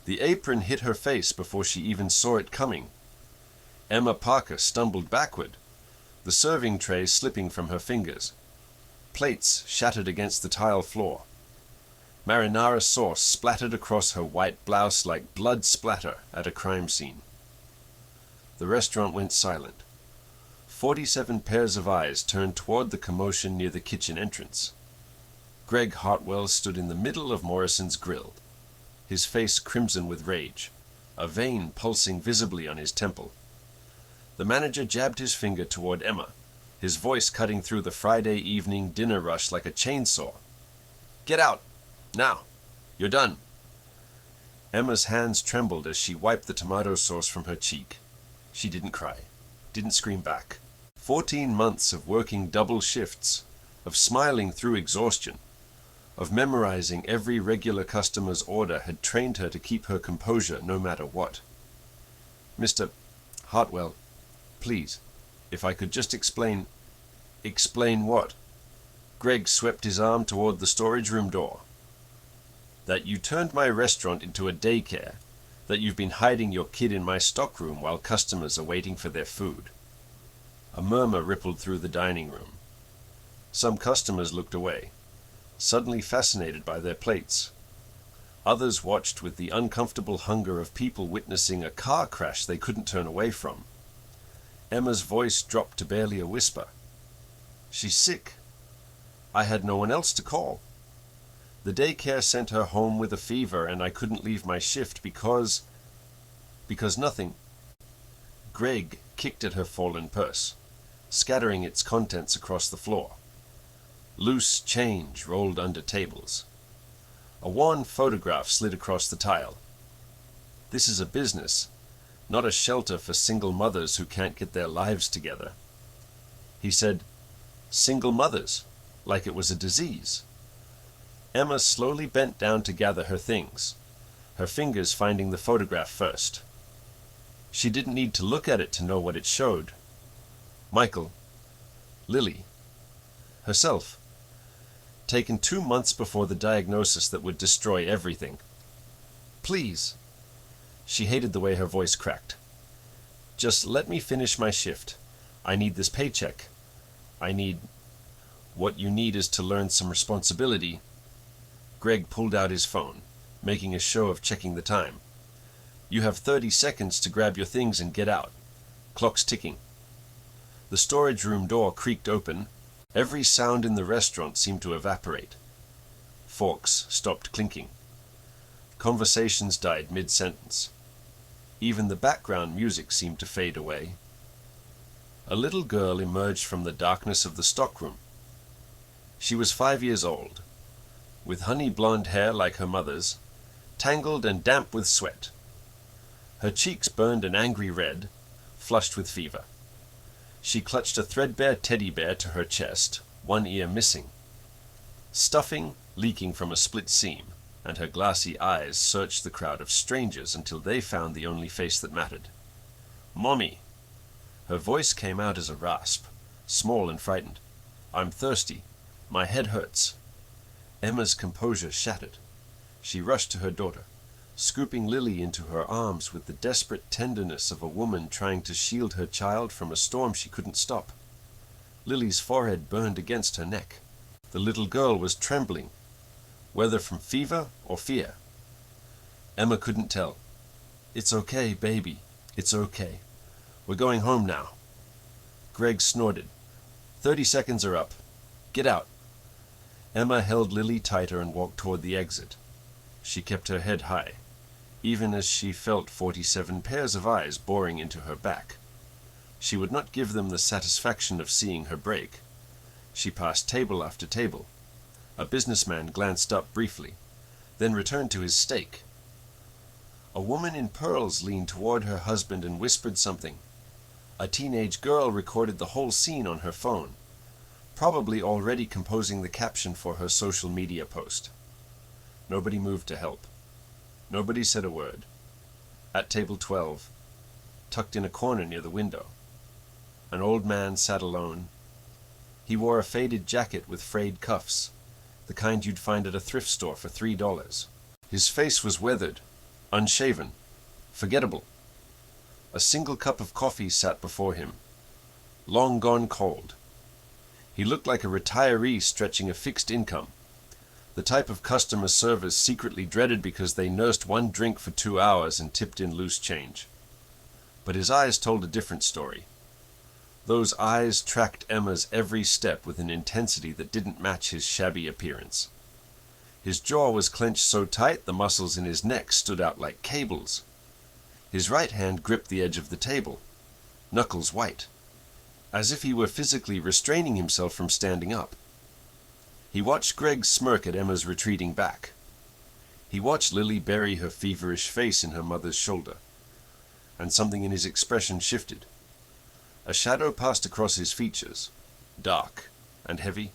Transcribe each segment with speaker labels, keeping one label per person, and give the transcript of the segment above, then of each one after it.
Speaker 1: The apron hit her face before she even saw it coming. Emma Parker stumbled backward, the serving tray slipping from her fingers. Plates shattered against the tile floor. Marinara sauce splattered across her white blouse like blood splatter at a crime scene. The restaurant went silent. 47 pairs of eyes turned toward the commotion near the kitchen entrance. Greg Hartwell stood in the middle of Morrison's grill, his face crimson with rage, a vein pulsing visibly on his temple. The manager jabbed his finger toward Emma, his voice cutting through the Friday evening dinner rush like a chainsaw. "Get out! Now! You're done!" Emma's hands trembled as she wiped the tomato sauce from her cheek. She didn't cry, didn't scream back. 14 months of working double shifts, of smiling through exhaustion, of memorizing every regular customer's order had trained her to keep her composure no matter what. "Mr. Hartwell, please, if I could just explain..." "Explain what?" Greg swept his arm toward the storage room door. "That you turned my restaurant into a daycare, that you've been hiding your kid in my stockroom while customers are waiting for their food." A murmur rippled through the dining room. Some customers looked away, suddenly fascinated by their plates. Others watched with the uncomfortable hunger of people witnessing a car crash they couldn't turn away from. Emma's voice dropped to barely a whisper. "She's sick. I had no one else to call. The daycare sent her home with a fever, and I couldn't leave my shift because nothing." Greg kicked at her fallen purse, scattering its contents across the floor. Loose change rolled under tables. A worn photograph slid across the tile. "This is a business, not a shelter for single mothers who can't get their lives together." He said, "Single mothers," like it was a disease. Emma slowly bent down to gather her things, her fingers finding the photograph first. She didn't need to look at it to know what it showed. Michael, Lily, herself, taken 2 months before the diagnosis that would destroy everything. "Please." She hated the way her voice cracked. "Just let me finish my shift. I need this paycheck. What you need is to learn some responsibility." Greg pulled out his phone, making a show of checking the time. "You have 30 seconds to grab your things and get out. Clock's ticking." The storage room door creaked open. Every sound in the restaurant seemed to evaporate. Forks stopped clinking. Conversations died mid-sentence. Even the background music seemed to fade away. A little girl emerged from the darkness of the stockroom. She was 5 years old, with honey blonde hair like her mother's, tangled and damp with sweat. Her cheeks burned an angry red, flushed with fever. She clutched a threadbare teddy bear to her chest, one ear missing. Stuffing leaking from a split seam, and her glassy eyes searched the crowd of strangers until they found the only face that mattered. "Mommy!" Her voice came out as a rasp, small and frightened. "I'm thirsty. My head hurts." Emma's composure shattered. She rushed to her daughter, scooping Lily into her arms with the desperate tenderness of a woman trying to shield her child from a storm she couldn't stop. Lily's forehead burned against her neck. The little girl was trembling, whether from fever or fear. Emma couldn't tell. "It's okay, baby. It's okay. We're going home now." Greg snorted. 30 seconds are up. Get out." Emma held Lily tighter and walked toward the exit. She kept her head high, even as she felt 47 pairs of eyes boring into her back. She would not give them the satisfaction of seeing her break. She passed table after table. A businessman glanced up briefly, then returned to his steak. A woman in pearls leaned toward her husband and whispered something. A teenage girl recorded the whole scene on her phone, probably already composing the caption for her social media post. Nobody moved to help. Nobody said a word. At table 12, tucked in a corner near the window, an old man sat alone. He wore a faded jacket with frayed cuffs, the kind you'd find at a thrift store for $3. His face was weathered, unshaven, forgettable. A single cup of coffee sat before him, long gone cold. He looked like a retiree stretching a fixed income, the type of customer service secretly dreaded because they nursed one drink for 2 hours and tipped in loose change. But his eyes told a different story. Those eyes tracked Emma's every step with an intensity that didn't match his shabby appearance. His jaw was clenched so tight the muscles in his neck stood out like cables. His right hand gripped the edge of the table, knuckles white, as if he were physically restraining himself from standing up. He watched Greg smirk at Emma's retreating back. He watched Lily bury her feverish face in her mother's shoulder, and something in his expression shifted. A shadow passed across his features, dark and heavy,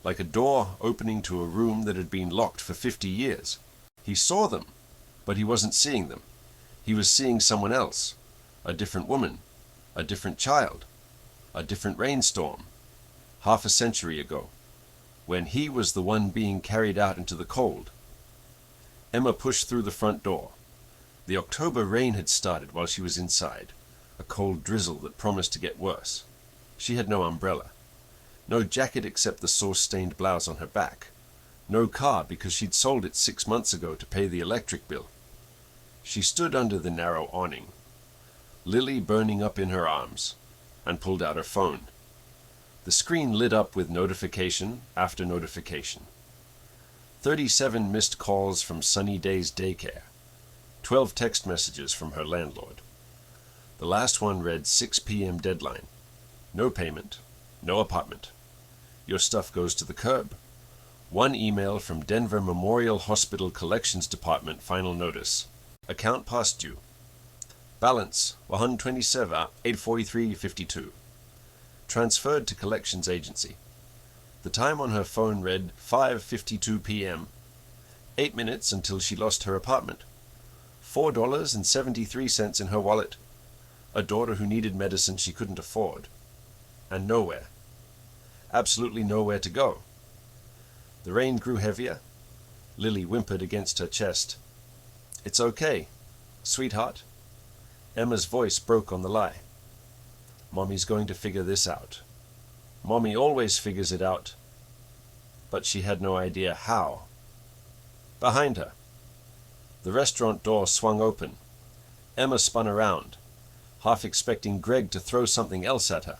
Speaker 1: like a door opening to a room that had been locked for 50 years. He saw them, but he wasn't seeing them. He was seeing someone else, a different woman, a different child, a different rainstorm, half a century ago, when he was the one being carried out into the cold. Emma pushed through the front door. The October rain had started while she was inside, a cold drizzle that promised to get worse. She had no umbrella, no jacket except the sauce-stained blouse on her back, no car because she'd sold it 6 months ago to pay the electric bill. She stood under the narrow awning, Lily burning up in her arms, and pulled out her phone. The screen lit up with notification after notification. 37 missed calls from Sunny Day's daycare. 12 text messages from her landlord. The last one read 6 p.m. deadline. No payment. No apartment. Your stuff goes to the curb. One email from Denver Memorial Hospital Collections Department, final notice. Account past due. Balance $127, $843.52. Transferred to collections agency. The time on her phone read 5:52 p.m. 8 minutes until she lost her apartment. $4.73 in her wallet. A daughter who needed medicine she couldn't afford. And nowhere. Absolutely nowhere to go. The rain grew heavier. Lily whimpered against her chest. "It's okay, sweetheart." Emma's voice broke on the lie. "Mommy's going to figure this out. Mommy always figures it out." But she had no idea how. Behind her, the restaurant door swung open. Emma spun around, half expecting Greg to throw something else at her.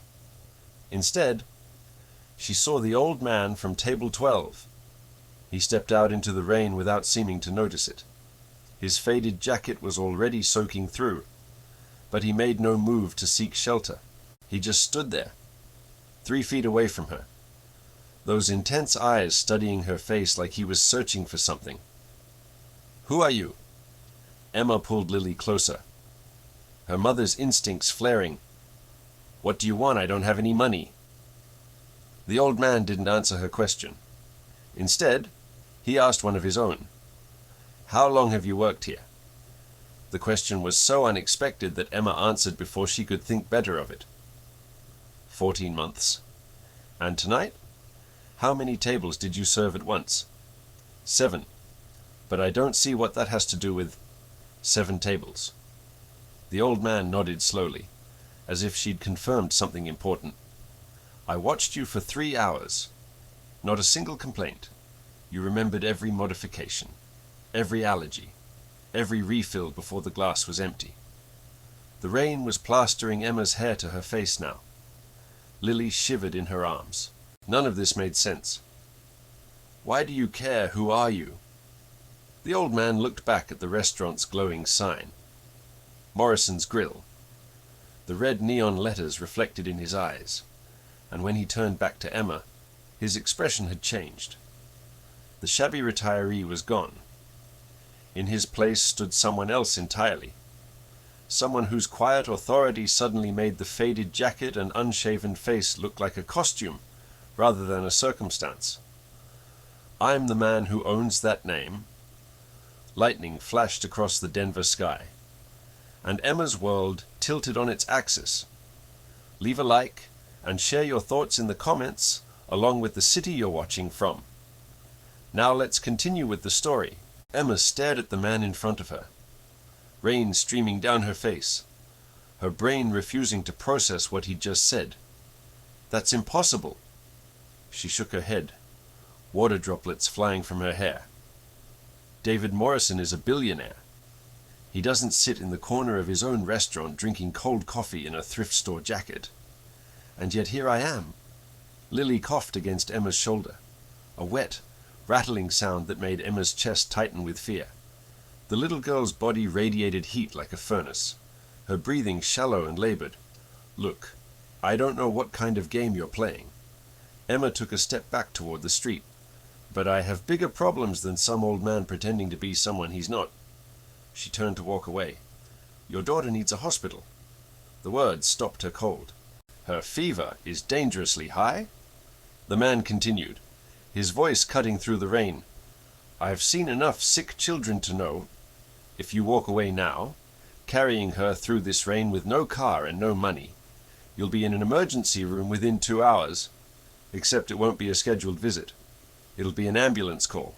Speaker 1: Instead, she saw the old man from table 12. He stepped out into the rain without seeming to notice it. His faded jacket was already soaking through, but he made no move to seek shelter. He just stood there, 3 feet away from her, those intense eyes studying her face like he was searching for something. "Who are you?" Emma pulled Lily closer, her mother's instincts flaring. "What do you want? I don't have any money." The old man didn't answer her question. Instead, he asked one of his own. "How long have you worked here?" The question was so unexpected that Emma answered before she could think better of it. 14 months. "And tonight? How many tables did you serve at once?" 7. "But I don't see what that has to do with 7 tables." The old man nodded slowly, as if she'd confirmed something important. "I watched you for 3 hours. Not a single complaint. You remembered every modification, every allergy, every refill before the glass was empty." The rain was plastering Emma's hair to her face now. Lily shivered in her arms. None of this made sense. "Why do you care? Who are you?" The old man looked back at the restaurant's glowing sign. Morrison's Grill. The red neon letters reflected in his eyes, and when he turned back to Emma, his expression had changed. The shabby retiree was gone. In his place stood someone else entirely. Someone whose quiet authority suddenly made the faded jacket and unshaven face look like a costume rather than a circumstance. "I'm the man who owns that name." Lightning flashed across the Denver sky, and Emma's world tilted on its axis. Leave a like and share your thoughts in the comments along with the city you're watching from. Now let's continue with the story. Emma stared at the man in front of her, rain streaming down her face, her brain refusing to process what he'd just said. "That's impossible." She shook her head, water droplets flying from her hair. "David Morrison is a billionaire. He doesn't sit in the corner of his own restaurant drinking cold coffee in a thrift store jacket. And yet here I am." Lily coughed against Emma's shoulder, a wet, rattling sound that made Emma's chest tighten with fear. The little girl's body radiated heat like a furnace, her breathing shallow and labored. "Look, I don't know what kind of game you're playing." Emma took a step back toward the street. "But I have bigger problems than some old man pretending to be someone he's not." She turned to walk away. "Your daughter needs a hospital." The words stopped her cold. "Her fever is dangerously high?" The man continued, his voice cutting through the rain. "I've seen enough sick children to know, if you walk away now, carrying her through this rain with no car and no money, you'll be in an emergency room within 2 hours, except it won't be a scheduled visit. It'll be an ambulance call."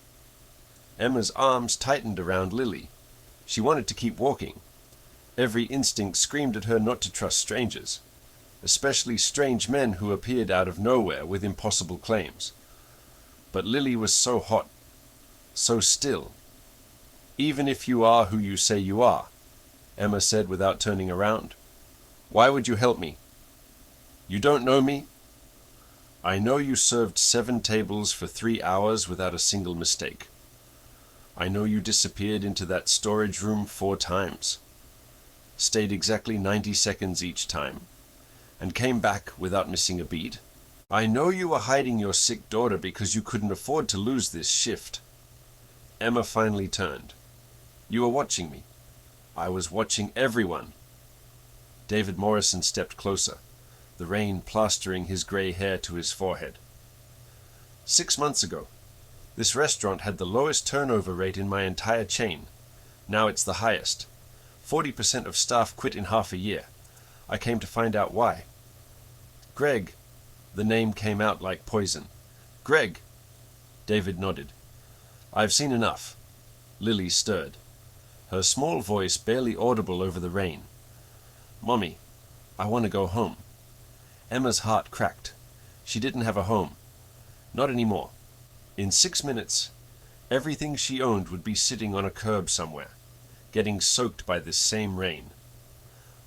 Speaker 1: Emma's arms tightened around Lily. She wanted to keep walking. Every instinct screamed at her not to trust strangers, especially strange men who appeared out of nowhere with impossible claims. But Lily was so hot, so still. "Even if you are who you say you are," Emma said without turning around, "why would you help me? You don't know me?" "I know you served 7 tables for 3 hours without a single mistake. I know you disappeared into that storage room 4 times, stayed exactly 90 seconds each time, and came back without missing a beat. I know you were hiding your sick daughter because you couldn't afford to lose this shift." Emma finally turned. "You were watching me. I was watching everyone." David Morrison stepped closer, the rain plastering his gray hair to his forehead. 6 months ago, this restaurant had the lowest turnover rate in my entire chain. Now it's the highest. 40% of staff quit in half a year. I came to find out why." "Greg." The name came out like poison. "Greg." David nodded. "I've seen enough." Lily stirred, her small voice barely audible over the rain. "Mommy, I want to go home." Emma's heart cracked. She didn't have a home. Not anymore. In 6 minutes, everything she owned would be sitting on a curb somewhere, getting soaked by this same rain.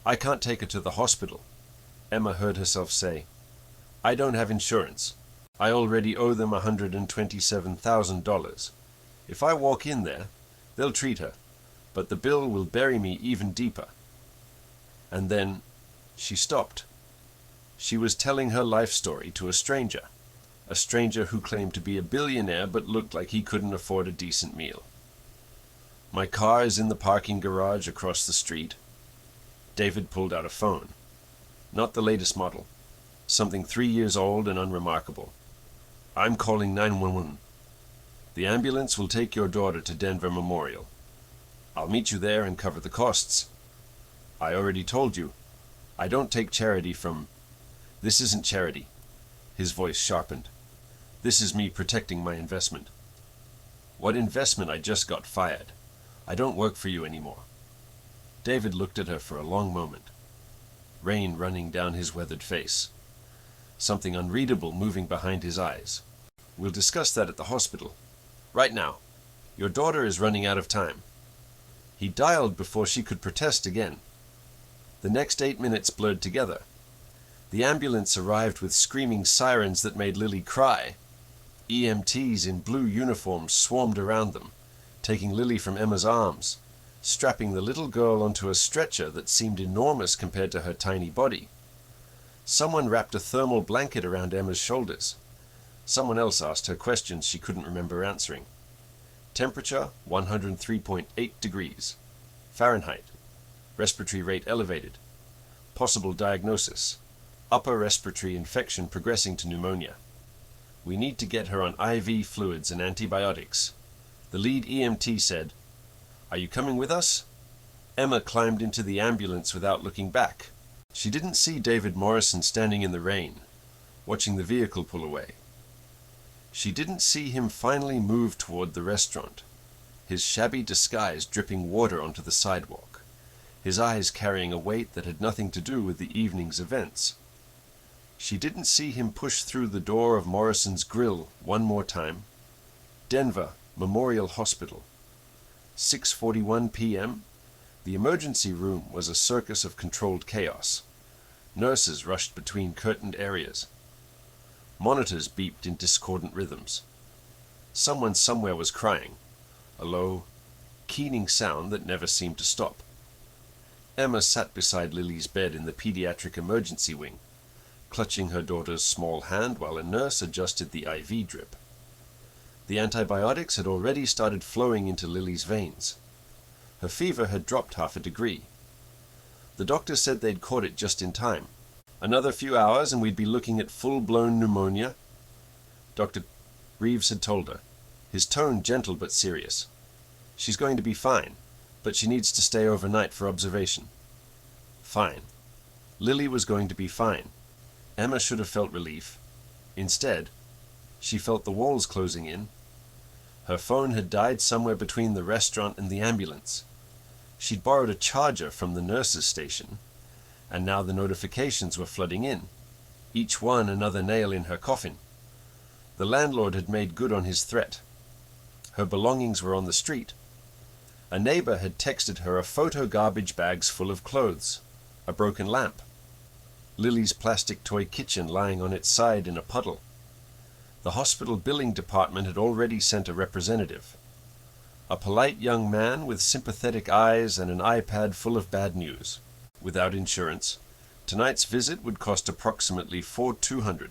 Speaker 1: "I can't take her to the hospital," Emma heard herself say. "I don't have insurance. I already owe them $127,000. If I walk in there, they'll treat her, but the bill will bury me even deeper." And then she stopped. She was telling her life story to a stranger who claimed to be a billionaire but looked like he couldn't afford a decent meal. "My car is in the parking garage across the street." David pulled out a phone. Not the latest model. Something 3 years old and unremarkable. "I'm calling 911. The ambulance will take your daughter to Denver Memorial. I'll meet you there and cover the costs. I already told you, I don't take charity from—" "This isn't charity." His voice sharpened. "This is me protecting my investment." "What investment? I just got fired. I don't work for you anymore." David looked at her for a long moment, rain running down his weathered face, something unreadable moving behind his eyes. "We'll discuss that at the hospital. Right now. Your daughter is running out of time." He dialed before she could protest again. The next 8 minutes blurred together. The ambulance arrived with screaming sirens that made Lily cry. EMTs in blue uniforms swarmed around them, taking Lily from Emma's arms, strapping the little girl onto a stretcher that seemed enormous compared to her tiny body. Someone wrapped a thermal blanket around Emma's shoulders. Someone else asked her questions she couldn't remember answering. Temperature 103.8 degrees. Fahrenheit. Respiratory rate elevated. Possible diagnosis: upper respiratory infection progressing to pneumonia. We need to get her on IV fluids and antibiotics. The lead EMT said, "Are you coming with us?" Emma climbed into the ambulance without looking back. She didn't see David Morrison standing in the rain, watching the vehicle pull away. She didn't see him finally move toward the restaurant, his shabby disguise dripping water onto the sidewalk. his eyes carrying a weight that had nothing to do with the evening's events. She didn't see him push through the door of Morrison's Grill one more time. Denver Memorial Hospital. 6:41 p.m. The emergency room was a circus of controlled chaos. Nurses rushed between curtained areas. Monitors beeped in discordant rhythms. Someone somewhere was crying, a low, keening sound that never seemed to stop. Emma sat beside Lily's bed in the pediatric emergency wing, clutching her daughter's small hand while a nurse adjusted the IV drip. The antibiotics had already started flowing into Lily's veins. Her fever had dropped 0.5 degrees. The doctor said they'd caught it just in time. Another few hours and we'd be looking at full-blown pneumonia, Dr. Reeves had told her, his tone gentle but serious. She's going to be fine, but she needs to stay overnight for observation. Fine. Lily was going to be fine. Emma should have felt relief. Instead, she felt the walls closing in. Her phone had died somewhere between the restaurant and the ambulance. She'd borrowed a charger from the nurse's station, and now the notifications were flooding in, each one another nail in her coffin. The landlord had made good on his threat. Her belongings were on the street. A neighbor had texted her a photo garbage bags full of clothes, a broken lamp, Lily's plastic toy kitchen lying on its side in a puddle. The hospital billing department had already sent a representative. A polite young man with sympathetic eyes and an iPad full of bad news. Without insurance, tonight's visit would cost approximately $4,200.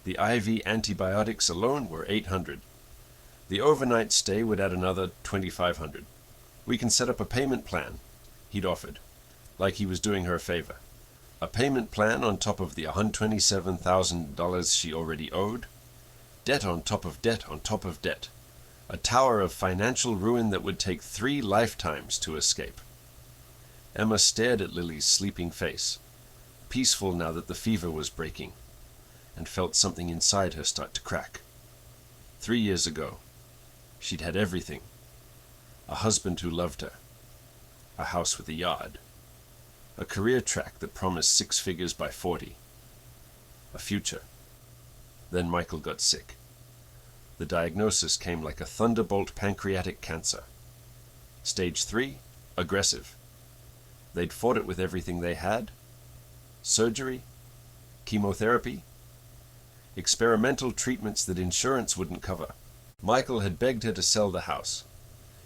Speaker 1: The IV antibiotics alone were $800. The overnight stay would add another $2,500. We can set up a payment plan, he'd offered, like he was doing her a favor. A payment plan on top of the $127,000 she already owed. Debt on top of debt on top of debt. A tower of financial ruin that would take 3 lifetimes to escape. Emma stared at Lily's sleeping face, peaceful now that the fever was breaking, and felt something inside her start to crack. 3 years ago, she'd had everything. A husband who loved her. A house with a yard. A career track that promised 6 figures by 40. A future. Then Michael got sick. The diagnosis came like a thunderbolt: pancreatic cancer. Stage 3, aggressive. They'd fought it with everything they had. Surgery, chemotherapy, experimental treatments that insurance wouldn't cover. Michael had begged her to sell the house.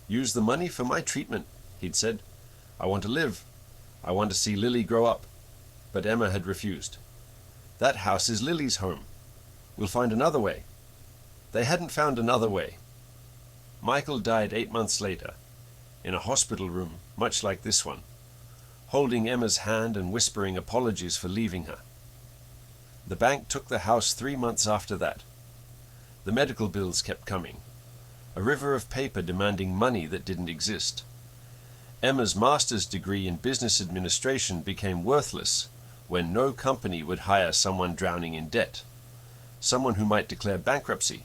Speaker 1: Use the money for my treatment, he'd said. I want to live. I want to see Lily grow up. But Emma had refused. That house is Lily's home. We'll find another way. They hadn't found another way. Michael died 8 months later, in a hospital room much like this one, holding Emma's hand and whispering apologies for leaving her. The bank took the house 3 months after that. The medical bills kept coming, a river of paper demanding money that didn't exist. Emma's master's degree in business administration became worthless when no company would hire someone drowning in debt, someone who might declare bankruptcy,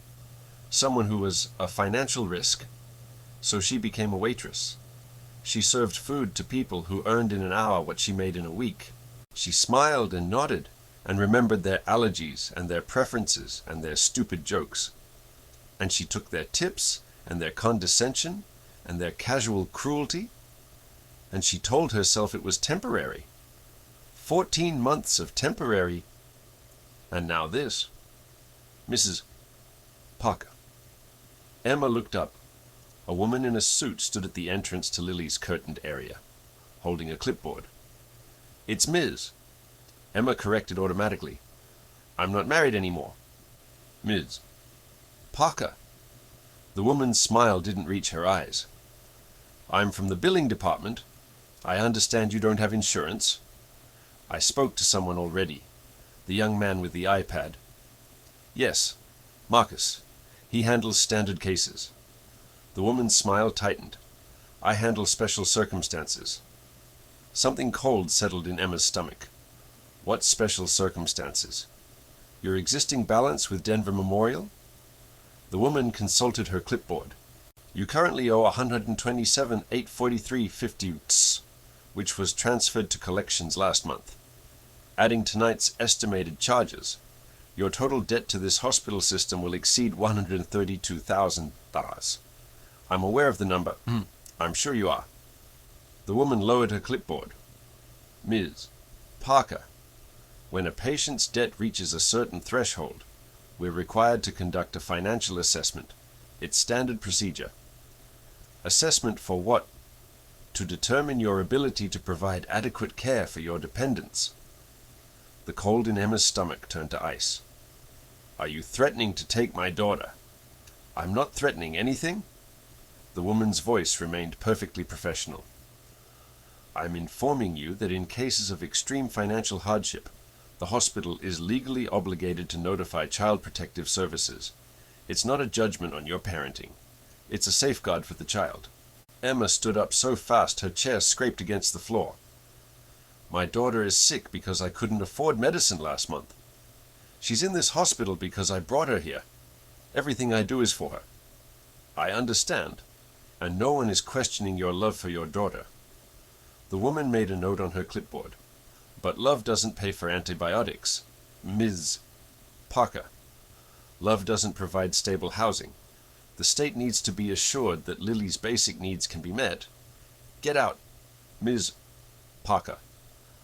Speaker 1: someone who was a financial risk. So she became a waitress. She served food to people who earned in an hour what she made in a week. She smiled and nodded and remembered their allergies and their preferences and their stupid jokes. And she took their tips and their condescension and their casual cruelty, and she told herself it was temporary. 14 months of temporary, and now this. Mrs. Parker. Emma looked up. A woman in a suit stood at the entrance to Lily's curtained area, holding a clipboard. It's Ms. Emma corrected automatically. I'm not married anymore. Ms. Parker. The woman's smile didn't reach her eyes. I'm from the billing department. I understand you don't have insurance. I spoke to someone already. The young man with the iPad. Yes, Marcus. He handles standard cases. The woman's smile tightened. I handle special circumstances. Something cold settled in Emma's stomach. What special circumstances? Your existing balance with Denver Memorial? The woman consulted her clipboard. You currently owe $127,843.50. which was transferred to collections last month. Adding tonight's estimated charges, your total debt to this hospital system will exceed $132,000. I'm aware of the number. I'm sure you are. The woman lowered her clipboard. Ms. Parker, when a patient's debt reaches a certain threshold, we're required to conduct a financial assessment. It's standard procedure. Assessment for what? To determine your ability to provide adequate care for your dependents. The cold in Emma's stomach turned to ice. Are you threatening to take my daughter? I'm not threatening anything. The woman's voice remained perfectly professional. I'm informing you that in cases of extreme financial hardship, the hospital is legally obligated to notify Child Protective Services. It's not a judgment on your parenting. It's a safeguard for the child. Emma stood up so fast her chair scraped against the floor. My daughter is sick because I couldn't afford medicine last month. She's in this hospital because I brought her here. Everything I do is for her. I understand, and no one is questioning your love for your daughter. The woman made a note on her clipboard. But love doesn't pay for antibiotics. Ms. Parker. Love doesn't provide stable housing. The state needs to be assured that Lily's basic needs can be met. Get out, Ms. Parker.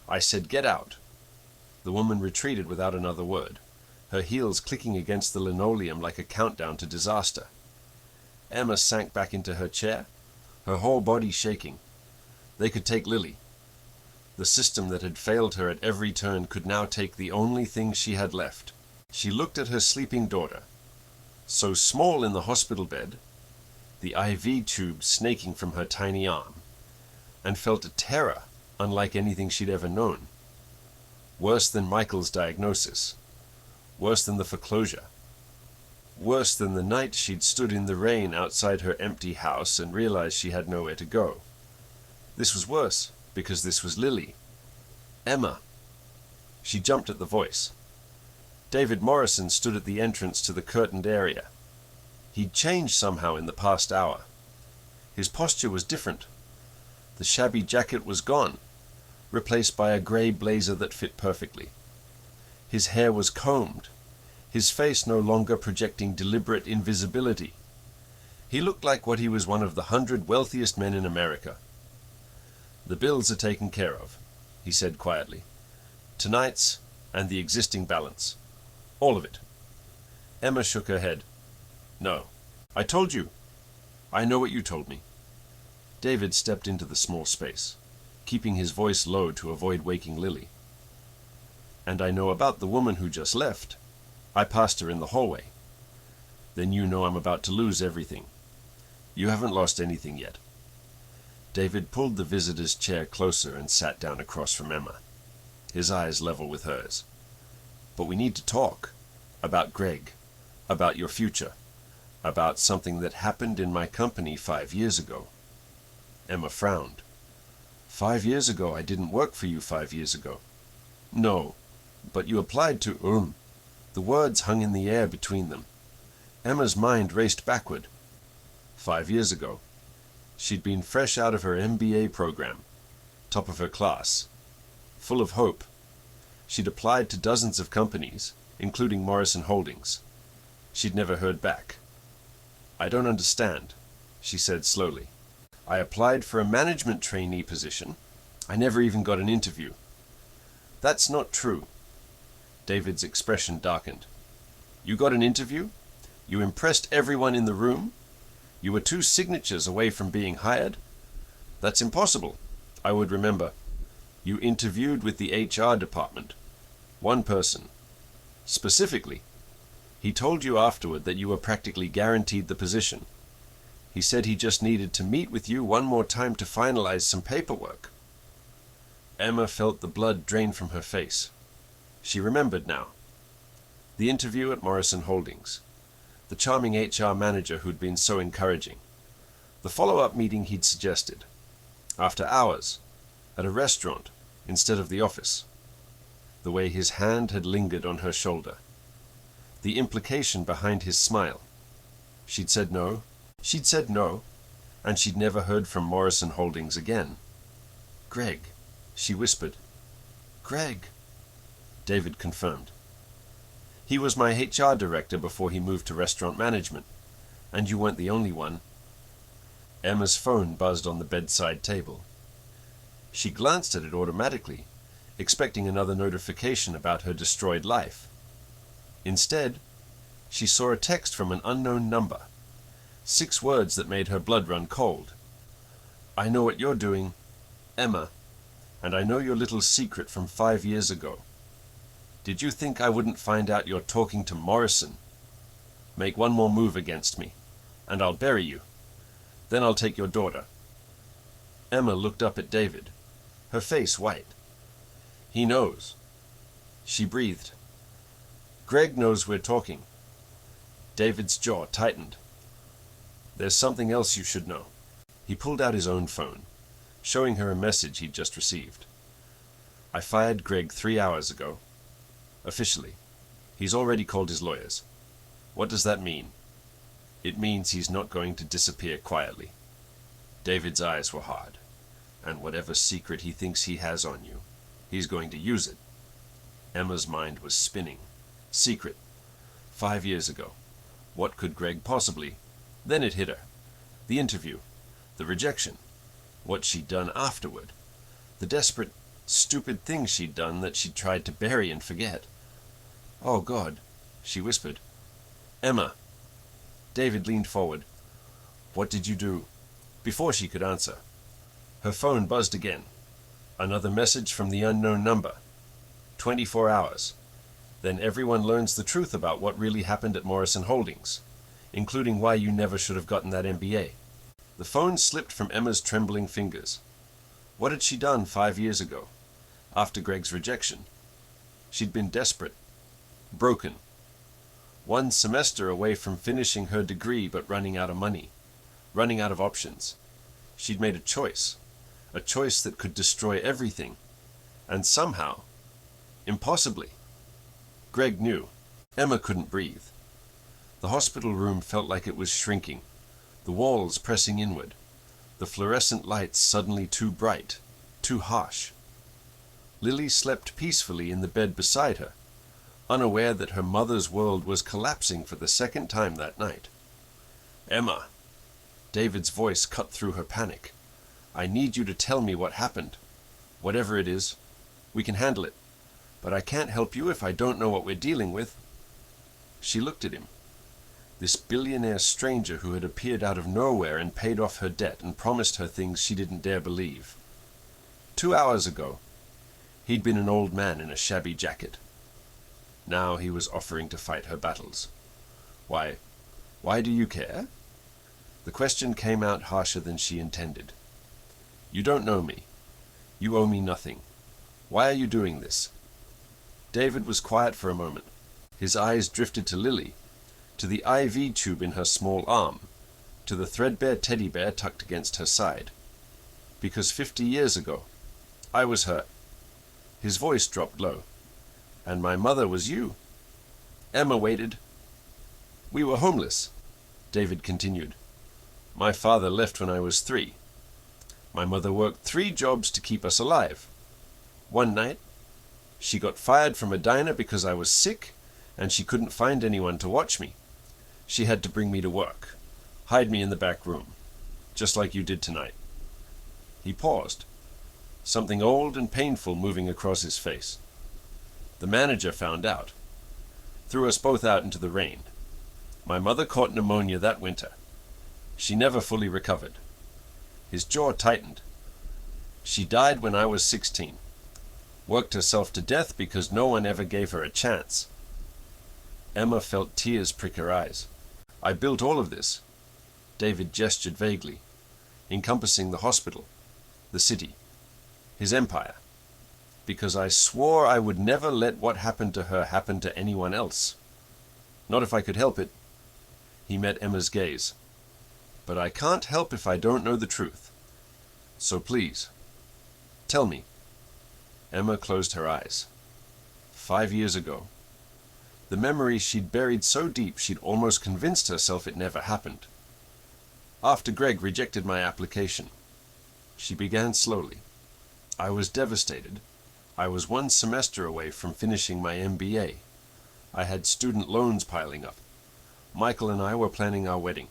Speaker 1: I said get out. The woman retreated without another word, her heels clicking against the linoleum like a countdown to disaster. Emma sank back into her chair, her whole body shaking. They could take Lily. The system that had failed her at every turn could now take the only thing she had left. She looked at her sleeping daughter, so small in the hospital bed, the IV tube snaking from her tiny arm, and felt a terror unlike anything she'd ever known. Worse than Michael's diagnosis. Worse than the foreclosure. Worse than the night she'd stood in the rain outside her empty house and realized she had nowhere to go. This was worse, because this was Lily. Emma. She jumped at the voice. David Morrison stood at the entrance to the curtained area. He'd changed somehow in the past hour. His posture was different. The shabby jacket was gone, replaced by a gray blazer that fit perfectly. His hair was combed, his face no longer projecting deliberate invisibility. He looked like what he was, one of the 100 wealthiest men in America. The bills are taken care of, he said quietly. Tonight's and the existing balance. All of it. Emma shook her head. No. I told you. I know what you told me. David stepped into the small space, keeping his voice low to avoid waking Lily. And I know about the woman who just left. I passed her in the hallway. Then you know I'm about to lose everything. You haven't lost anything yet. David pulled the visitor's chair closer and sat down across from Emma, his eyes level with hers. But we need to talk. About Greg. About your future. About something that happened in my company 5 years ago. Emma frowned. 5 years ago? I didn't work for you 5 years ago. No, but you applied to The words hung in the air between them. Emma's mind raced backward. 5 years ago. She'd been fresh out of her MBA program, top of her class, full of hope. She'd applied to dozens of companies, including Morrison Holdings. She'd never heard back. I don't understand, she said slowly. I applied for a management trainee position. I never even got an interview. That's not true. David's expression darkened. You got an interview? You impressed everyone in the room? You were 2 signatures away from being hired? That's impossible. I would remember. You interviewed with the HR department. 1 person. Specifically. He told you afterward that you were practically guaranteed the position. He said he just needed to meet with you one more time to finalize some paperwork. Emma felt the blood drain from her face. She remembered now. The interview at Morrison Holdings. The charming HR manager who'd been so encouraging. The follow-up meeting he'd suggested. After hours, at a restaurant, instead of the office. The way his hand had lingered on her shoulder. The implication behind his smile. She'd said no. She'd said no, and she'd never heard from Morrison Holdings again. Greg, she whispered. Greg, David confirmed. He was my HR director before he moved to restaurant management, and you weren't the only one. Emma's phone buzzed on the bedside table. She glanced at it automatically, expecting another notification about her destroyed life. Instead, she saw a text from an unknown number, 6 words that made her blood run cold. I know what you're doing, Emma, and I know your little secret from 5 years ago. Did you think I wouldn't find out you're talking to Morrison? Make one more move against me, and I'll bury you. Then I'll take your daughter. Emma looked up at David, her face white. He knows. She breathed. Greg knows we're talking. David's jaw tightened. There's something else you should know. He pulled out his own phone, showing her a message he'd just received. I fired Greg 3 hours ago. Officially. He's already called his lawyers. What does that mean? It means he's not going to disappear quietly. David's eyes were hard. And whatever secret he thinks he has on you, he's going to use it. Emma's mind was spinning. Secret. 5 years ago. What could Greg possibly? Then it hit her. The interview. The rejection. What she'd done afterward. The desperate, stupid things she'd done that she'd tried to bury and forget. Oh, God, she whispered. Emma. David leaned forward. What did you do? Before she could answer, her phone buzzed again. Another message from the unknown number. 24 hours. Then everyone learns the truth about what really happened at Morrison Holdings, including why you never should have gotten that MBA. The phone slipped from Emma's trembling fingers. What had she done 5 years ago, after Greg's rejection? She'd been desperate, broken. 1 semester away from finishing her degree but running out of money, running out of options. She'd made a choice that could destroy everything, and somehow, impossibly, Greg knew. Emma couldn't breathe. The hospital room felt like it was shrinking, the walls pressing inward, the fluorescent lights suddenly too bright, too harsh. Lily slept peacefully in the bed beside her, unaware that her mother's world was collapsing for the 2nd time that night. Emma, David's voice cut through her panic. I need you to tell me what happened. Whatever it is, we can handle it, but I can't help you if I don't know what we're dealing with. She looked at him. This billionaire stranger who had appeared out of nowhere and paid off her debt and promised her things she didn't dare believe. 2 hours ago, he'd been an old man in a shabby jacket. Now he was offering to fight her battles. Why do you care? The question came out harsher than she intended. You don't know me. You owe me nothing. Why are you doing this? David was quiet for a moment. His eyes drifted to Lily, to the IV tube in her small arm, to the threadbare teddy bear tucked against her side. Because 50 years ago, I was hurt. His voice dropped low. And my mother was you. Emma waited. We were homeless, David continued. My father left when I was 3. My mother worked 3 jobs to keep us alive. One night, she got fired from a diner because I was sick and she couldn't find anyone to watch me. She had to bring me to work, hide me in the back room, just like you did tonight. He paused, something old and painful moving across his face. The manager found out, threw us both out into the rain. My mother caught pneumonia that winter. She never fully recovered. His jaw tightened. She died when I was 16. Worked herself to death because no one ever gave her a chance. Emma felt tears prick her eyes. I built all of this. David gestured vaguely, encompassing the hospital, the city, his empire, because I swore I would never let what happened to her happen to anyone else. Not if I could help it. He met Emma's gaze. But I can't help if I don't know the truth. So please, tell me. Emma closed her eyes. 5 years ago. The memory she'd buried so deep she'd almost convinced herself it never happened. After Greg rejected my application, she began slowly. I was devastated. I was 1 semester away from finishing my MBA. I had student loans piling up. Michael and I were planning our wedding.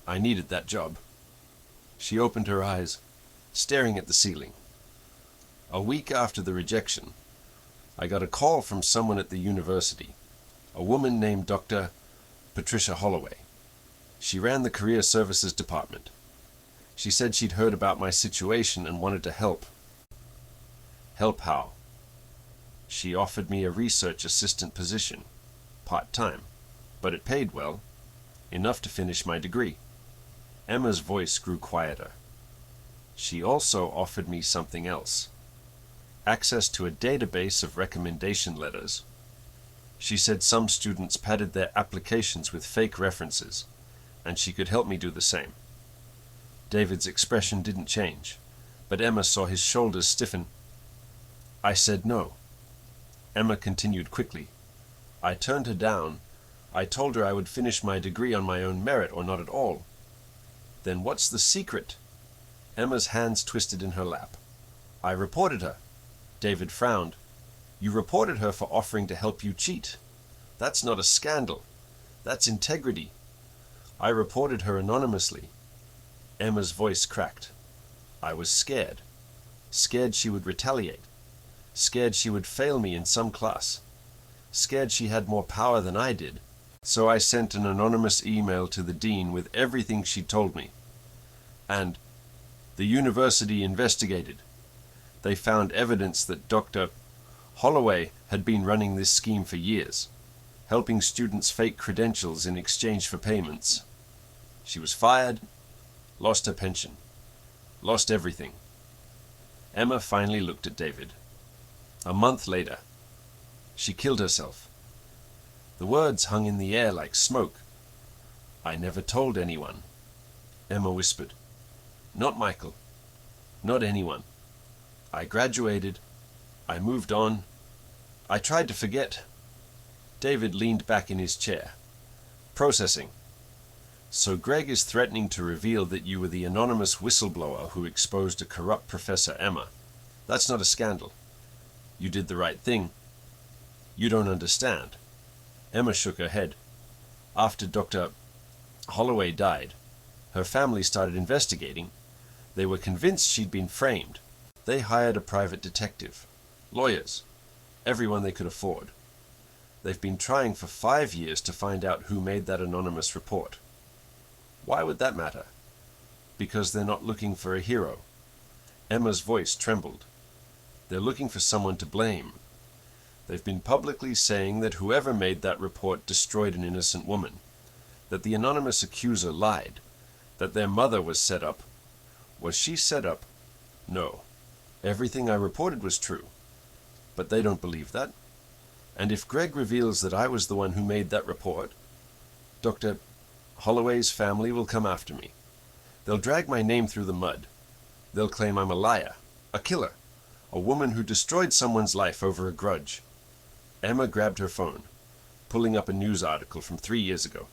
Speaker 1: I needed that job. She opened her eyes, staring at the ceiling. A week after the rejection, I got a call from someone at the university, a woman named Dr. Patricia Holloway. She ran the career services department. She said she'd heard about my situation and wanted to help. Help how? She offered me a research assistant position, part-time, but it paid well, enough to finish my degree. Emma's voice grew quieter. She also offered me something else. Access to a database of recommendation letters. She said some students padded their applications with fake references, and she could help me do the same. David's expression didn't change, but Emma saw his shoulders stiffen. I said no. Emma continued quickly. I turned her down. I told her I would finish my degree on my own merit or not at all. Then what's the secret? Emma's hands twisted in her lap. I reported her. David frowned. You reported her for offering to help you cheat. That's not a scandal. That's integrity. I reported her anonymously. Emma's voice cracked. I was scared. Scared she would retaliate. Scared she would fail me in some class. Scared she had more power than I did. So I sent an anonymous email to the dean with everything she told me. And the university investigated. They found evidence that Dr. Holloway had been running this scheme for years, helping students fake credentials in exchange for payments. She was fired, lost her pension, lost everything. Emma finally looked at David. A month later, she killed herself. The words hung in the air like smoke. I never told anyone, Emma whispered. Not Michael. Not anyone. I graduated. I moved on. I tried to forget. David leaned back in his chair. Processing. So Greg is threatening to reveal that you were the anonymous whistleblower who exposed a corrupt Professor Emma. That's not a scandal. You did the right thing. You don't understand. Emma shook her head. After Dr. Holloway died, her family started investigating. They were convinced she'd been framed. They hired a private detective, lawyers, everyone they could afford. They've been trying for 5 years to find out who made that anonymous report. Why would that matter? Because they're not looking for a hero. Emma's voice trembled. They're looking for someone to blame. They've been publicly saying that whoever made that report destroyed an innocent woman, that the anonymous accuser lied, that their mother was set up. Was she set up? No. Everything I reported was true. But they don't believe that. And if Greg reveals that I was the one who made that report, Dr. Holloway's family will come after me. They'll drag my name through the mud. They'll claim I'm a liar, a killer, a woman who destroyed someone's life over a grudge. Emma grabbed her phone, pulling up a news article from 3 years ago.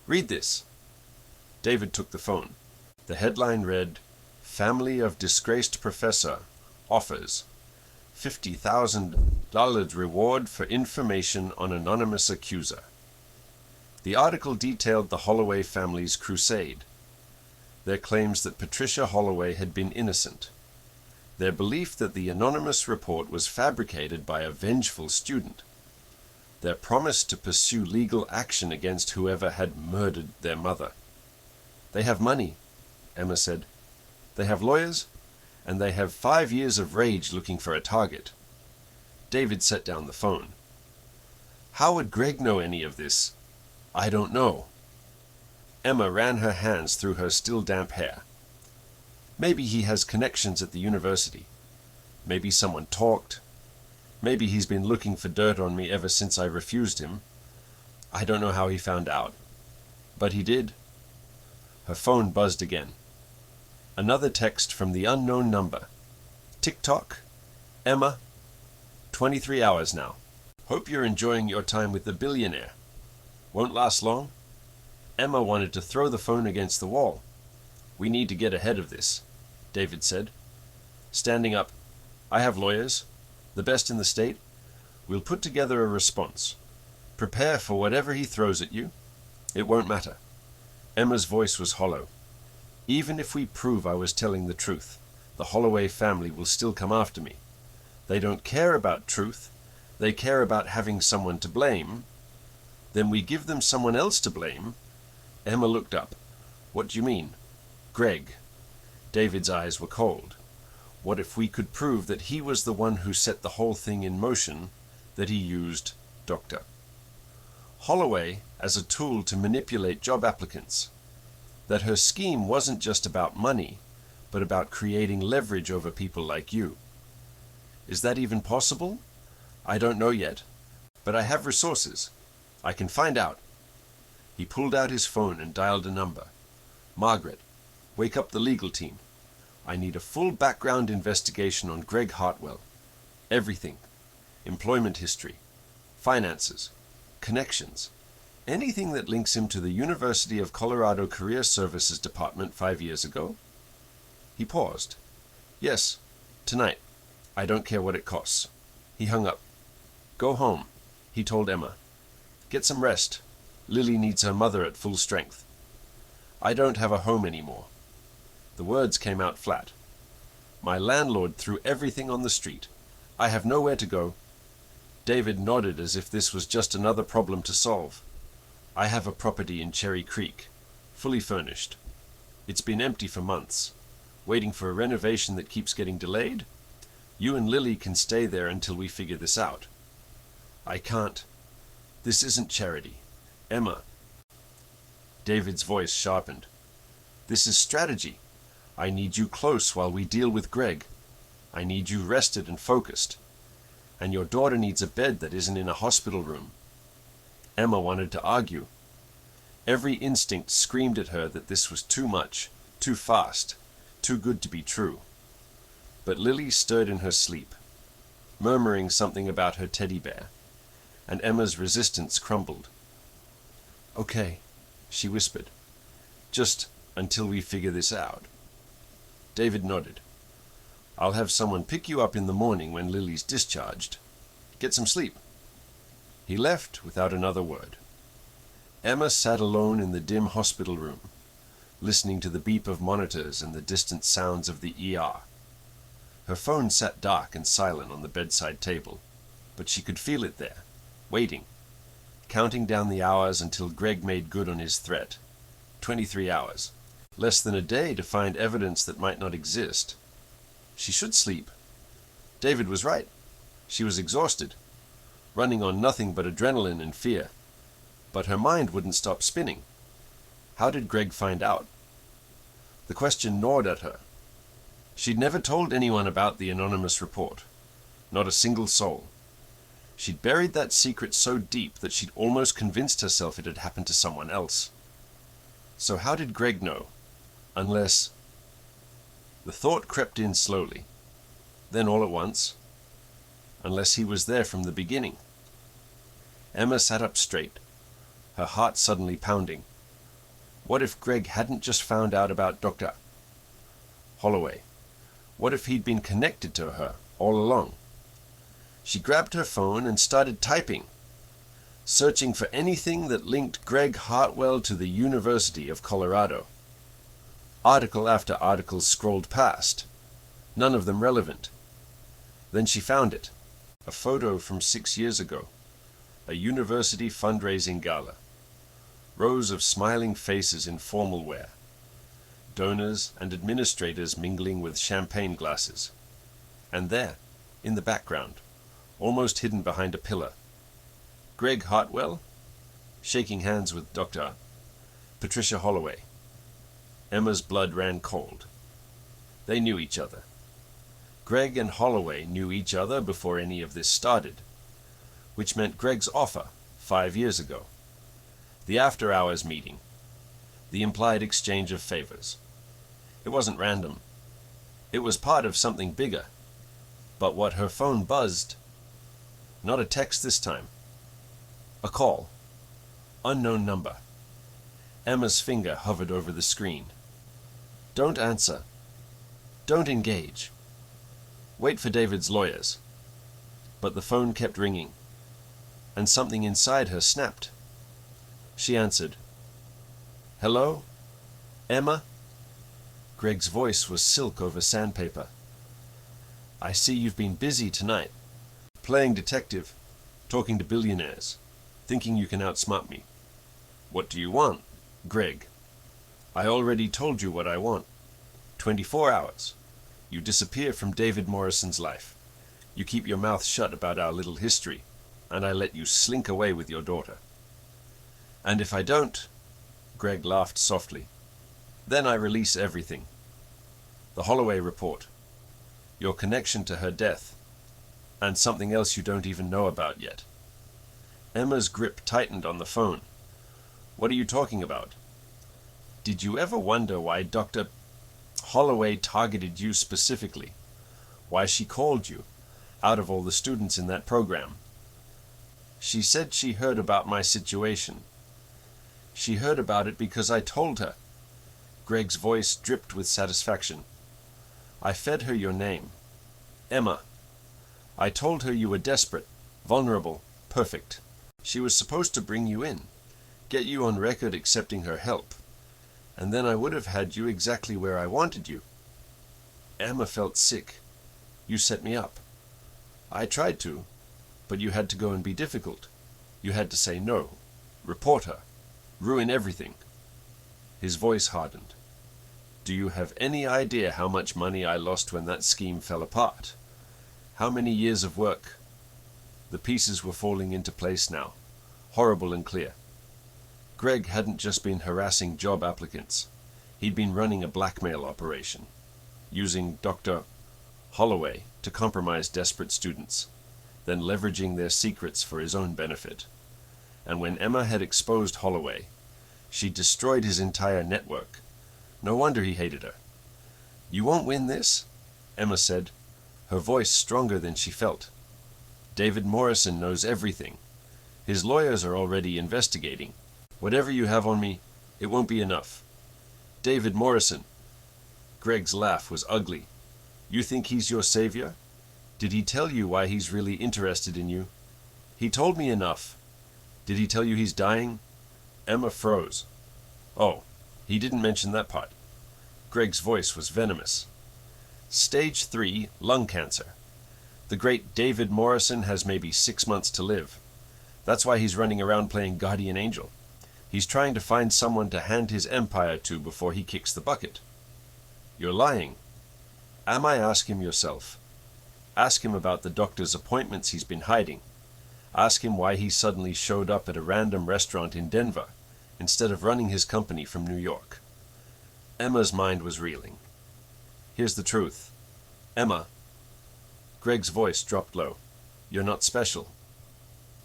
Speaker 1: Read this. David took the phone. The headline read, Family of Disgraced Professor Offers $50,000 reward for information on anonymous accuser. The article detailed the Holloway family's crusade. Their claims that Patricia Holloway had been innocent. Their belief that the anonymous report was fabricated by a vengeful student. Their promise to pursue legal action against whoever had murdered their mother. They have money, Emma said. They have lawyers, and they have 5 years of rage looking for a target. David set down the phone. How would Greg know any of this? I don't know. Emma ran her hands through her still damp hair. Maybe he has connections at the university. Maybe someone talked. Maybe he's been looking for dirt on me ever since I refused him. I don't know how he found out. But he did. Her phone buzzed again. Another text from the unknown number. TikTok, Emma, 23 hours now. Hope you're enjoying your time with the billionaire. Won't last long. Emma wanted to throw the phone against the wall. We need to get ahead of this, David said. Standing up, I have lawyers, the best in the state. We'll put together a response. Prepare for whatever he throws at you. It won't matter." Emma's voice was hollow. "Even if we prove I was telling the truth, the Holloway family will still come after me. They don't care about truth. They care about having someone to blame. Then we give them someone else to blame." Emma looked up. "What do you mean?" "Greg." David's eyes were cold. "What if we could prove that he was the one who set the whole thing in motion, that he used Dr. Holloway as a tool to manipulate job applicants, that her scheme wasn't just about money, but about creating leverage over people like you? Is that even possible? I don't know yet, but I have resources. I can find out." He pulled out his phone and dialed a number. "Margaret, wake up the legal team. I need a full background investigation on Greg Hartwell. Everything. Employment history, finances, connections, anything that links him to the University of Colorado Career Services Department 5 years ago." He paused. "Yes, tonight. I don't care what it costs." He hung up. "Go home," he told Emma. "Get some rest. Lily needs her mother at full strength." "I don't have a home anymore." The words came out flat. "My landlord threw everything on the street. I have nowhere to go." David nodded as if this was just another problem to solve. "I have a property in Cherry Creek, fully furnished. It's been empty for months, waiting for a renovation that keeps getting delayed. You and Lily can stay there until we figure this out." "I can't. This isn't charity. Emma." David's voice sharpened. "This is strategy. I need you close while we deal with Greg. I need you rested and focused. And your daughter needs a bed that isn't in a hospital room." Emma wanted to argue. Every instinct screamed at her that this was too much, too fast, too good to be true. But Lily stirred in her sleep, murmuring something about her teddy bear, and Emma's resistance crumbled. "Okay," she whispered. "Just until we figure this out." David nodded. "I'll have someone pick you up in the morning when Lily's discharged. Get some sleep." He left without another word. Emma sat alone in the dim hospital room, listening to the beep of monitors and the distant sounds of the ER. Her phone sat dark and silent on the bedside table, but she could feel it there, waiting, counting down the hours until Greg made good on his threat. 23 hours. Less than a day to find evidence that might not exist. She should sleep. David was right. She was exhausted, running on nothing but adrenaline and fear. But her mind wouldn't stop spinning. How did Greg find out? The question gnawed at her. She'd never told anyone about the anonymous report. Not a single soul. She'd buried that secret so deep that she'd almost convinced herself it had happened to someone else. So how did Greg know? Unless... The thought crept in slowly. Then all at once. Unless he was there from the beginning. Emma sat up straight, her heart suddenly pounding. What if Greg hadn't just found out about Dr. Holloway? What if he'd been connected to her all along? She grabbed her phone and started typing, searching for anything that linked Greg Hartwell to the University of Colorado. Article after article scrolled past, none of them relevant. Then she found it, a photo from 6 years ago, a university fundraising gala. Rows of smiling faces in formal wear, donors and administrators mingling with champagne glasses. And there, in the background, almost hidden behind a pillar, Greg Hartwell, shaking hands with Dr. Patricia Holloway. Emma's blood ran cold. They knew each other. Greg and Holloway knew each other before any of this started, which meant Greg's offer 5 years ago. The after-hours meeting. The implied exchange of favors. It wasn't random. It was part of something bigger. But what her phone buzzed. Not a text this time. A call. Unknown number. Emma's finger hovered over the screen. Don't answer. Don't engage. Wait for David's lawyers. But the phone kept ringing, and something inside her snapped. She answered. Hello? Emma? Greg's voice was silk over sandpaper. I see you've been busy tonight, playing detective, talking to billionaires, thinking you can outsmart me. What do you want, Greg? I already told you what I want. 24 hours. You disappear from David Morrison's life. You keep your mouth shut about our little history, and I let you slink away with your daughter. And if I don't, Greg laughed softly, then I release everything. The Holloway report, your connection to her death, and something else you don't even know about yet. Emma's grip tightened on the phone. What are you talking about? Did you ever wonder why Dr. Holloway targeted you specifically? Why she called you, out of all the students in that program? She said she heard about my situation. She heard about it because I told her. Greg's voice dripped with satisfaction. I fed her your name. Emma. I told her you were desperate, vulnerable, perfect. She was supposed to bring you in, get you on record accepting her help, and then I would have had you exactly where I wanted you. Emma felt sick. You set me up. I tried to, but you had to go and be difficult. You had to say no, report her, ruin everything. His voice hardened. Do you have any idea how much money I lost when that scheme fell apart? How many years of work? The pieces were falling into place now, horrible and clear. Greg hadn't just been harassing job applicants. He'd been running a blackmail operation, using Dr. Holloway to compromise desperate students, then leveraging their secrets for his own benefit. And when Emma had exposed Holloway, she destroyed his entire network. No wonder he hated her. You won't win this, Emma said, her voice stronger than she felt. David Morrison knows everything. His lawyers are already investigating. Whatever you have on me, it won't be enough. David Morrison. Greg's laugh was ugly. You think he's your savior? Did he tell you why he's really interested in you? He told me enough. Did he tell you he's dying? Emma froze. Oh, he didn't mention that part. Greg's voice was venomous. Stage 3, lung cancer. The great David Morrison has maybe 6 months to live. That's why he's running around playing guardian angel. He's trying to find someone to hand his empire to before he kicks the bucket. You're lying. Ask him yourself. Ask him about the doctor's appointments he's been hiding. Ask him why he suddenly showed up at a random restaurant in Denver instead of running his company from New York. Emma's mind was reeling. Here's the truth. Emma. Greg's voice dropped low. You're not special.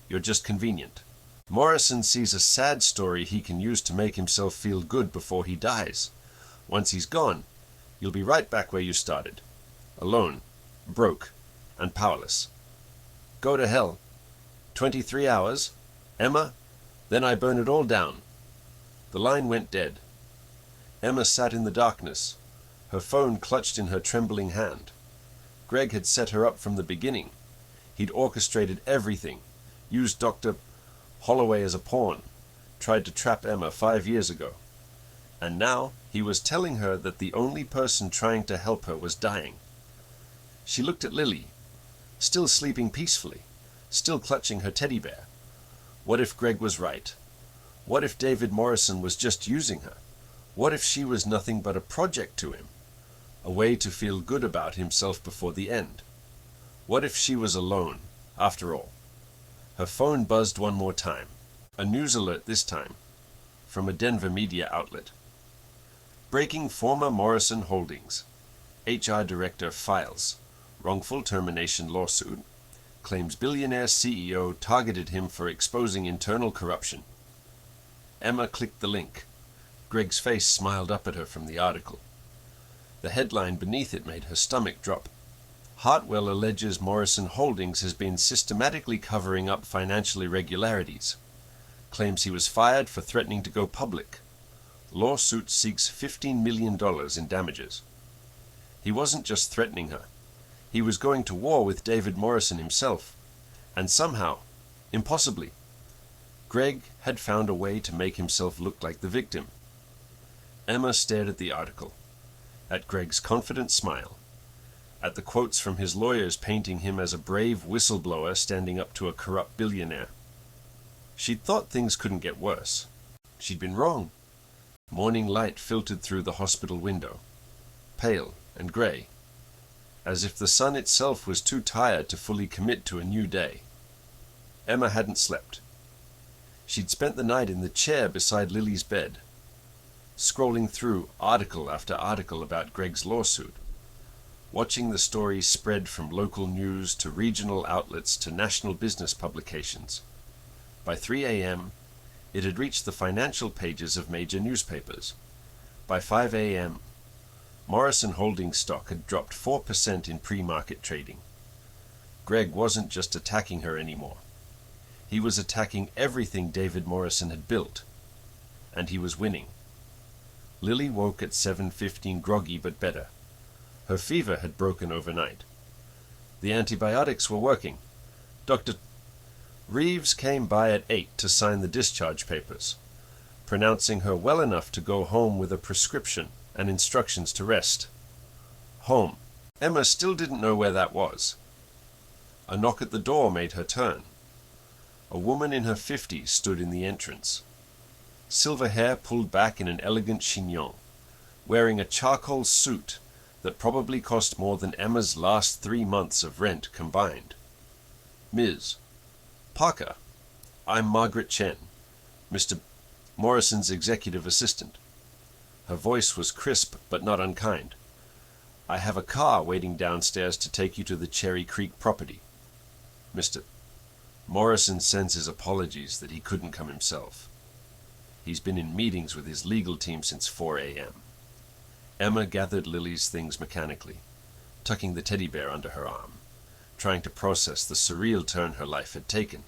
Speaker 1: You're just convenient. Morrison sees a sad story he can use to make himself feel good before he dies. Once he's gone, you'll be right back where you started. Alone, broke, and powerless. Go to hell. 23 hours? Emma? Then I burn it all down. The line went dead. Emma sat in the darkness, her phone clutched in her trembling hand. Greg had set her up from the beginning. He'd orchestrated everything, used Dr. Holloway as a pawn, tried to trap Emma 5 years ago. And now he was telling her that the only person trying to help her was dying. She looked at Lily, still sleeping peacefully, still clutching her teddy bear. What if Greg was right? What if David Morrison was just using her? What if she was nothing but a project to him? A way to feel good about himself before the end? What if she was alone, after all? Her phone buzzed one more time. A news alert this time, from a Denver media outlet. Breaking former Morrison Holdings. HR Director files. Wrongful termination lawsuit. Claims Billionaire CEO targeted him for exposing internal corruption. Emma clicked the link. Greg's face smiled up at her from the article. The headline beneath it made her stomach drop. Hartwell alleges Morrison Holdings has been systematically covering up financial irregularities. Claims he was fired for threatening to go public. Lawsuit seeks $15 million in damages. He wasn't just threatening her. He was going to war with David Morrison himself, and somehow, impossibly, Greg had found a way to make himself look like the victim. Emma stared at the article, at Greg's confident smile, at the quotes from his lawyers painting him as a brave whistleblower standing up to a corrupt billionaire. She'd thought things couldn't get worse. She'd been wrong. Morning light filtered through the hospital window, pale and grey, as if the sun itself was too tired to fully commit to a new day. Emma hadn't slept. She'd spent the night in the chair beside Lily's bed, scrolling through article after article about Greg's lawsuit, watching the stories spread from local news to regional outlets to national business publications. By 3 a.m., it had reached the financial pages of major newspapers. By 5 a.m., Morrison Holdings stock had dropped 4% in pre-market trading. Greg wasn't just attacking her anymore. He was attacking everything David Morrison had built. And he was winning. Lily woke at 7:15 groggy but better. Her fever had broken overnight. The antibiotics were working. Dr. Reeves came by at 8 to sign the discharge papers, pronouncing her well enough to go home with a prescription and instructions to rest. Home. Emma still didn't know where that was. A knock at the door made her turn. A woman in her 50s stood in the entrance. Silver hair pulled back in an elegant chignon, wearing a charcoal suit that probably cost more than Emma's last 3 months of rent combined. Ms. Parker, I'm Margaret Chen, Mr. Morrison's executive assistant. Her voice was crisp but not unkind. I have a car waiting downstairs to take you to the Cherry Creek property. Mr. Morrison sends his apologies that he couldn't come himself. He's been in meetings with his legal team since 4 a.m. Emma gathered Lily's things mechanically, tucking the teddy bear under her arm, trying to process the surreal turn her life had taken.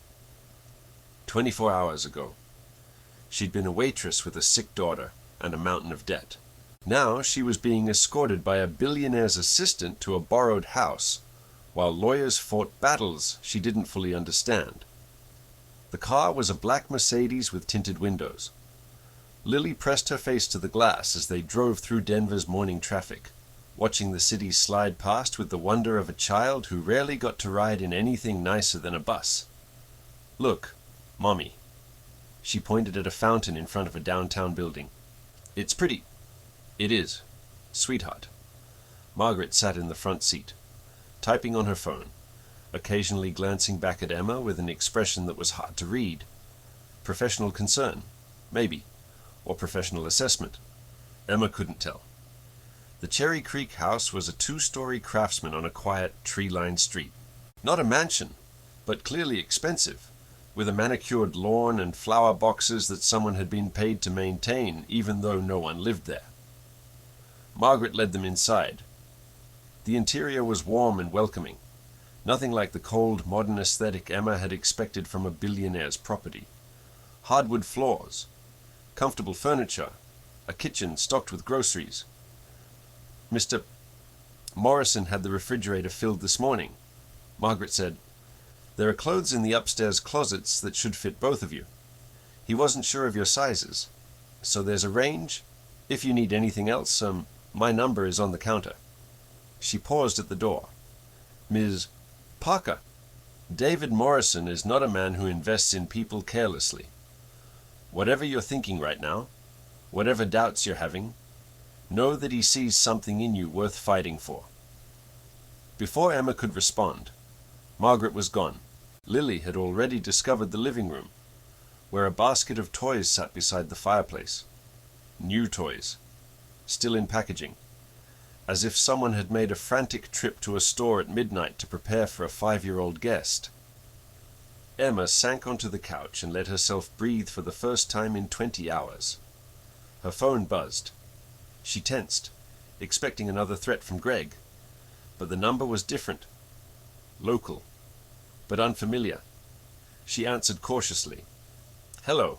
Speaker 1: 24 hours ago, she'd been a waitress with a sick daughter and a mountain of debt. Now she was being escorted by a billionaire's assistant to a borrowed house, while lawyers fought battles she didn't fully understand. The car was a black Mercedes with tinted windows. Lily pressed her face to the glass as they drove through Denver's morning traffic, watching the city slide past with the wonder of a child who rarely got to ride in anything nicer than a bus. Look, Mommy. She pointed at a fountain in front of a downtown building. It's pretty. It is, sweetheart. Margaret sat in the front seat, typing on her phone, occasionally glancing back at Emma with an expression that was hard to read. Professional concern, maybe, or professional assessment. Emma couldn't tell. The Cherry Creek house was a 2-story craftsman on a quiet, tree-lined street. Not a mansion, but clearly expensive, with a manicured lawn and flower boxes that someone had been paid to maintain, even though no one lived there. Margaret led them inside. The interior was warm and welcoming, nothing like the cold, modern aesthetic Emma had expected from a billionaire's property. Hardwood floors, comfortable furniture, a kitchen stocked with groceries. Mr. Morrison had the refrigerator filled this morning. Margaret said, "There are clothes in the upstairs closets that should fit both of you. He wasn't sure of your sizes, so there's a range. If you need anything else, my number is on the counter." She paused at the door. "Ms. Parker, David Morrison is not a man who invests in people carelessly. Whatever you're thinking right now, whatever doubts you're having, know that he sees something in you worth fighting for." Before Emma could respond, Margaret was gone. Lily had already discovered the living room, where a basket of toys sat beside the fireplace. New toys, still in packaging, as if someone had made a frantic trip to a store at midnight to prepare for a 5-year-old guest. Emma sank onto the couch and let herself breathe for the first time in 20 hours. Her phone buzzed. She tensed, expecting another threat from Greg, but the number was different. Local, but unfamiliar. She answered cautiously. "Hello.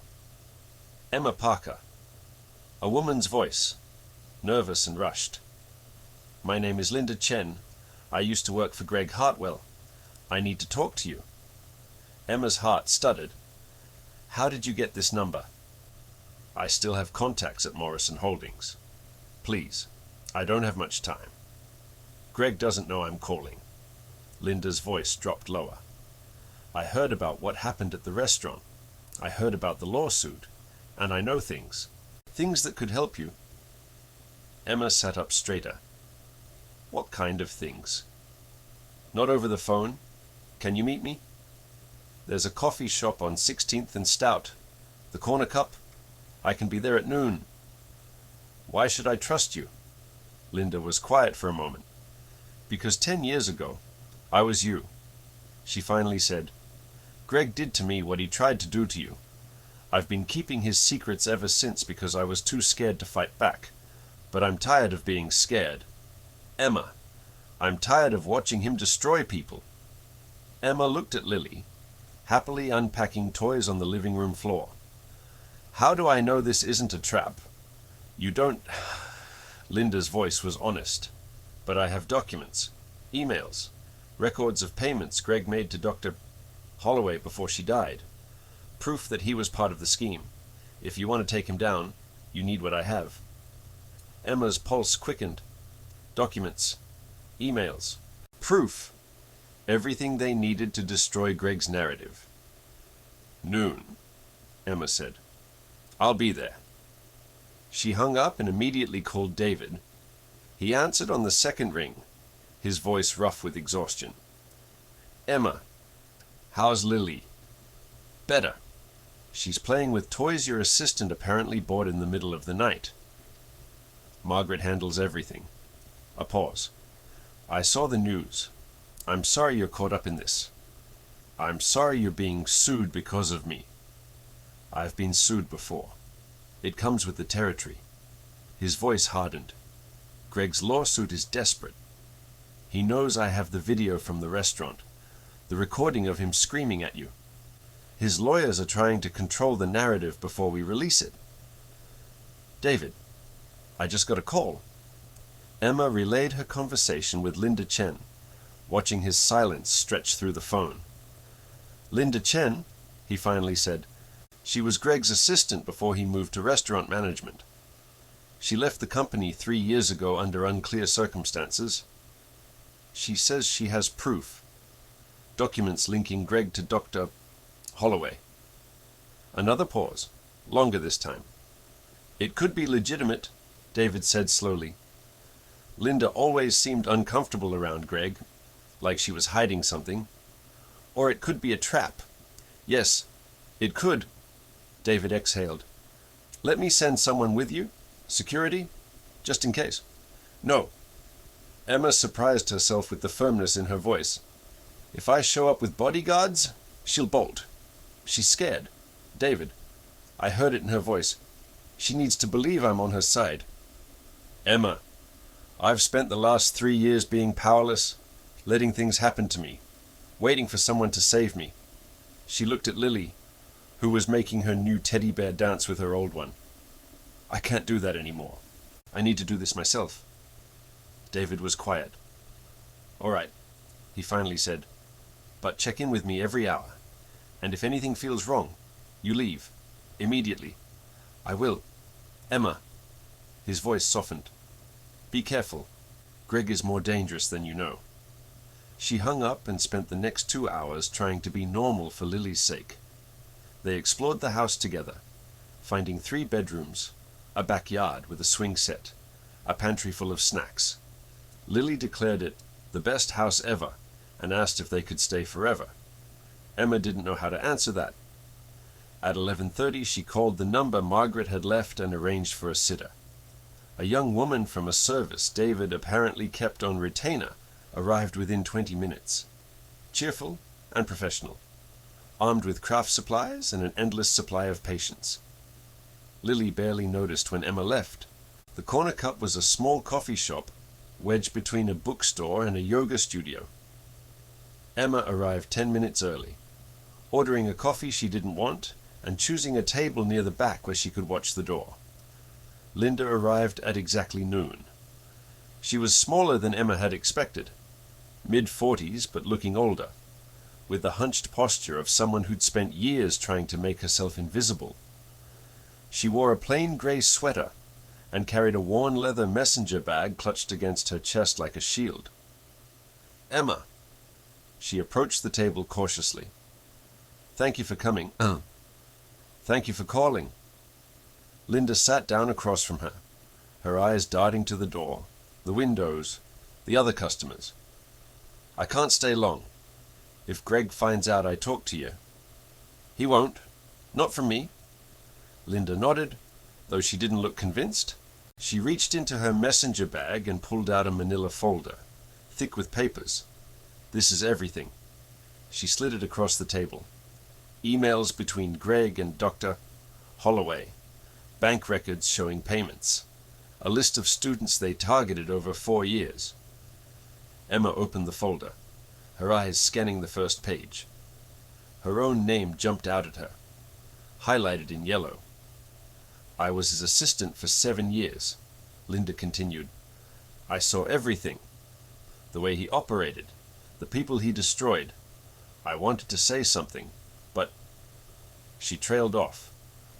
Speaker 1: Emma Parker." A woman's voice, nervous and rushed. "My name is Linda Chen. I used to work for Greg Hartwell. I need to talk to you." Emma's heart stuttered. "How did you get this number?" "I still have contacts at Morrison Holdings. Please, I don't have much time. Greg doesn't know I'm calling." Linda's voice dropped lower. "I heard about what happened at the restaurant. I heard about the lawsuit, and I know things that could help you." Emma sat up straighter. "What kind of things?" "Not over the phone. Can you meet me?" "There's a coffee shop on 16th and Stout. The Corner Cup. I can be there at noon." "Why should I trust you?" Linda was quiet for a moment. "Because 10 years ago, I was you." She finally said, "Greg did to me what he tried to do to you. I've been keeping his secrets ever since because I was too scared to fight back. But I'm tired of being scared. Emma, I'm tired of watching him destroy people." Emma looked at Lily, happily unpacking toys on the living room floor. "How do I know this isn't a trap? You don't..." Linda's voice was honest. "But I have documents, emails, records of payments Greg made to Dr. Holloway before she died. Proof that he was part of the scheme. If you want to take him down, you need what I have." Emma's pulse quickened. Documents, emails, proof. Everything they needed to destroy Greg's narrative. "Noon," Emma said. "I'll be there." She hung up and immediately called David. He answered on the second ring, his voice rough with exhaustion. "Emma, how's Lily?" "Better. She's playing with toys your assistant apparently bought in the middle of the night." "Margaret handles everything." A pause. "I saw the news. I'm sorry you're caught up in this. I'm sorry you're being sued because of me. I've been sued before. It comes with the territory." His voice hardened. "Greg's lawsuit is desperate. He knows I have the video from the restaurant, the recording of him screaming at you. His lawyers are trying to control the narrative before we release it." "David, I just got a call." Emma relayed her conversation with Linda Chen, watching his silence stretch through the phone. "Linda Chen," he finally said. "She was Greg's assistant before he moved to restaurant management. She left the company 3 years ago under unclear circumstances. She says she has proof. Documents linking Greg to Dr. Holloway." Another pause, longer this time. "It could be legitimate," David said slowly. "Linda always seemed uncomfortable around Greg, like she was hiding something. Or it could be a trap. Yes, it could." David exhaled. "Let me send someone with you? Security? Just in case." "No." Emma surprised herself with the firmness in her voice. "If I show up with bodyguards, she'll bolt. She's scared. David, I heard it in her voice. She needs to believe I'm on her side." "Emma, I've spent the last 3 years being powerless, letting things happen to me, waiting for someone to save me." She looked at Lily, who was making her new teddy bear dance with her old one. "I can't do that anymore. I need to do this myself." David was quiet. "All right," he finally said, "but check in with me every hour. And if anything feels wrong, you leave. Immediately." "I will. Emma." His voice softened. "Be careful. Greg is more dangerous than you know." She hung up and spent the next 2 hours trying to be normal for Lily's sake. They explored the house together, finding 3 bedrooms, a backyard with a swing set, a pantry full of snacks. Lily declared it the best house ever and asked if they could stay forever. Emma didn't know how to answer that. At 11:30 she called the number Margaret had left and arranged for a sitter. A young woman from a service David apparently kept on retainer arrived within 20 minutes. Cheerful and professional, armed with craft supplies and an endless supply of patience. Lily barely noticed when Emma left. The Corner Cup was a small coffee shop wedged between a bookstore and a yoga studio. Emma arrived 10 minutes early, ordering a coffee she didn't want and choosing a table near the back where she could watch the door. Linda arrived at exactly noon. She was smaller than Emma had expected. mid-40s but looking older, with the hunched posture of someone who'd spent years trying to make herself invisible. She wore a plain gray sweater and carried a worn leather messenger bag clutched against her chest like a shield. "Emma." She approached the table cautiously. "Thank you for coming." "Thank you for calling." Linda sat down across from her, her eyes darting to the door, the windows, the other customers. "I can't stay long. If Greg finds out I talked to you." "He won't. Not from me." Linda nodded, though she didn't look convinced. She reached into her messenger bag and pulled out a manila folder, thick with papers. "This is everything." She slid it across the table. Emails between Greg and Dr. Holloway, bank records showing payments, a list of students they targeted over 4 years. Emma opened the folder, her eyes scanning the first page. Her own name jumped out at her, highlighted in yellow. "I was his assistant for 7 years," Linda continued. "I saw everything. The way he operated, the people he destroyed. I wanted to say something, but—" She trailed off,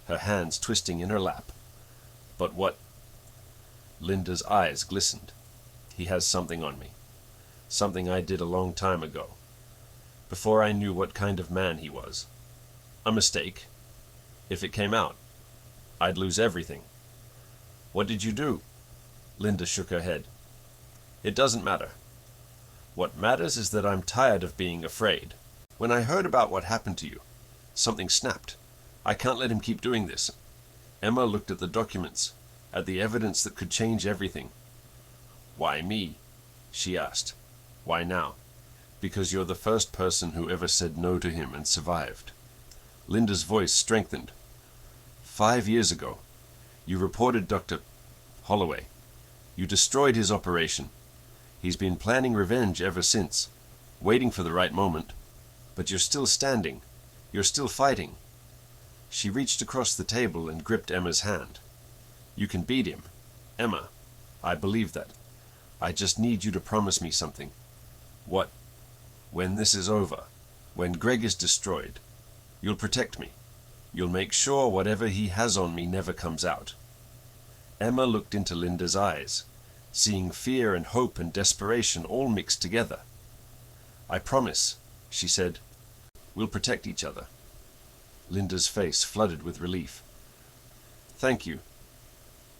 Speaker 1: her hands twisting in her lap. "But what—" Linda's eyes glistened. "He has something on me. Something I did a long time ago, before I knew what kind of man he was. A mistake. If it came out, I'd lose everything." "What did you do?" Linda shook her head. "It doesn't matter. What matters is that I'm tired of being afraid. When I heard about what happened to you, something snapped. I can't let him keep doing this." Emma looked at the documents, at the evidence that could change everything. "Why me?" she asked. "Why now?" "Because you're the first person who ever said no to him and survived." Linda's voice strengthened. 5 years ago, you reported Dr. Holloway. You destroyed his operation. He's been planning revenge ever since, waiting for the right moment. But you're still standing. You're still fighting. She reached across the table and gripped Emma's hand. "You can beat him. Emma, I believe that. I just need you to promise me something." "What?" "When this is over, when Greg is destroyed, you'll protect me. You'll make sure whatever he has on me never comes out." Emma looked into Linda's eyes, seeing fear and hope and desperation all mixed together. "I promise," she said. "We'll protect each other." Linda's face flooded with relief. "Thank you.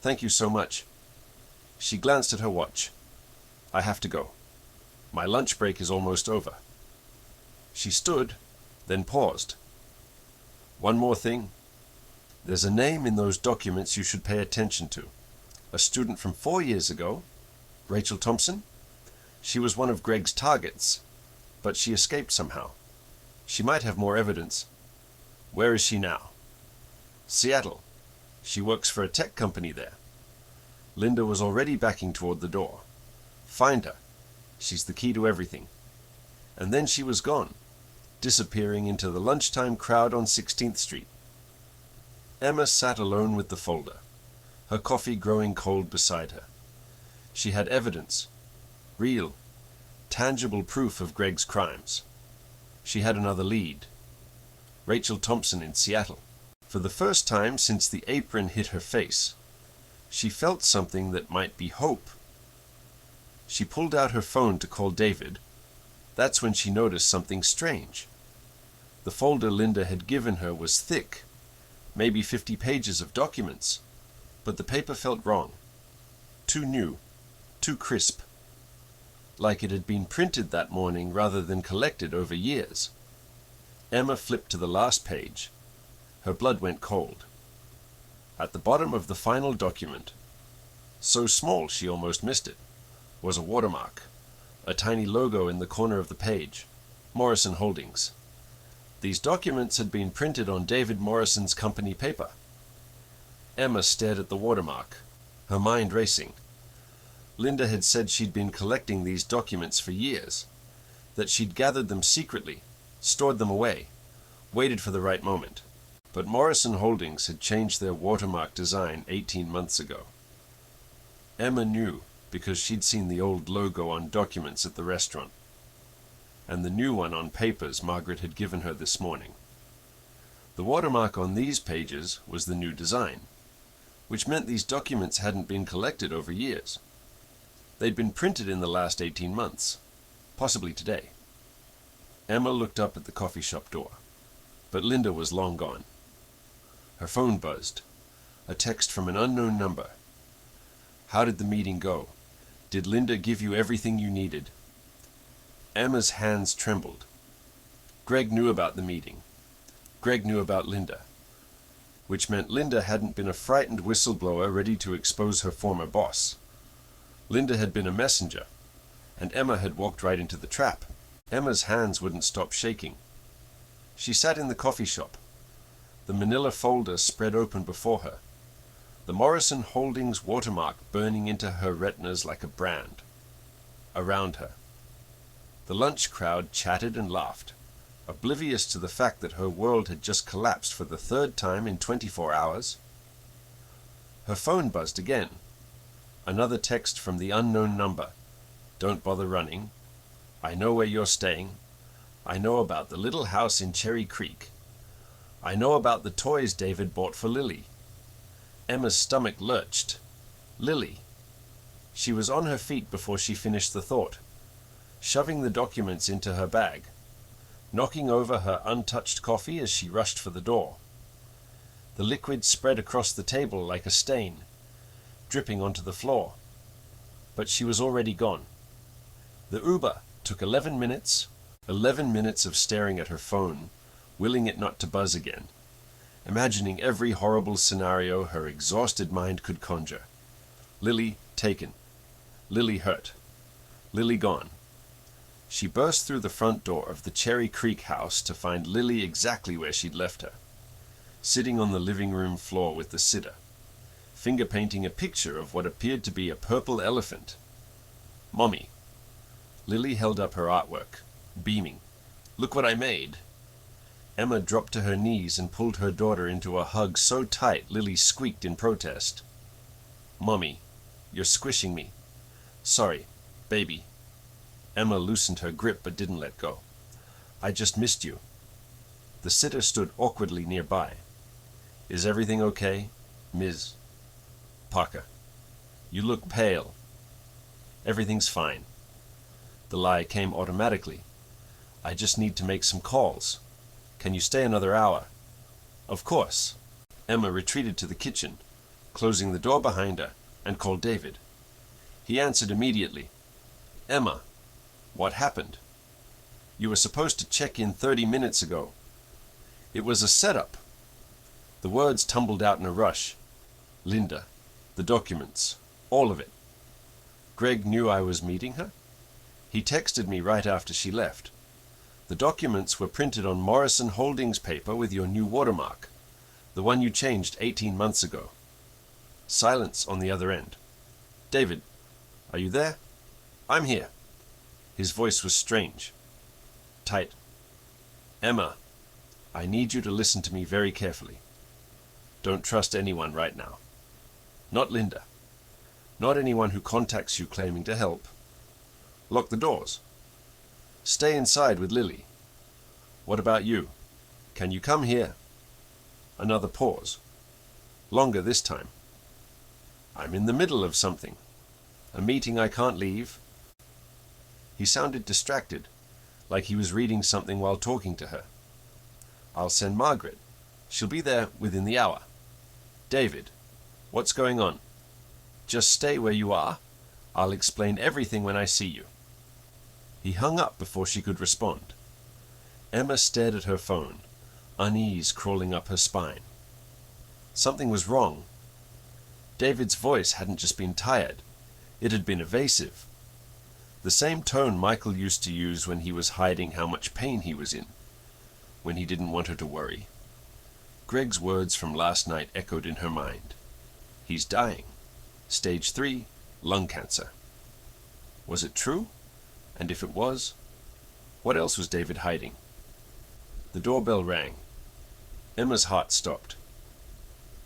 Speaker 1: Thank you so much." She glanced at her watch. "I have to go. My lunch break is almost over." She stood, then paused. "One more thing. There's a name in those documents you should pay attention to. A student from 4 years ago, Rachel Thompson. She was one of Greg's targets, but she escaped somehow. She might have more evidence. Where is she now?" "Seattle. She works for a tech company there." Linda was already backing toward the door. "Find her. She's the key to everything." And then she was gone, disappearing into the lunchtime crowd on 16th Street. Emma sat alone with the folder, her coffee growing cold beside her. She had evidence, real, tangible proof of Greg's crimes. She had another lead. Rachel Thompson in Seattle. For the first time since the apron hit her face, she felt something that might be hope. She pulled out her phone to call David. That's when she noticed something strange. The folder Linda had given her was thick, maybe 50 pages of documents, but the paper felt wrong. Too new, too crisp. Like it had been printed that morning rather than collected over years. Emma flipped to the last page. Her blood went cold. At the bottom of the final document, so small she almost missed it, was a watermark, a tiny logo in the corner of the page, Morrison Holdings. These documents had been printed on David Morrison's company paper. Emma stared at the watermark, her mind racing. Linda had said she'd been collecting these documents for years, that she'd gathered them secretly, stored them away, waited for the right moment. But Morrison Holdings had changed their watermark design 18 months ago. Emma knew because she'd seen the old logo on documents at the restaurant. and the new one on papers Margaret had given her this morning. The watermark on these pages was the new design, which meant these documents hadn't been collected over years. They'd been printed in the last 18 months, possibly today. Emma looked up at the coffee shop door, but Linda was long gone. Her phone buzzed. A text from an unknown number. How did the meeting go? Did Linda give you everything you needed? Emma's hands trembled. Greg knew about the meeting. Greg knew about Linda, which meant Linda hadn't been a frightened whistleblower ready to expose her former boss. Linda had been a messenger, and Emma had walked right into the trap. Emma's hands wouldn't stop shaking. She sat in the coffee shop, the manila folder spread open before her, the Morrison Holdings watermark burning into her retinas like a brand. Around her, the lunch crowd chatted and laughed, oblivious to the fact that her world had just collapsed for the third time in 24 hours. Her phone buzzed again. Another text from the unknown number. Don't bother running. I know where you're staying. I know about the little house in Cherry Creek. I know about the toys David bought for Lily. Emma's stomach lurched. Lily. She was on her feet before she finished the thought, shoving the documents into her bag, knocking over her untouched coffee as she rushed for the door. The liquid spread across the table like a stain, dripping onto the floor. But she was already gone. The Uber took 11 minutes of staring at her phone, willing it not to buzz again, imagining every horrible scenario her exhausted mind could conjure. Lily taken. Lily hurt. Lily gone. She burst through the front door of the Cherry Creek house to find Lily exactly where she'd left her, sitting on the living room floor with the sitter, finger painting a picture of what appeared to be a purple elephant. Mommy. Lily held up her artwork, beaming. Look what I made. Emma dropped to her knees and pulled her daughter into a hug so tight Lily squeaked in protest. Mommy, you're squishing me. Sorry, baby. Emma loosened her grip but didn't let go. I just missed you. The sitter stood awkwardly nearby. Is everything okay, Ms. Parker? You look pale. Everything's fine. The lie came automatically. I just need to make some calls. Can you stay another hour? Of course. Emma retreated to the kitchen, closing the door behind her, and called David. He answered immediately. Emma, what happened? You were supposed to check in 30 minutes ago. It was a setup. The words tumbled out in a rush. Linda, the documents, all of it. Greg knew I was meeting her. He texted me right after she left. The documents were printed on Morrison Holdings paper with your new watermark, the one you changed 18 months ago. Silence on the other end. David, are you there? I'm here. His voice was strange. Tight. Emma, I need you to listen to me very carefully. Don't trust anyone right now. Not Linda. Not anyone who contacts you claiming to help. Lock the doors. Stay inside with Lily. What about you? Can you come here? Another pause. Longer this time. I'm in the middle of something. A meeting I can't leave. He sounded distracted, like he was reading something while talking to her. I'll send Margaret. She'll be there within the hour. David, what's going on? Just stay where you are. I'll explain everything when I see you. He hung up before she could respond. Emma stared at her phone, unease crawling up her spine. Something was wrong. David's voice hadn't just been tired. It had been evasive. The same tone Michael used to use when he was hiding how much pain he was in, when he didn't want her to worry. Greg's words from last night echoed in her mind. He's dying. Stage 3, lung cancer. Was it true? And if it was, what else was David hiding? The doorbell rang. Emma's heart stopped.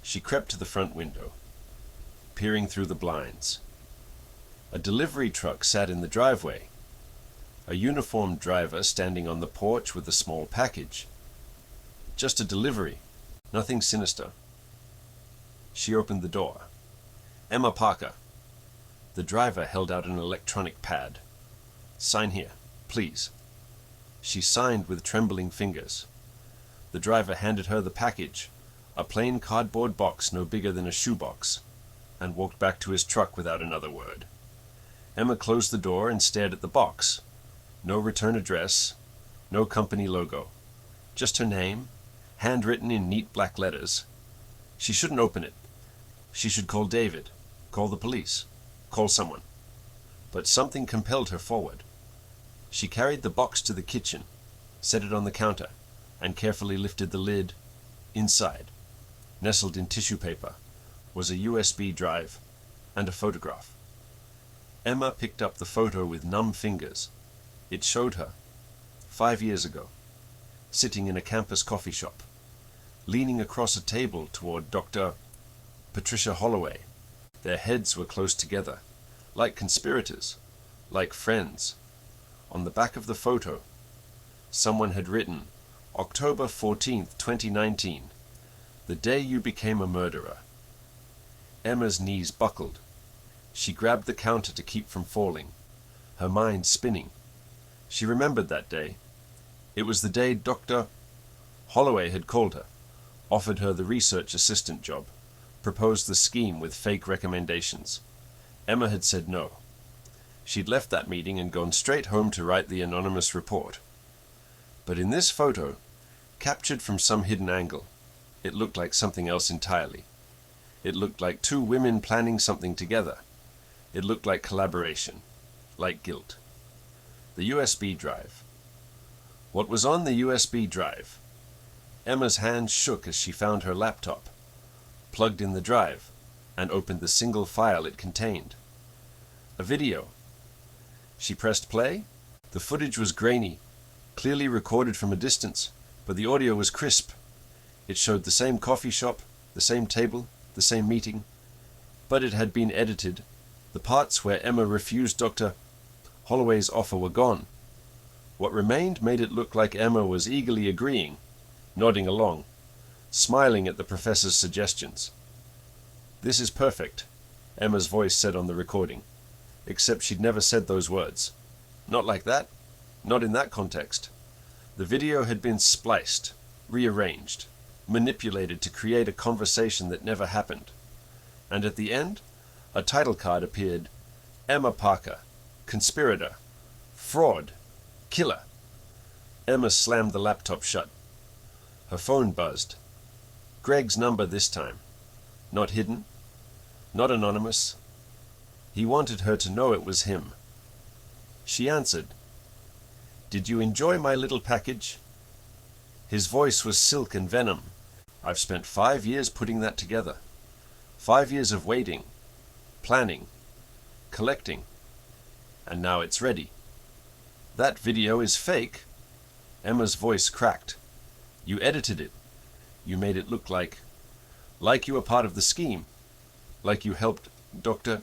Speaker 1: She crept to the front window, peering through the blinds. A delivery truck sat in the driveway. A uniformed driver standing on the porch with a small package. Just a delivery, nothing sinister. She opened the door. Emma Parker. The driver held out an electronic pad. Sign here, please. She signed with trembling fingers. The driver handed her the package, a plain cardboard box no bigger than a shoebox, and walked back to his truck without another word. Emma closed the door and stared at the box. No return address, no company logo. Just her name, handwritten in neat black letters. She shouldn't open it. She should call David, call the police, call someone. But something compelled her forward. She carried the box to the kitchen, set it on the counter, and carefully lifted the lid. Inside, nestled in tissue paper, was a USB drive and a photograph. Emma picked up the photo with numb fingers. It showed her, 5 years ago, sitting in a campus coffee shop, leaning across a table toward Dr. Patricia Holloway. Their heads were close together, like conspirators, like friends. On the back of the photo, someone had written, October 14th, 2019, the day you became a murderer. Emma's knees buckled. She grabbed the counter to keep from falling, her mind spinning. She remembered that day. It was the day Dr. Holloway had called her, offered her the research assistant job, proposed the scheme with fake recommendations. Emma had said no. She'd left that meeting and gone straight home to write the anonymous report. But in this photo, captured from some hidden angle, it looked like something else entirely. It looked like two women planning something together. It looked like collaboration, like guilt. The USB drive. What was on the USB drive? Emma's hand shook as she found her laptop, plugged in the drive, and opened the single file it contained. A video. She pressed play. The footage was grainy, clearly recorded from a distance, but the audio was crisp. It showed the same coffee shop, the same table, the same meeting, but it had been edited. The parts where Emma refused Dr. Holloway's offer were gone. What remained made it look like Emma was eagerly agreeing, nodding along, smiling at the professor's suggestions. This is perfect, Emma's voice said on the recording, except she'd never said those words. Not like that, not in that context. The video had been spliced, rearranged, manipulated to create a conversation that never happened. And at the end, a title card appeared, Emma Parker, conspirator, fraud, killer. Emma slammed the laptop shut. Her phone buzzed. Greg's number this time. Not hidden, not anonymous. He wanted her to know it was him. She answered. Did you enjoy my little package? His voice was silk and venom. I've spent 5 years putting that together. 5 years of waiting, planning, collecting, and now it's ready. That video is fake. Emma's voice cracked. You edited it. You made it look like you were part of the scheme, like you helped Dr.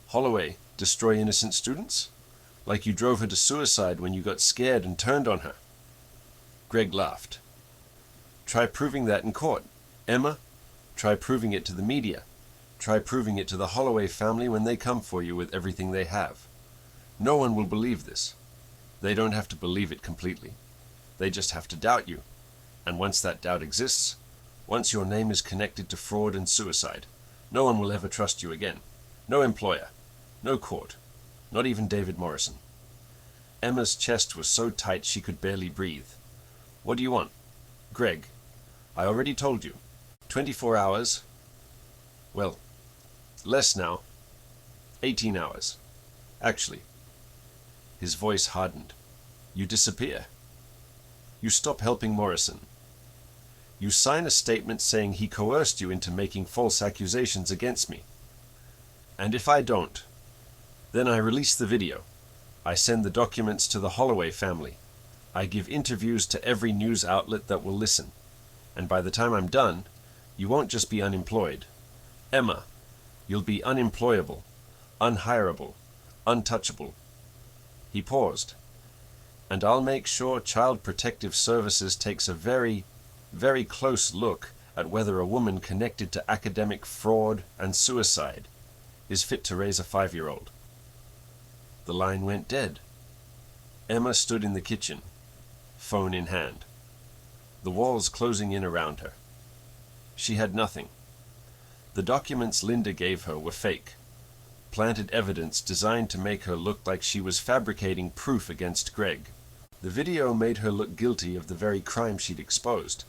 Speaker 1: Holloway destroy innocent students, like you drove her to suicide when you got scared and turned on her. Greg laughed. Try proving that in court. Emma, try proving it to the media. Try proving it to the Holloway family when they come for you with everything they have. No one will believe this. They don't have to believe it completely. They just have to doubt you. And once that doubt exists, once your name is connected to fraud and suicide, no one will ever trust you again. No employer, no court, not even David Morrison. Emma's chest was so tight she could barely breathe. What do you want? Greg, I already told you. 24 hours. Well, less now. 18 hours. Actually. His voice hardened. You disappear. You stop helping Morrison. You sign a statement saying he coerced you into making false accusations against me. And if I don't, then I release the video. I send the documents to the Holloway family. I give interviews to every news outlet that will listen. And by the time I'm done, you won't just be unemployed. Emma, you'll be unemployable, unhireable, untouchable. He paused, And I'll make sure Child Protective Services takes a very, very close look at whether a woman connected to academic fraud and suicide is fit to raise a 5-year-old. The line went dead. Emma stood in the kitchen, phone in hand, the walls closing in around her. She had nothing. The documents Linda gave her were fake, planted evidence designed to make her look like she was fabricating proof against Greg. The video made her look guilty of the very crime she'd exposed.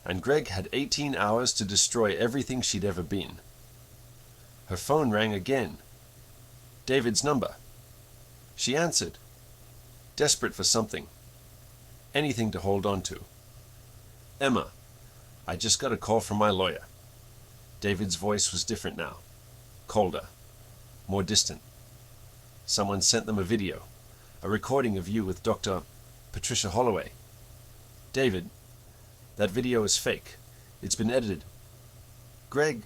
Speaker 1: And Greg had 18 hours to destroy everything she'd ever been. Her phone rang again. David's number. She answered, desperate for something. Anything to hold on to. Emma, I just got a call from my lawyer. David's voice was different now. Colder. More distant. Someone sent them a video. A recording of you with Dr. Patricia Holloway. David, that video is fake. It's been edited. Greg,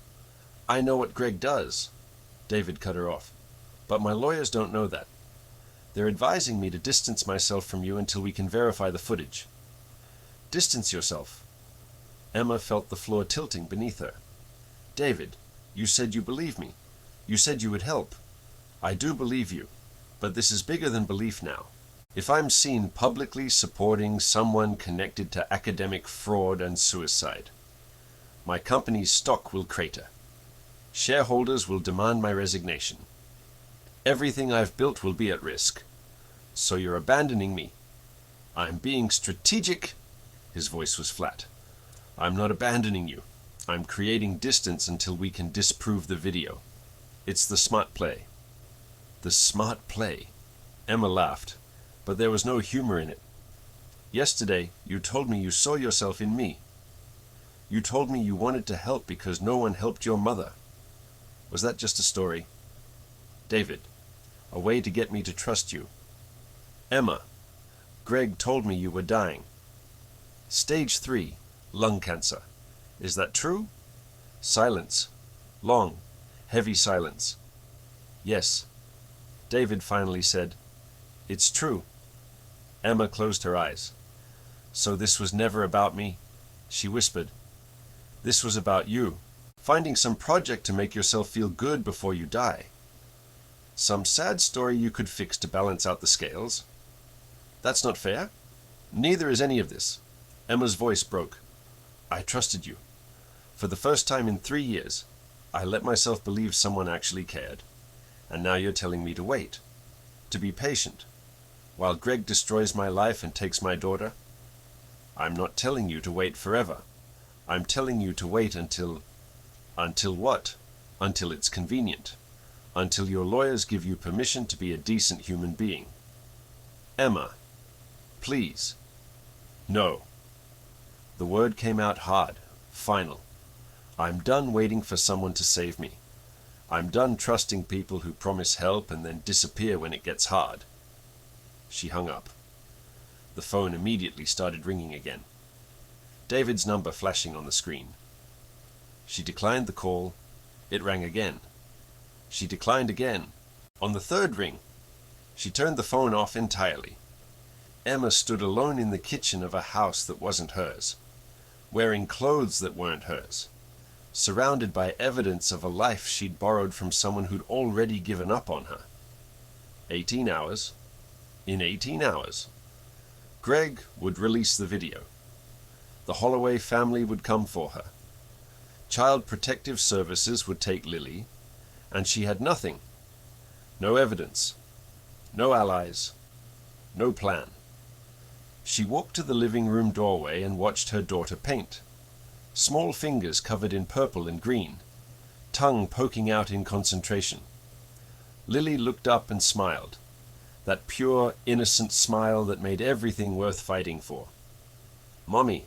Speaker 1: I know what Greg does. David cut her off. But my lawyers don't know that. They're advising me to distance myself from you until we can verify the footage. Distance yourself. Emma felt the floor tilting beneath her. David, you said you believe me. You said you would help. I do believe you, but this is bigger than belief now. If I'm seen publicly supporting someone connected to academic fraud and suicide, my company's stock will crater. Shareholders will demand my resignation. Everything I've built will be at risk. So you're abandoning me. I'm being strategic. His voice was flat. I'm not abandoning you. I'm creating distance until we can disprove the video. It's the smart play. The smart play. Emma laughed, but there was no humor in it. Yesterday, you told me you saw yourself in me. You told me you wanted to help because no one helped your mother. Was that just a story? David, a way to get me to trust you. Emma, Greg told me you were dying. Stage 3, lung cancer. Is that true? Silence. Long, heavy silence. Yes. David finally said, it's true. Emma closed her eyes. So this was never about me? She whispered. This was about you. Finding some project to make yourself feel good before you die. Some sad story you could fix to balance out the scales. That's not fair. Neither is any of this. Emma's voice broke. I trusted you. For the first time in 3 years, I let myself believe someone actually cared. And now you're telling me to wait. To be patient. While Greg destroys my life and takes my daughter. I'm not telling you to wait forever. I'm telling you to wait until what? Until it's convenient. Until your lawyers give you permission to be a decent human being. Emma, please. No. The word came out hard, final. I'm done waiting for someone to save me. I'm done trusting people who promise help and then disappear when it gets hard. She hung up. The phone immediately started ringing again. David's number flashing on the screen. She declined the call. It rang again. She declined again. On the third ring, she turned the phone off entirely. Emma stood alone in the kitchen of a house that wasn't hers, wearing clothes that weren't hers, surrounded by evidence of a life she'd borrowed from someone who'd already given up on her. 18 hours. In 18 hours, Greg would release the video. The Holloway family would come for her. Child Protective Services would take Lily, and she had nothing. No evidence. No allies. No plan. She walked to the living room doorway and watched her daughter paint. Small fingers covered in purple and green, tongue poking out in concentration. Lily looked up and smiled, that pure, innocent smile that made everything worth fighting for. Mommy,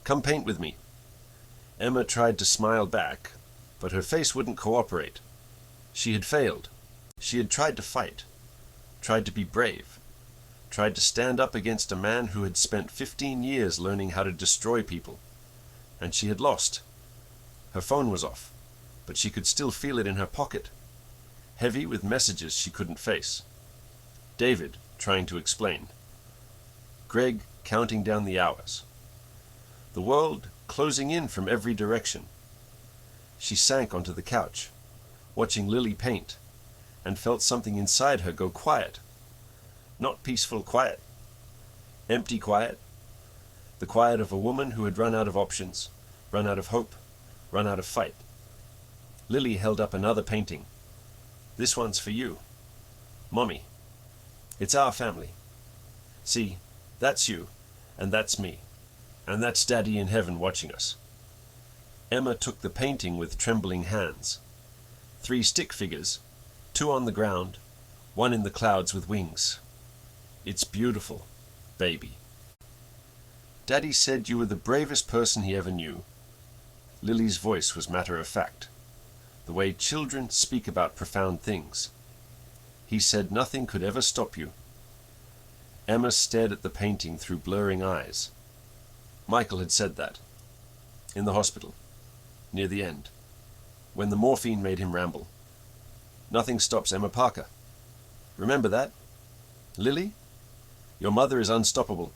Speaker 1: come paint with me. Emma tried to smile back, but her face wouldn't cooperate. She had failed. She had tried to fight, tried to be brave, tried to stand up against a man who had spent 15 years learning how to destroy people. And she had lost. Her phone was off, but she could still feel it in her pocket, heavy with messages she couldn't face. David, trying to explain. Greg counting down the hours. The world closing in from every direction. She sank onto the couch, watching Lily paint, and felt something inside her go quiet. Not peaceful quiet. Empty quiet. The quiet of a woman who had run out of options, run out of hope, run out of fight. Lily held up another painting. This one's for you. Mommy. It's our family. See, that's you, and that's me, and that's Daddy in heaven watching us. Emma took the painting with trembling hands. 3 stick figures, 2 on the ground, 1 in the clouds with wings. It's beautiful, baby. Daddy said you were the bravest person he ever knew. Lily's voice was matter-of-fact, the way children speak about profound things. He said nothing could ever stop you. Emma stared at the painting through blurring eyes. Michael had said that. In the hospital. Near the end. When the morphine made him ramble. Nothing stops Emma Parker. Remember that? Lily? Your mother is unstoppable.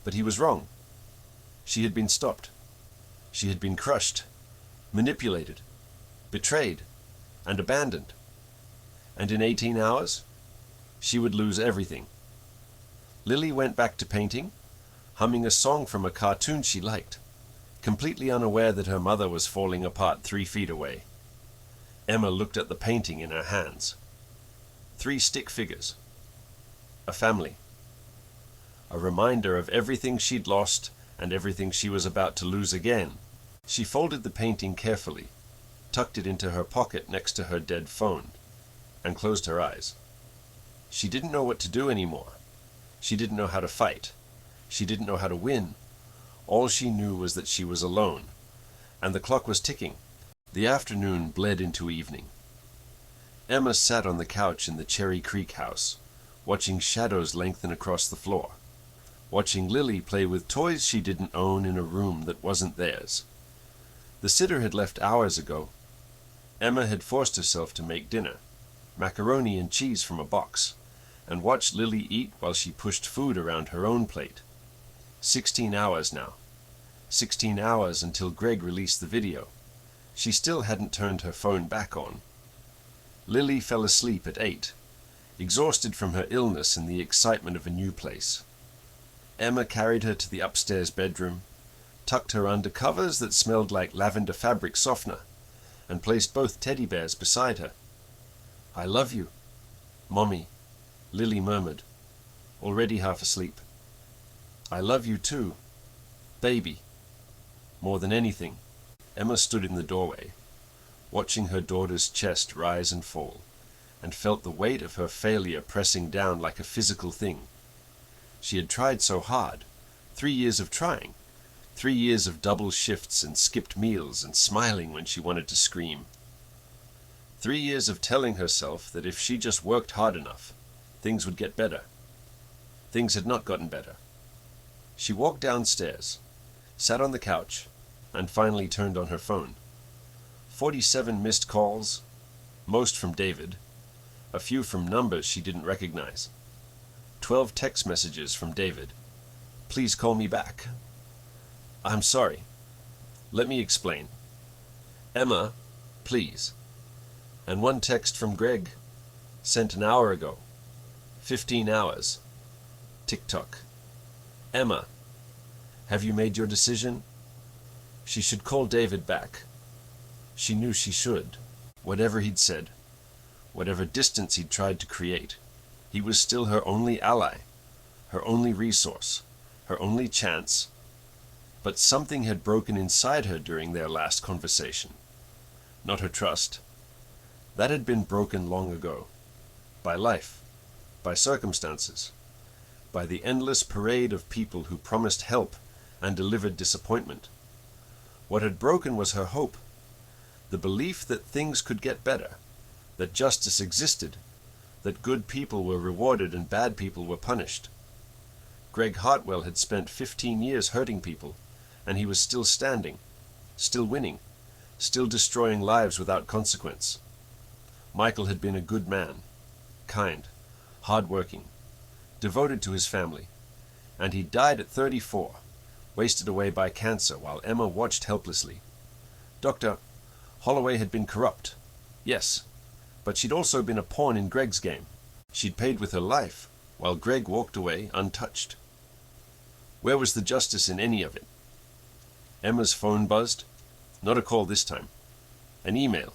Speaker 1: But he was wrong. She had been stopped. She had been crushed, manipulated, betrayed, and abandoned. And in 18 hours, she would lose everything. Lily went back to painting, humming a song from a cartoon she liked, completely unaware that her mother was falling apart 3 feet away. Emma looked at the painting in her hands. 3 stick figures. A family. A reminder of everything she'd lost and everything she was about to lose again. She folded the painting carefully, tucked it into her pocket next to her dead phone, and closed her eyes. She didn't know what to do anymore. She didn't know how to fight. She didn't know how to win. All she knew was that she was alone, and the clock was ticking. The afternoon bled into evening. Emma sat on the couch in the Cherry Creek house, watching shadows lengthen across the floor, watching Lily play with toys she didn't own in a room that wasn't theirs. The sitter had left hours ago. Emma had forced herself to make dinner, macaroni and cheese from a box, and watched Lily eat while she pushed food around her own plate. 16 hours now. 16 hours until Greg released the video. She still hadn't turned her phone back on. Lily fell asleep at 8, exhausted from her illness and the excitement of a new place. Emma carried her to the upstairs bedroom, tucked her under covers that smelled like lavender fabric softener, and placed both teddy bears beside her. "I love you, Mommy," Lily murmured, already half asleep. "I love you too, baby." More than anything, Emma stood in the doorway, watching her daughter's chest rise and fall, and felt the weight of her failure pressing down like a physical thing. She had tried so hard, 3 years of trying, 3 years of double shifts and skipped meals and smiling when she wanted to scream. 3 years of telling herself that if she just worked hard enough, things would get better. Things had not gotten better. She walked downstairs, sat on the couch, and finally turned on her phone. 47 missed calls, most from David, a few from numbers she didn't recognize. 12 text messages from David. "Please call me back." "I'm sorry. Let me explain." "Emma, please." And 1 text from Greg, sent an hour ago. 15 hours. Tick-tock. "Emma, have you made your decision?" She should call David back. She knew she should. Whatever he'd said, whatever distance he'd tried to create, he was still her only ally, her only resource, her only chance. But something had broken inside her during their last conversation. Not her trust. That had been broken long ago. By life. By circumstances. By the endless parade of people who promised help and delivered disappointment. What had broken was her hope. The belief that things could get better. That justice existed. That good people were rewarded and bad people were punished. Greg Hartwell had spent 15 years hurting people, and he was still standing, still winning, still destroying lives without consequence. Michael had been a good man, kind, hard-working, devoted to his family, And he died at 34, wasted away by cancer while Emma watched helplessly. Dr. Holloway had been corrupt, yes, but she'd also been a pawn in Greg's game. She'd paid with her life, while Greg walked away untouched. Where was the justice in any of it? Emma's phone buzzed. Not a call this time. An email.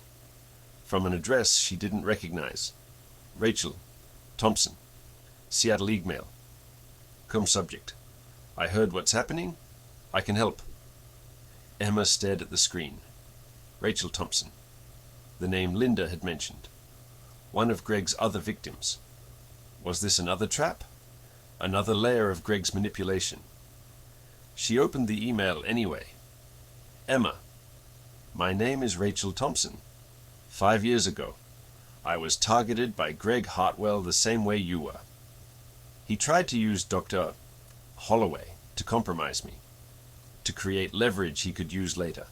Speaker 1: From an address she didn't recognize. Rachel Thompson, Seattle Email. Come subject. I heard what's happening. I can help. Emma stared at the screen. Rachel Thompson. The name Linda had mentioned. One of Greg's other victims. Was this another trap? Another layer of Greg's manipulation? She opened the email anyway. Emma. My name is Rachel Thompson. 5 years ago, I was targeted by Greg Hartwell the same way you were. He tried to use Dr. Holloway to compromise me, to create leverage he could use later.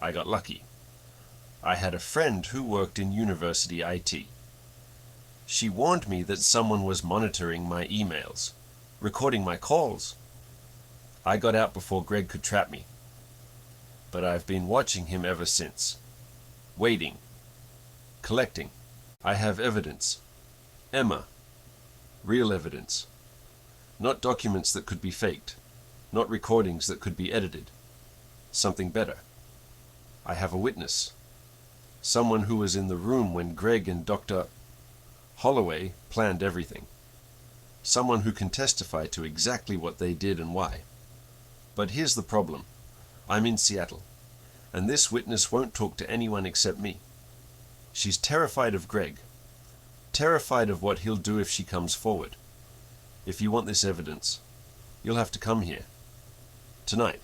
Speaker 1: I got lucky. I had a friend who worked in university IT. She warned me that someone was monitoring my emails, recording my calls. I got out before Greg could trap me. But I've been watching him ever since. Waiting. Collecting. I have evidence. Emma. Real evidence. Not documents that could be faked. Not recordings that could be edited. Something better. I have a witness. Someone who was in the room when Greg and Dr. Holloway planned everything. Someone who can testify to exactly what they did and why. But here's the problem. I'm in Seattle, and this witness won't talk to anyone except me. She's terrified of Greg, terrified of what he'll do if she comes forward. If you want this evidence, you'll have to come here. Tonight.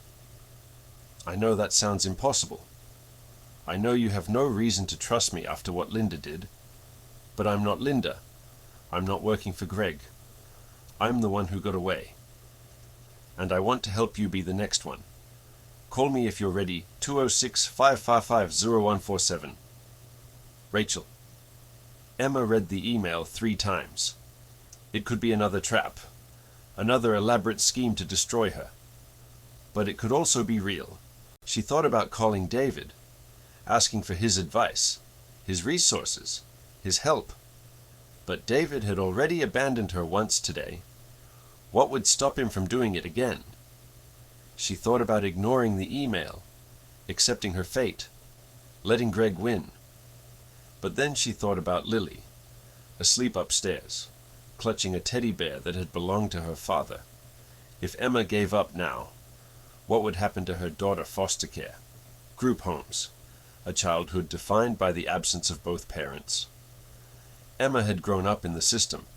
Speaker 1: I know that sounds impossible. I know you have no reason to trust me after what Linda did, but I'm not Linda. I'm not working for Greg. I'm the one who got away. And I want to help you be the next one. Call me if you're ready, 206-555-0147. Rachel. Emma read the email 3 times. It could be another trap, another elaborate scheme to destroy her. But it could also be real. She thought about calling David, asking for his advice, his resources, his help. But David had already abandoned her once today. What would stop him from doing it again? She thought about ignoring the email, accepting her fate, letting Greg win. But then she thought about Lily, asleep upstairs, clutching a teddy bear that had belonged to her father. If Emma gave up now, what would happen to her daughter foster care, group homes, a childhood defined by the absence of both parents? Emma had grown up in the system.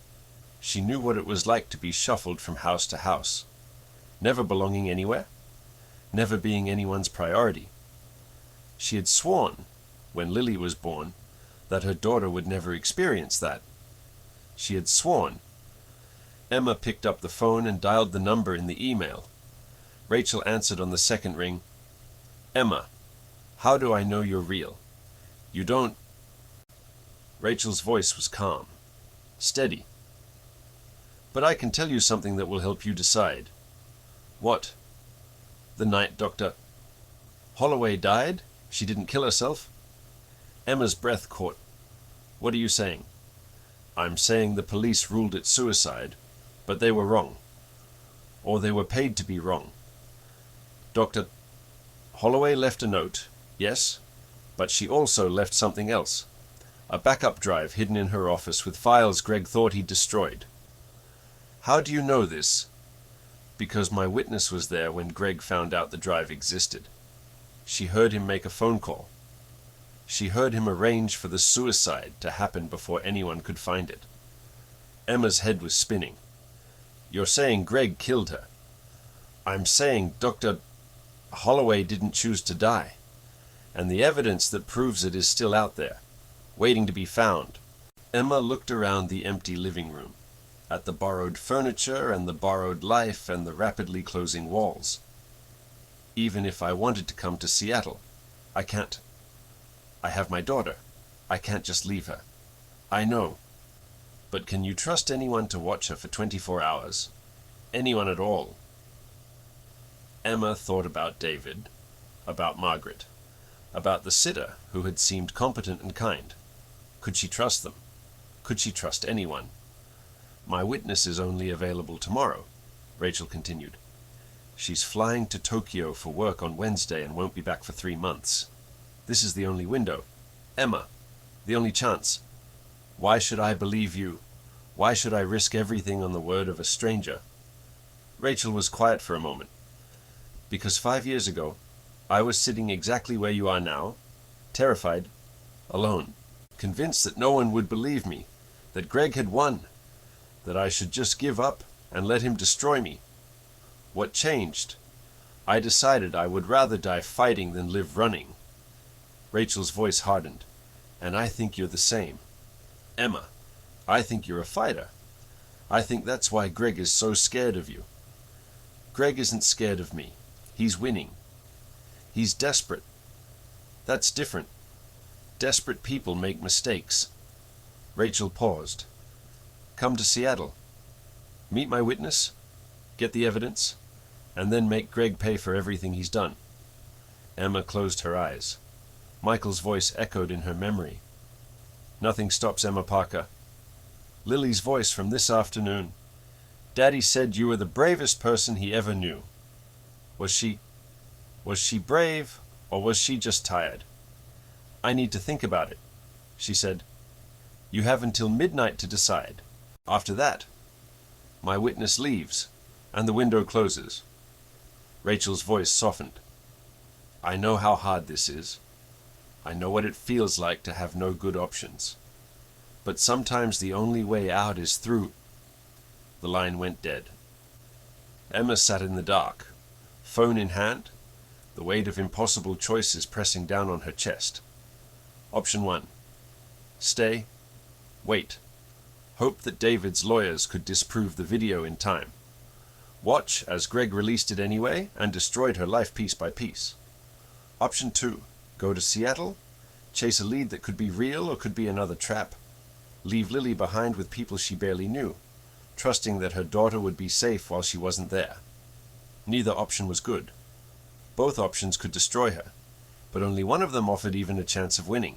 Speaker 1: She knew what it was like to be shuffled from house to house, never belonging anywhere, never being anyone's priority. She had sworn, when Lily was born, that her daughter would never experience that. She had sworn. Emma picked up the phone and dialed the number in the email. Rachel answered on the second ring. Emma, how do I know you're real? You don't... Rachel's voice was calm, steady. But I can tell you something that will help you decide. What? The night Dr. Holloway died? She didn't kill herself? Emma's breath caught. What are you saying? I'm saying the police ruled it suicide, but they were wrong. Or they were paid to be wrong. Dr. Holloway left a note, yes, but she also left something else. A backup drive hidden in her office with files Greg thought he'd destroyed. How do you know this? Because my witness was there when Greg found out the drive existed. She heard him make a phone call. She heard him arrange for the suicide to happen before anyone could find it. Emma's head was spinning. You're saying Greg killed her. I'm saying Dr. Holloway didn't choose to die. And the evidence that proves it is still out there, waiting to be found. Emma looked around the empty living room, at the borrowed furniture and the borrowed life and the rapidly closing walls. Even if I wanted to come to Seattle, I can't. I have my daughter. I can't just leave her. I know. But can you trust anyone to watch her for 24 hours? Anyone at all. Emma thought about David, about Margaret, about the sitter who had seemed competent and kind. Could she trust them? Could she trust anyone? My witness is only available tomorrow, Rachel continued. She's flying to Tokyo for work on Wednesday and won't be back for 3 months. This is the only window. Emma, the only chance. Why should I believe you? Why should I risk everything on the word of a stranger? Rachel was quiet for a moment. Because 5 years ago, I was sitting exactly where you are now, terrified, alone, convinced that no one would believe me, that Greg had won, that I should just give up and let him destroy me. What changed? I decided I would rather die fighting than live running. Rachel's voice hardened. And I think you're the same. Emma, I think you're a fighter. I think that's why Greg is so scared of you. Greg isn't scared of me. He's winning. He's desperate. That's different. Desperate people make mistakes. Rachel paused. Come to Seattle. Meet my witness. Get the evidence. And then make Greg pay for everything he's done. Emma closed her eyes. Michael's voice echoed in her memory. Nothing stops Emma Parker. Lily's voice from this afternoon. Daddy said you were the bravest person he ever knew. Was she brave, or was she just tired? I need to think about it, she said. You have until midnight to decide. After that, my witness leaves, and the window closes. Rachel's voice softened. I know how hard this is. I know what it feels like to have no good options. But sometimes the only way out is through. The line went dead. Emma sat in the dark, phone in hand, the weight of impossible choices pressing down on her chest. Option 1. Stay. Wait. Hope that David's lawyers could disprove the video in time. Watch as Greg released it anyway and destroyed her life piece by piece. Option 2. Go to Seattle. Chase a lead that could be real or could be another trap. Leave Lily behind with people she barely knew, trusting that her daughter would be safe while she wasn't there. Neither option was good. Both options could destroy her, but only one of them offered even a chance of winning.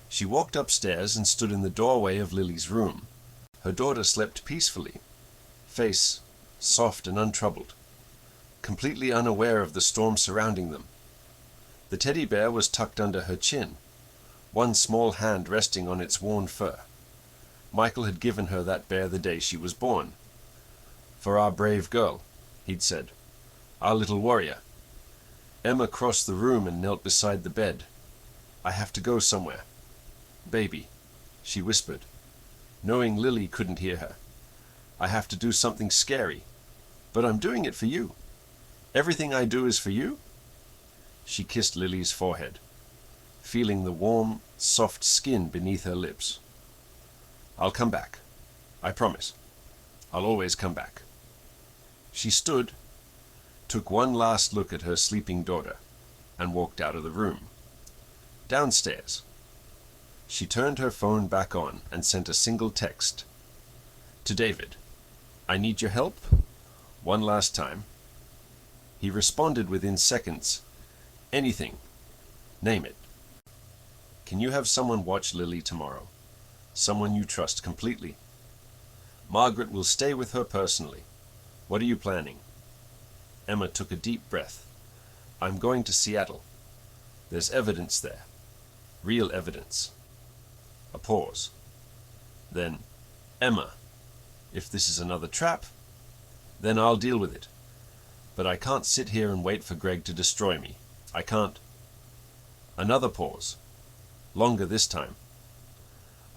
Speaker 1: She walked upstairs and stood in the doorway of Lily's room. Her daughter slept peacefully, face soft and untroubled, completely unaware of the storm surrounding them. The teddy bear was tucked under her chin, one small hand resting on its worn fur. Michael had given her that bear the day she was born. For our brave girl, he'd said. Our little warrior. Emma crossed the room and knelt beside the bed. I have to go somewhere. Baby, she whispered, knowing Lily couldn't hear her. I have to do something scary, but I'm doing it for you. Everything I do is for you. She kissed Lily's forehead, feeling the warm, soft skin beneath her lips. I'll come back. I promise. I'll always come back. She stood, took one last look at her sleeping daughter, and walked out of the room. Downstairs. She turned her phone back on and sent a single text. To David. I need your help. One last time. He responded within seconds. Anything. Name it. Can you have someone watch Lily tomorrow? Someone you trust completely. Margaret will stay with her personally. What are you planning? Emma took a deep breath. I'm going to Seattle. There's evidence there. Real evidence. A pause. Then, Emma, if this is another trap, then I'll deal with it. But I can't sit here and wait for Greg to destroy me. I can't. Another pause. Longer this time.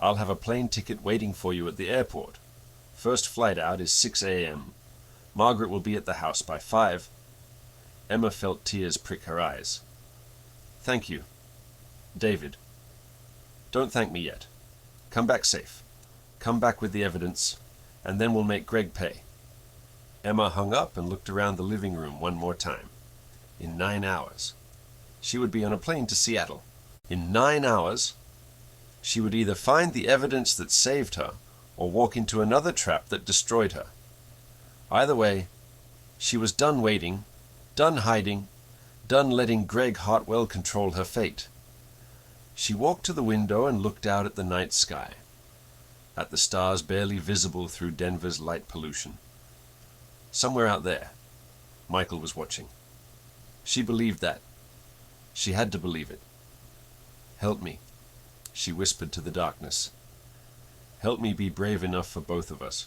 Speaker 1: I'll have a plane ticket waiting for you at the airport. First flight out is 6 a.m. Margaret will be at the house by 5. Emma felt tears prick her eyes. Thank you. David. Don't thank me yet. Come back safe. Come back with the evidence, and then we'll make Greg pay. Emma hung up and looked around the living room one more time. In 9 hours. She would be on a plane to Seattle. In 9 hours, she would either find the evidence that saved her or walk into another trap that destroyed her. Either way, she was done waiting, done hiding, done letting Greg Hartwell control her fate. She walked to the window and looked out at the night sky, at the stars barely visible through Denver's light pollution. Somewhere out there, Michael was watching. She believed that. She had to believe it. "Help me," she whispered to the darkness. "Help me be brave enough for both of us."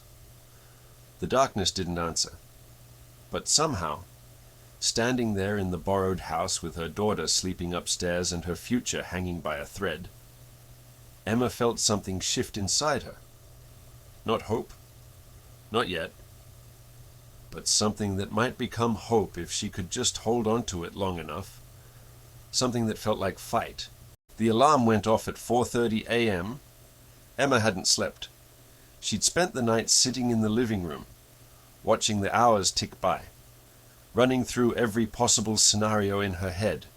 Speaker 1: The darkness didn't answer. But somehow, standing there in the borrowed house with her daughter sleeping upstairs and her future hanging by a thread, Emma felt something shift inside her. Not hope. Not yet. But something that might become hope if she could just hold on to it long enough. Something that felt like fight. The alarm went off at 4:30 a.m. Emma hadn't slept. She'd spent the night sitting in the living room, watching the hours tick by, running through every possible scenario in her head.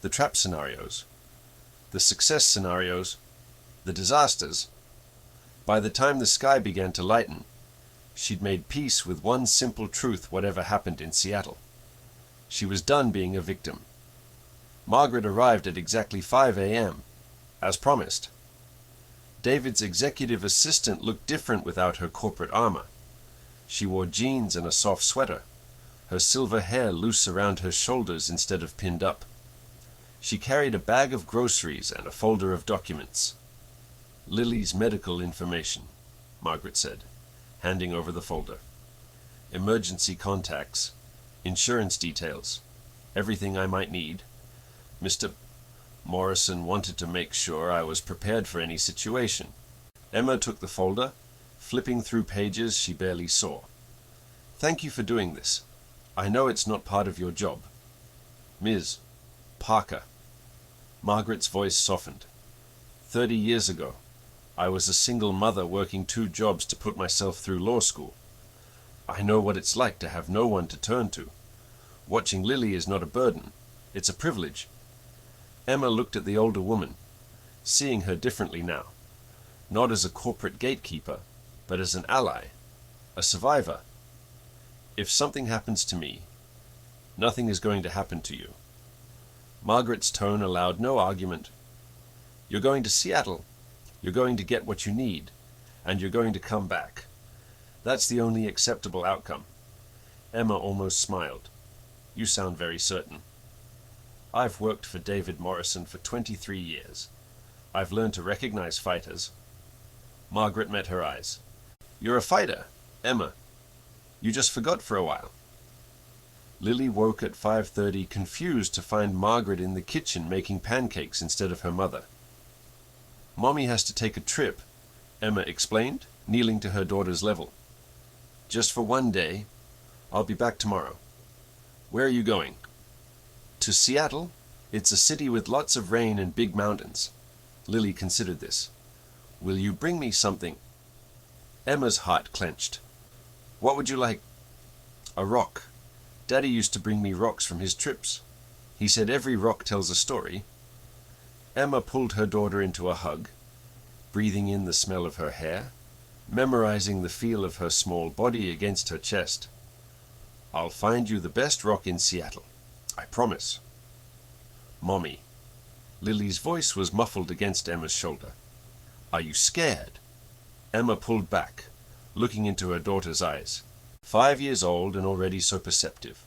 Speaker 1: The trap scenarios, the success scenarios, the disasters. By the time the sky began to lighten, she'd made peace with one simple truth whatever happened in Seattle. She was done being a victim. Margaret arrived at exactly 5 a.m., as promised. David's executive assistant looked different without her corporate armor. She wore jeans and a soft sweater, her silver hair loose around her shoulders instead of pinned up. She carried a bag of groceries and a folder of documents. "Lily's medical information," Margaret said, handing over the folder. "Emergency contacts, insurance details, everything I might need. Mr. Morrison wanted to make sure I was prepared for any situation." Emma took the folder, flipping through pages she barely saw. "Thank you for doing this. I know it's not part of your job. Ms. Parker." Margaret's voice softened. 30 years ago, I was a single mother working 2 jobs to put myself through law school. I know what it's like to have no one to turn to. Watching Lily is not a burden. It's a privilege. Emma looked at the older woman, seeing her differently now. Not as a corporate gatekeeper, but as an ally, a survivor. "If something happens to me, nothing is going to happen to you." Margaret's tone allowed no argument. "You're going to Seattle. You're going to get what you need, and you're going to come back. That's the only acceptable outcome." Emma almost smiled. "You sound very certain." "I've worked for David Morrison for 23 years. I've learned to recognize fighters." Margaret met her eyes. "You're a fighter, Emma. You just forgot for a while." Lily woke at 5:30, confused to find Margaret in the kitchen making pancakes instead of her mother. "Mommy has to take a trip," Emma explained, kneeling to her daughter's level. "Just for one day. I'll be back tomorrow." "Where are you going?" "To Seattle. It's a city with lots of rain and big mountains." Lily considered this. "Will you bring me something?" Emma's heart clenched. "What would you like?" "A rock. Daddy used to bring me rocks from his trips. He said every rock tells a story." Emma pulled her daughter into a hug, breathing in the smell of her hair, memorizing the feel of her small body against her chest. "I'll find you the best rock in Seattle. I promise." "Mommy." Lily's voice was muffled against Emma's shoulder. "Are you scared?" Emma pulled back, looking into her daughter's eyes. 5 years old and already so perceptive.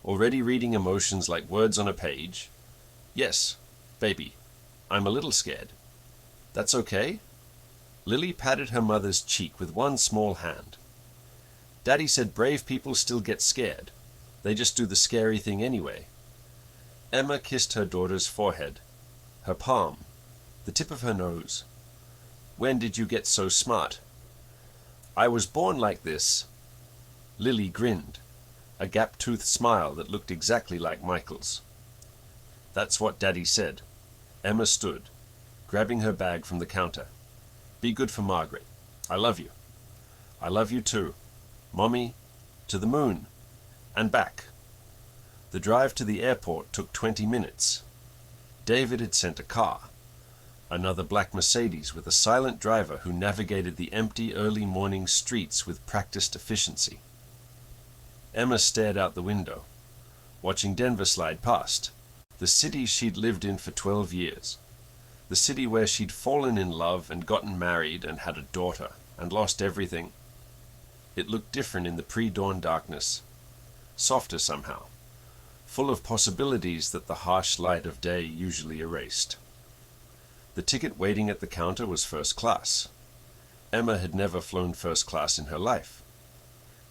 Speaker 1: Already reading emotions like words on a page. "Yes, baby, I'm a little scared." "That's okay." Lily patted her mother's cheek with one small hand. "Daddy said brave people still get scared. They just do the scary thing anyway." Emma kissed her daughter's forehead, her palm, the tip of her nose. "When did you get so smart?" "I was born like this." Lily grinned, a gap-toothed smile that looked exactly like Michael's. "That's what Daddy said." Emma stood, grabbing her bag from the counter. "Be good for Margaret. I love you." "I love you too. Mommy, to the moon. And back." The drive to the airport took 20 minutes. David had sent a car. Another black Mercedes with a silent driver who navigated the empty early morning streets with practiced efficiency. Emma stared out the window, watching Denver slide past, the city she'd lived in for 12 years, the city where she'd fallen in love and gotten married and had a daughter and lost everything. It looked different in the pre-dawn darkness, softer somehow, full of possibilities that the harsh light of day usually erased. The ticket waiting at the counter was first class. Emma had never flown first class in her life.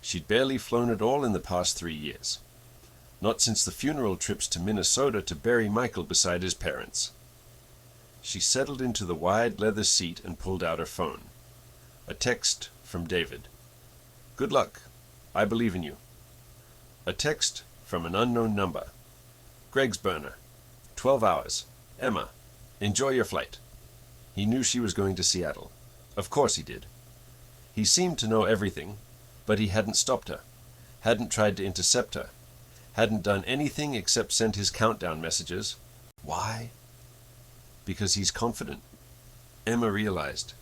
Speaker 1: She'd barely flown at all in the past 3 years. Not since the funeral trips to Minnesota to bury Michael beside his parents. She settled into the wide leather seat and pulled out her phone. A text from David. "Good luck. I believe in you." A text from an unknown number. "Greg's burner. 12 hours. Emma, enjoy your flight." He knew she was going to Seattle. Of course he did. He seemed to know everything, but he hadn't stopped her, hadn't tried to intercept her, hadn't done anything except send his countdown messages. Why? Because he's confident. Emma realized.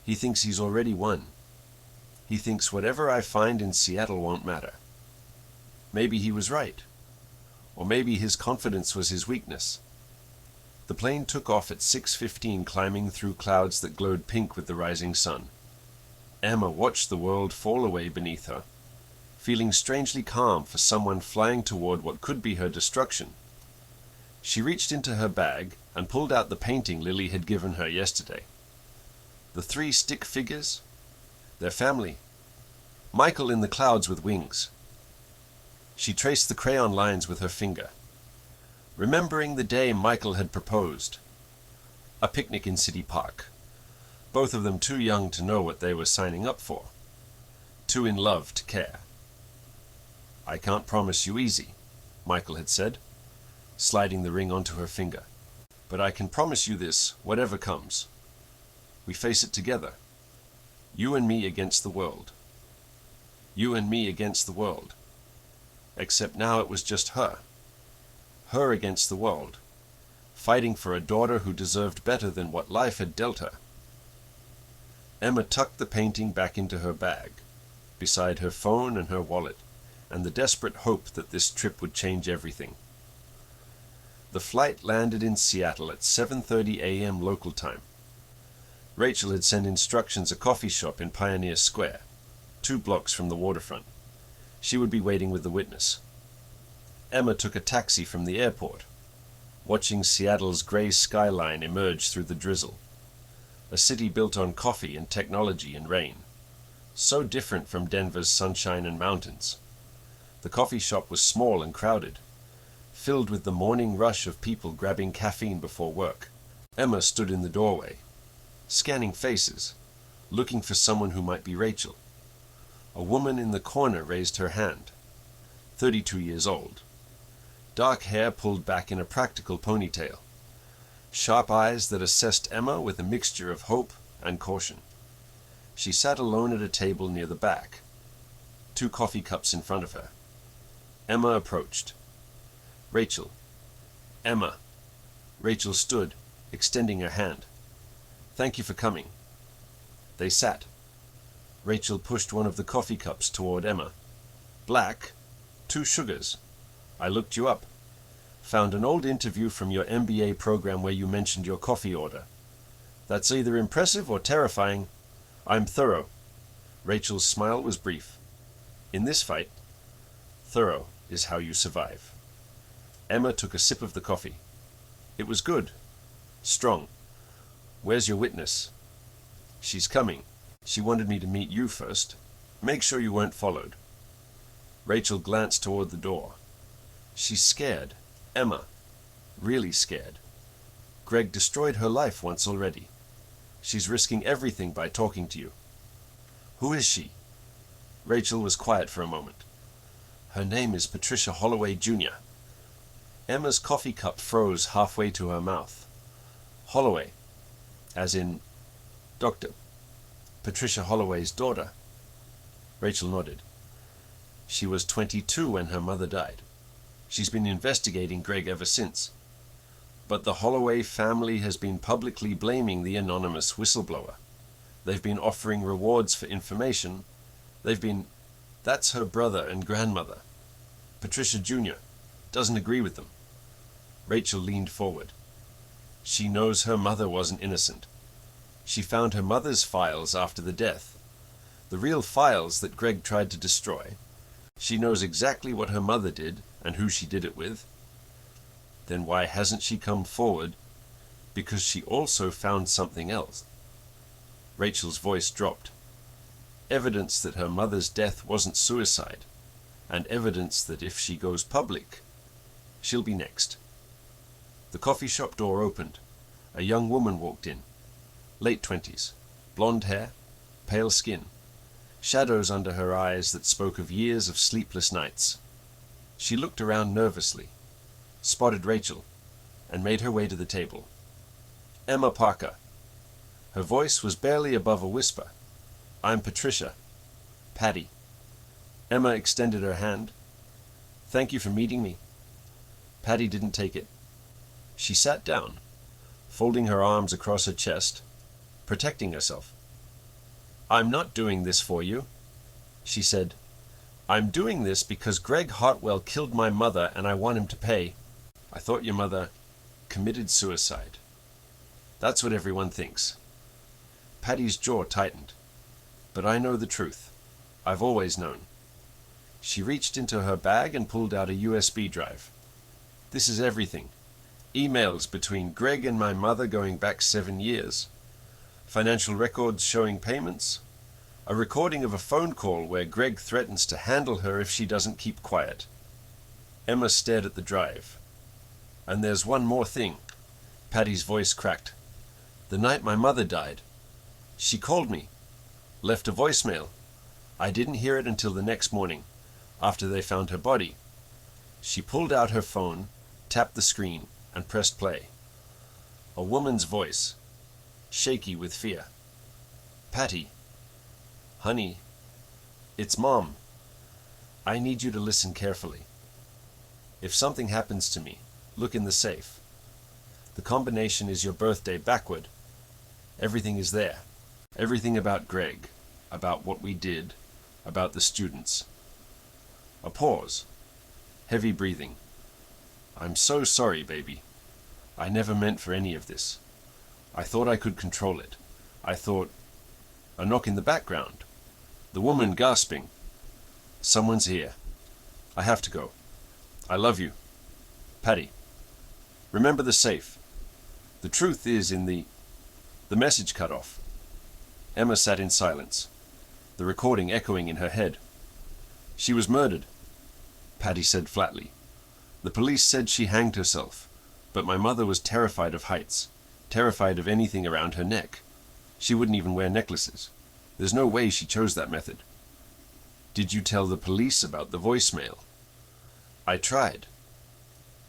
Speaker 1: He thinks he's already won. He thinks whatever I find in Seattle won't matter. Maybe he was right. Or maybe his confidence was his weakness. The plane took off at 6:15, climbing through clouds that glowed pink with the rising sun. Emma watched the world fall away beneath her, feeling strangely calm for someone flying toward what could be her destruction. She reached into her bag and pulled out the painting Lily had given her yesterday. The 3 stick figures, their family, Michael in the clouds with wings. She traced the crayon lines with her finger, remembering the day Michael had proposed. A picnic in City Park, both of them too young to know what they were signing up for, too in love to care. "I can't promise you easy," Michael had said, sliding the ring onto her finger. "But I can promise you this, whatever comes. We face it together. You and me against the world. You and me against the world." Except now it was just her. Her against the world, fighting for a daughter who deserved better than what life had dealt her. Emma tucked the painting back into her bag, beside her phone and her wallet, and the desperate hope that this trip would change everything. The flight landed in Seattle at 7:30 a.m. local time. Rachel had sent instructions a coffee shop in Pioneer Square, 2 blocks from the waterfront. She would be waiting with the witness. Emma took a taxi from the airport, watching Seattle's gray skyline emerge through the drizzle. A city built on coffee and technology and rain. So different from Denver's sunshine and mountains. The coffee shop was small and crowded, filled with the morning rush of people grabbing caffeine before work. Emma stood in the doorway, scanning faces, looking for someone who might be Rachel. A woman in the corner raised her hand, 32 years old. Dark hair pulled back in a practical ponytail. Sharp eyes that assessed Emma with a mixture of hope and caution. She sat alone at a table near the back, 2 coffee cups in front of her. Emma approached. "Rachel." "Emma." Rachel stood, extending her hand. "Thank you for coming." They sat. Rachel pushed one of the coffee cups toward Emma. "Black? 2 sugars. I looked you up. Found an old interview from your MBA program where you mentioned your coffee order. That's either impressive or terrifying. I'm thorough." Rachel's smile was brief. "In this fight, thorough is how you survive." Emma took a sip of the coffee. It was good. Strong. "Where's your witness?" "She's coming. She wanted me to meet you first. Make sure you weren't followed." Rachel glanced toward the door. She's scared. Emma. Really scared. Greg destroyed her life once already. She's risking everything by talking to you. "Who is she?" Rachel was quiet for a moment. "Her name is Patricia Holloway, Jr." Emma's coffee cup froze halfway to her mouth. "Holloway, as in Dr. Patricia Holloway's daughter." Rachel nodded. "She was 22 when her mother died. She's been investigating Greg ever since. But the Holloway family has been publicly blaming the anonymous whistleblower. They've been offering rewards for information. They've been..." That's her brother and grandmother. Patricia Jr. doesn't agree with them. Rachel leaned forward. She knows her mother wasn't innocent. She found her mother's files after the death. The real files that Greg tried to destroy. She knows exactly what her mother did and who she did it with. Then why hasn't she come forward? Because she also found something else. Rachel's voice dropped. Evidence that her mother's death wasn't suicide, and evidence that if she goes public, she'll be next. The coffee shop door opened. A young woman walked in. Late 20s, blonde hair, pale skin, shadows under her eyes that spoke of years of sleepless nights. She looked around nervously, spotted Rachel, and made her way to the table. Emma Parker. Her voice was barely above a whisper. I'm Patricia. Patty. Emma extended her hand. Thank you for meeting me. Patty didn't take it. She sat down, folding her arms across her chest, protecting herself. I'm not doing this for you, she said. I'm doing this because Greg Hartwell killed my mother and I want him to pay. I thought your mother committed suicide. That's what everyone thinks. Patty's jaw tightened. But I know the truth. I've always known. She reached into her bag and pulled out a USB drive. This is everything. Emails between Greg and my mother going back 7 years. Financial records showing payments. A recording of a phone call where Greg threatens to handle her if she doesn't keep quiet. Emma stared at the drive. And there's one more thing. Patty's voice cracked. The night my mother died, she called me, left a voicemail. I didn't hear it until the next morning, after they found her body. She pulled out her phone, tapped the screen, and pressed play. A woman's voice, shaky with fear. Patty. Honey, it's Mom. I need you to listen carefully. If something happens to me, look in the safe. The combination is your birthday backward. Everything is there. Everything about Greg, about what we did, about the students. A pause. Heavy breathing. I'm so sorry, baby. I never meant for any of this. I thought I could control it. I thought... A knock in the background. The woman gasping. Someone's here. I have to go. I love you. Patty. Remember the safe. The truth is in the message cut off. Emma sat in silence, the recording echoing in her head. She was murdered, Patty said flatly. The police said she hanged herself, but my mother was terrified of heights, terrified of anything around her neck. She wouldn't even wear necklaces. There's no way she chose that method. Did you tell the police about the voicemail? I tried.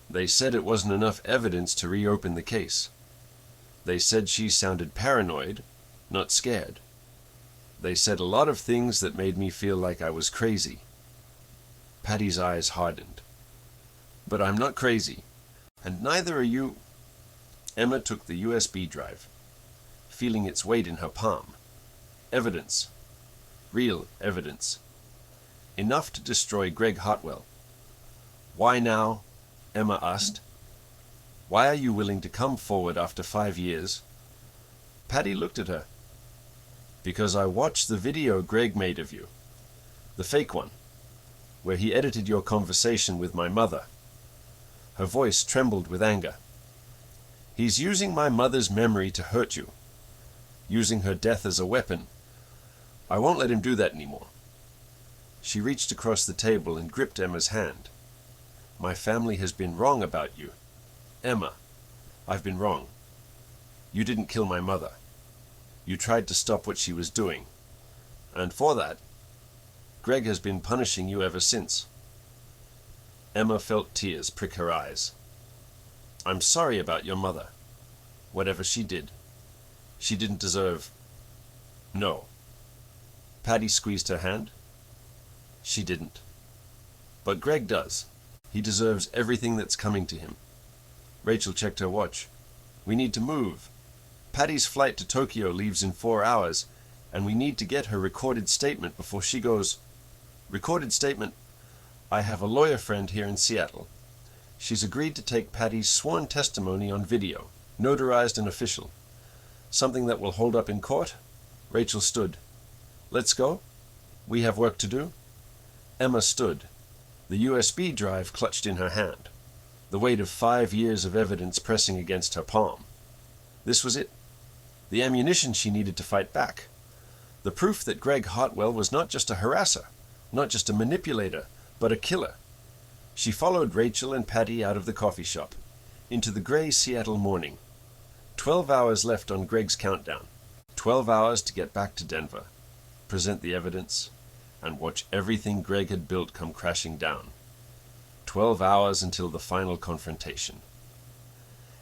Speaker 1: They said it wasn't enough evidence to reopen the case. They said she sounded paranoid, not scared. They said a lot of things that made me feel like I was crazy. Patty's eyes hardened. But I'm not crazy, and neither are you. Emma took the USB drive, feeling its weight in her palm. Evidence. Real evidence. Enough to destroy Greg Hartwell. Why now? Emma asked. Why are you willing to come forward after 5 years? Patty looked at her. Because I watched the video Greg made of you. The fake one, where he edited your conversation with my mother. Her voice trembled with anger. He's using my mother's memory to hurt you. Using her death as a weapon. I won't let him do that anymore. She reached across the table and gripped Emma's hand. My family has been wrong about you. Emma, I've been wrong. You didn't kill my mother. You tried to stop what she was doing. And for that, Greg has been punishing you ever since. Emma felt tears prick her eyes. I'm sorry about your mother. Whatever she did. She didn't deserve... No. Patty squeezed her hand. She didn't. But Greg does. He deserves everything that's coming to him. Rachel checked her watch. We need to move. Patty's flight to Tokyo leaves in 4 hours, and we need to get her recorded statement before she goes... Recorded statement. I have a lawyer friend here in Seattle. She's agreed to take Patty's sworn testimony on video, notarized and official. Something that will hold up in court? Rachel stood. Let's go? We have work to do? Emma stood, the USB drive clutched in her hand, the weight of 5 years of evidence pressing against her palm. This was it. The ammunition she needed to fight back. The proof that Greg Hartwell was not just a harasser, not just a manipulator, but a killer. She followed Rachel and Patty out of the coffee shop, into the gray Seattle morning. 12 hours left on Greg's countdown. 12 hours to get back to Denver, present the evidence, and watch everything Greg had built come crashing down. 12 hours until the final confrontation.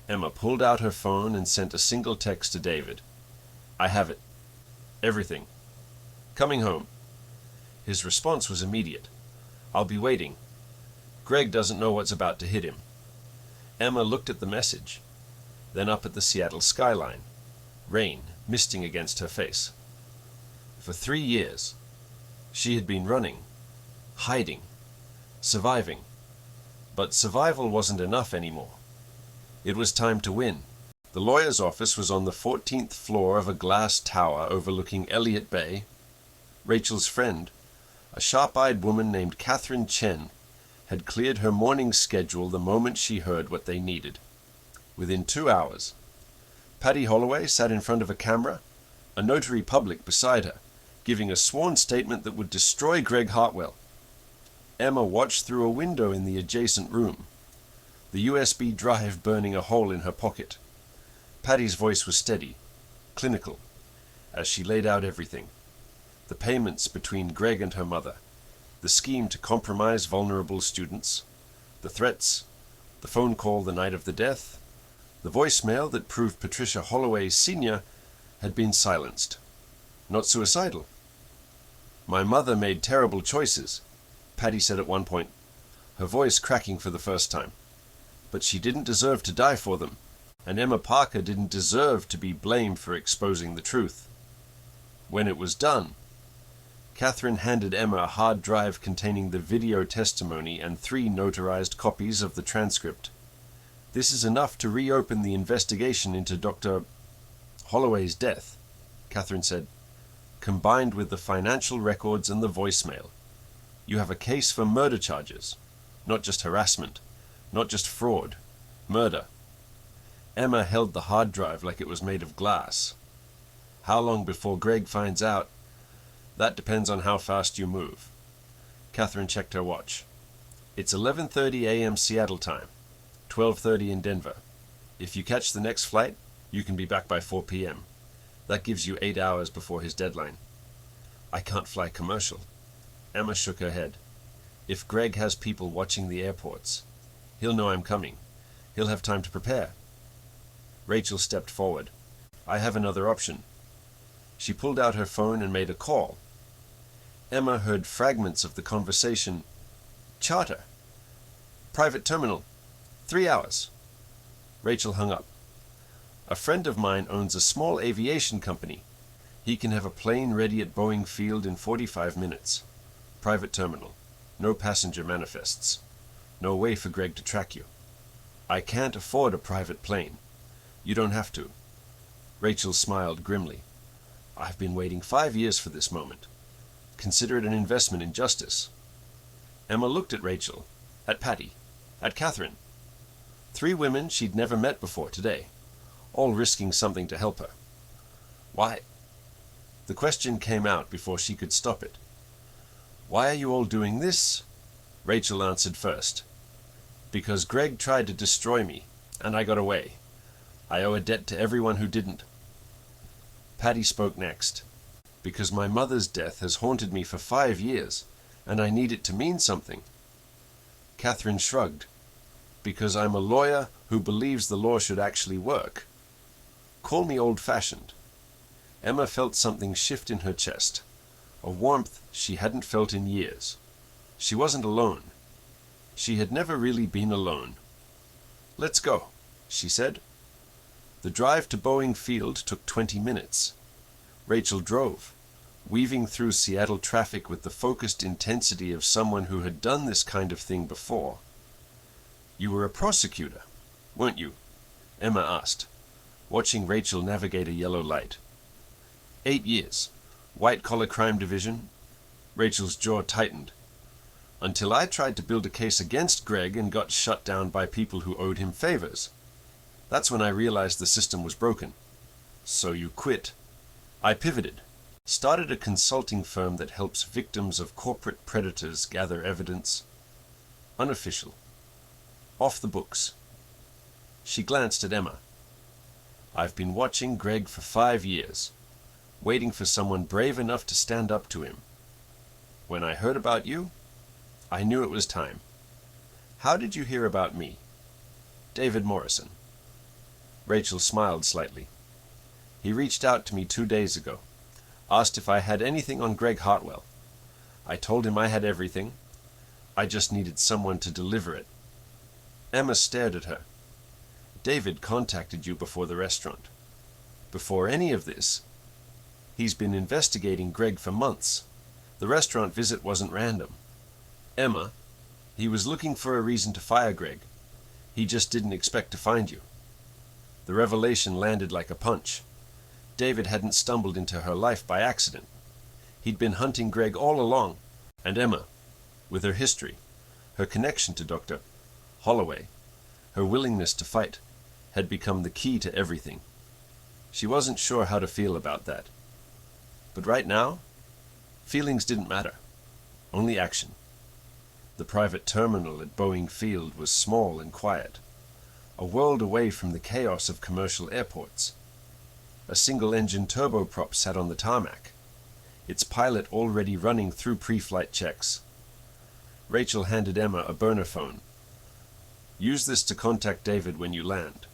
Speaker 1: Emma pulled out her phone and sent a single text to David. I have it. Everything. Coming home. His response was immediate. I'll be waiting. Greg doesn't know what's about to hit him. Emma looked at the message, then up at the Seattle skyline, rain misting against her face. For 3 years, she had been running, hiding, surviving. But survival wasn't enough anymore. It was time to win. The lawyer's office was on the 14th floor of a glass tower overlooking Elliott Bay. Rachel's friend, a sharp-eyed woman named Catherine Chen, had cleared her morning schedule the moment she heard what they needed. Within 2 hours, Patty Holloway sat in front of a camera, a notary public beside her, giving a sworn statement that would destroy Greg Hartwell. Emma watched through a window in the adjacent room, the USB drive burning a hole in her pocket. Patty's voice was steady, clinical, as she laid out everything. The payments between Greg and her mother, the scheme to compromise vulnerable students, the threats, the phone call the night of the death, the voicemail that proved Patricia Holloway Sr. had been silenced. Not suicidal. My mother made terrible choices, Patty said at one point, her voice cracking for the first time. But she didn't deserve to die for them, and Emma Parker didn't deserve to be blamed for exposing the truth. When it was done, Catherine handed Emma a hard drive containing the video testimony and 3 notarized copies of the transcript. This is enough to reopen the investigation into Dr. Holloway's death, Catherine said, combined with the financial records and the voicemail. You have a case for murder charges, not just harassment, not just fraud, murder. Emma held the hard drive like it was made of glass. How long before Greg finds out? That depends on how fast you move. Catherine checked her watch. It's 11:30 a.m. Seattle time, 12:30 in Denver. If you catch the next flight, you can be back by 4 p.m. That gives you 8 hours before his deadline. I can't fly commercial. Emma shook her head. If Greg has people watching the airports, he'll know I'm coming. He'll have time to prepare. Rachel stepped forward. I have another option. She pulled out her phone and made a call. Emma heard fragments of the conversation. Charter. Private terminal. 3 hours. Rachel hung up. A friend of mine owns a small aviation company. He can have a plane ready at Boeing Field in 45 minutes. Private terminal. No passenger manifests. No way for Greg to track you. I can't afford a private plane. You don't have to. Rachel smiled grimly. I've been waiting 5 years for this moment. Consider it an investment in justice. Emma looked at Rachel, at Patty, at Catherine. 3 women she'd never met before today, all risking something to help her. Why? The question came out before she could stop it. Why are you all doing this? Rachel answered first. Because Greg tried to destroy me, and I got away. I owe a debt to everyone who didn't. Patty spoke next. Because my mother's death has haunted me for 5 years, and I need it to mean something. Catherine shrugged. Because I'm a lawyer who believes the law should actually work. Call me old-fashioned. Emma felt something shift in her chest, a warmth she hadn't felt in years. She wasn't alone. She had never really been alone. Let's go, she said. The drive to Boeing Field took 20 minutes. Rachel drove, weaving through Seattle traffic with the focused intensity of someone who had done this kind of thing before. "You were a prosecutor, weren't you?" Emma asked, watching Rachel navigate a yellow light. 8 years. White-collar crime division. Rachel's jaw tightened. "Until I tried to build a case against Greg and got shut down by people who owed him favors. That's when I realized the system was broken." "So you quit?" "I pivoted. Started a consulting firm that helps victims of corporate predators gather evidence. Unofficial. Off the books." She glanced at Emma. "I've been watching Greg for 5 years, waiting for someone brave enough to stand up to him. When I heard about you, I knew it was time." "How did you hear about me?" "David Morrison." Rachel smiled slightly. "He reached out to me 2 days ago. Asked if I had anything on Greg Hartwell. I told him I had everything. I just needed someone to deliver it." Emma stared at her. "David contacted you before the restaurant. Before any of this. He's been investigating Greg for months. The restaurant visit wasn't random. Emma, he was looking for a reason to fire Greg. He just didn't expect to find you." The revelation landed like a punch. David hadn't stumbled into her life by accident. He'd been hunting Greg all along, and Emma, with her history, her connection to Dr. Holloway, her willingness to fight, had become the key to everything. She wasn't sure how to feel about that. But right now, feelings didn't matter. Only action. The private terminal at Boeing Field was small and quiet, a world away from the chaos of commercial airports. A single-engine turboprop sat on the tarmac, its pilot already running through pre-flight checks. Rachel handed Emma a burner phone. "Use this to contact David when you land.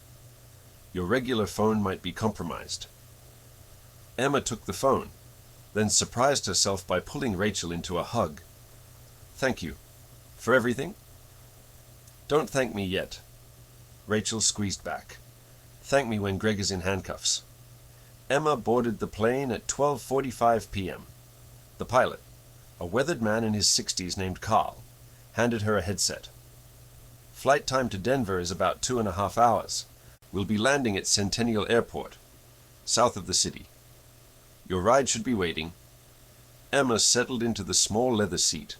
Speaker 1: Your regular phone might be compromised." Emma took the phone, then surprised herself by pulling Rachel into a hug. "Thank you. For everything?" "Don't thank me yet." Rachel squeezed back. "Thank me when Greg is in handcuffs." Emma boarded the plane at 12:45 p.m. The pilot, a weathered man in his 60s named Carl, handed her a headset. "Flight time to Denver is about 2.5 hours. We'll be landing at Centennial Airport, south of the city. Your ride should be waiting." Emma settled into the small leather seat,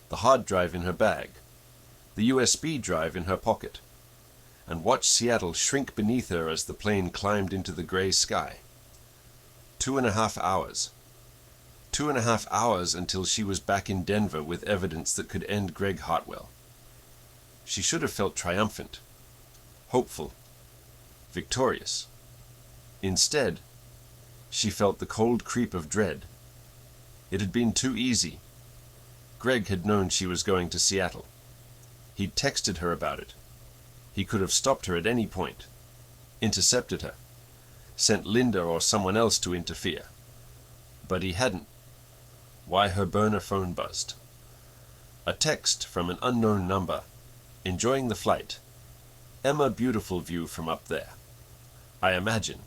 Speaker 1: the hard drive in her bag, the USB drive in her pocket, and watched Seattle shrink beneath her as the plane climbed into the gray sky. 2.5 hours. 2.5 hours until she was back in Denver with evidence that could end Greg Hartwell. She should have felt triumphant, hopeful, victorious. Instead, she felt the cold creep of dread. It had been too easy. Greg had known she was going to Seattle. He'd texted her about it. He could have stopped her at any point, intercepted her, sent Linda or someone else to interfere. But he hadn't. Why, her burner phone buzzed. A text from an unknown number. "Enjoying the flight. Emma, beautiful view from up there. I imagine.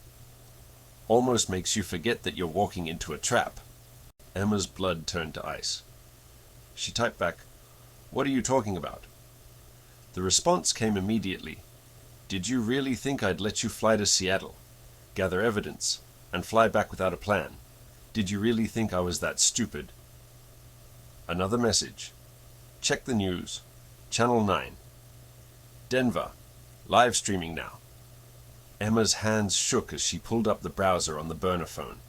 Speaker 1: Almost makes you forget that you're walking into a trap." Emma's blood turned to ice. She typed back, "What are you talking about?" The response came immediately. "Did you really think I'd let you fly to Seattle, gather evidence, and fly back without a plan? Did you really think I was that stupid?" Another message. "Check the news. Channel 9. Denver. Live streaming now." Emma's hands shook as she pulled up the browser on the burner phone.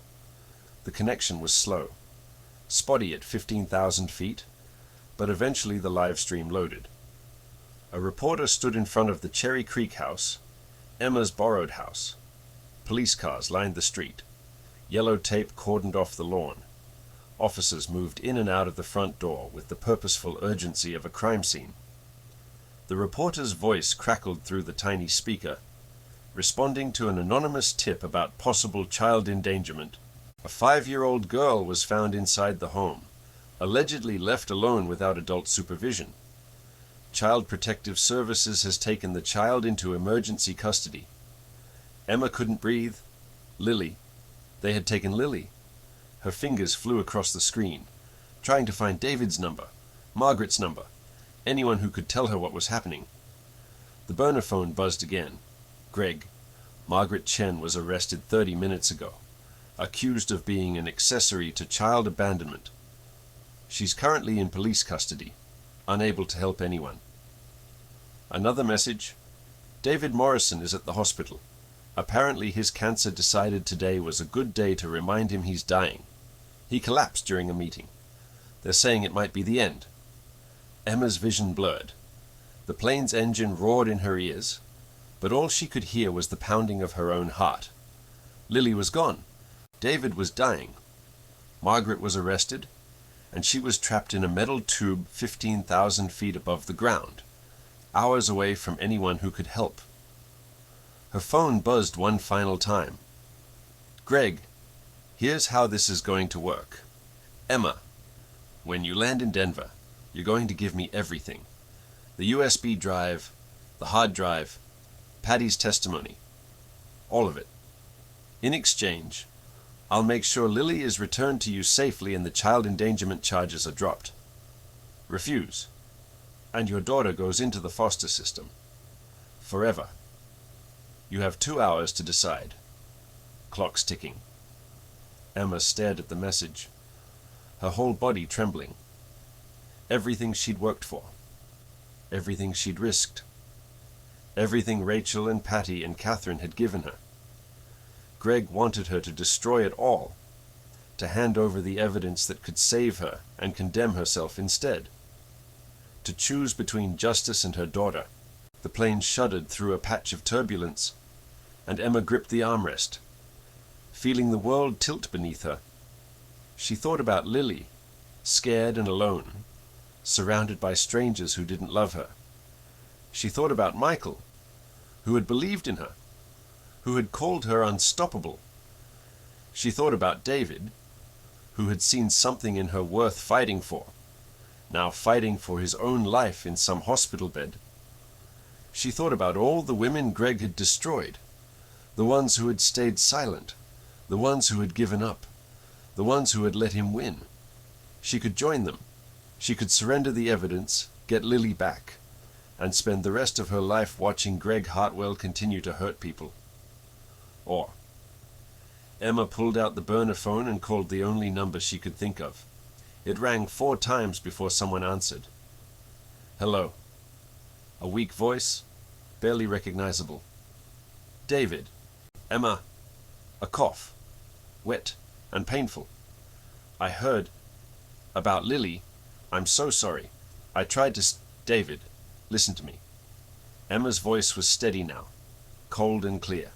Speaker 1: The connection was slow, spotty at 15,000 feet, but eventually the live stream loaded. A reporter stood in front of the Cherry Creek house, Emma's borrowed house. Police cars lined the street. Yellow tape cordoned off the lawn. Officers moved in and out of the front door with the purposeful urgency of a crime scene. The reporter's voice crackled through the tiny speaker, responding to an anonymous tip about possible child endangerment. A 5-year-old girl was found inside the home, allegedly left alone without adult supervision. Child Protective Services has taken the child into emergency custody. Emma couldn't breathe. Lily. They had taken Lily. Her fingers flew across the screen, trying to find David's number, Margaret's number, anyone who could tell her what was happening. The burner phone buzzed again. Greg. Margaret Chen was arrested 30 minutes ago, accused of being an accessory to child abandonment. She's currently in police custody, unable to help anyone. Another message. David Morrison is at the hospital. Apparently his cancer decided today was a good day to remind him he's dying. He collapsed during a meeting. They're saying it might be the end. Emma's vision blurred. The plane's engine roared in her ears, but all she could hear was the pounding of her own heart. Lily was gone. David was dying. Margaret was arrested, and she was trapped in a metal tube 15,000 feet above the ground, hours away from anyone who could help. Her phone buzzed one final time. Greg, here's how this is going to work. Emma, when you land in Denver, you're going to give me everything. The USB drive, the hard drive, Patty's testimony, all of it. In exchange, I'll make sure Lily is returned to you safely and the child endangerment charges are dropped. Refuse, and your daughter goes into the foster system. Forever. You have 2 hours to decide. Clock's ticking. Emma stared at the message, her whole body trembling. Everything she'd worked for. Everything she'd risked. Everything Rachel and Patty and Catherine had given her. Greg wanted her to destroy it all, to hand over the evidence that could save her and condemn herself instead. To choose between justice and her daughter. The plane shuddered through a patch of turbulence, and Emma gripped the armrest, feeling the world tilt beneath her. She thought about Lily, scared and alone, surrounded by strangers who didn't love her. She thought about Michael, who had believed in her, who had called her unstoppable. She thought about David, who had seen something in her worth fighting for, now fighting for his own life in some hospital bed. She thought about all the women Greg had destroyed, the ones who had stayed silent, the ones who had given up, the ones who had let him win. She could join them. She could surrender the evidence, get Lily back, and spend the rest of her life watching Greg Hartwell continue to hurt people. Or Emma pulled out the burner phone and called the only number she could think of. It rang 4 times before someone answered. Hello. A weak voice, barely recognizable. David. Emma. A cough. Wet and painful. I heard about Lily. I'm so sorry. I tried to... David, listen to me. Emma's voice was steady now, cold and clear.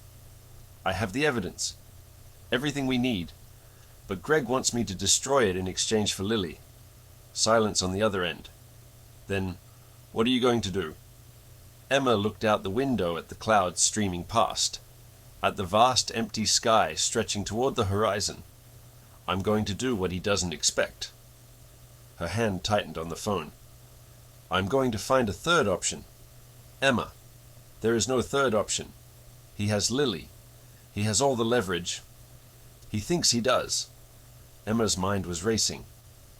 Speaker 1: I have the evidence. Everything we need. But Greg wants me to destroy it in exchange for Lily. Silence on the other end. Then, what are you going to do? Emma looked out the window at the clouds streaming past, at the vast empty sky stretching toward the horizon. I'm going to do what he doesn't expect. Her hand tightened on the phone. I'm going to find a third option. Emma, there is no third option. He has Lily. He has all the leverage. He thinks he does. Emma's mind was racing,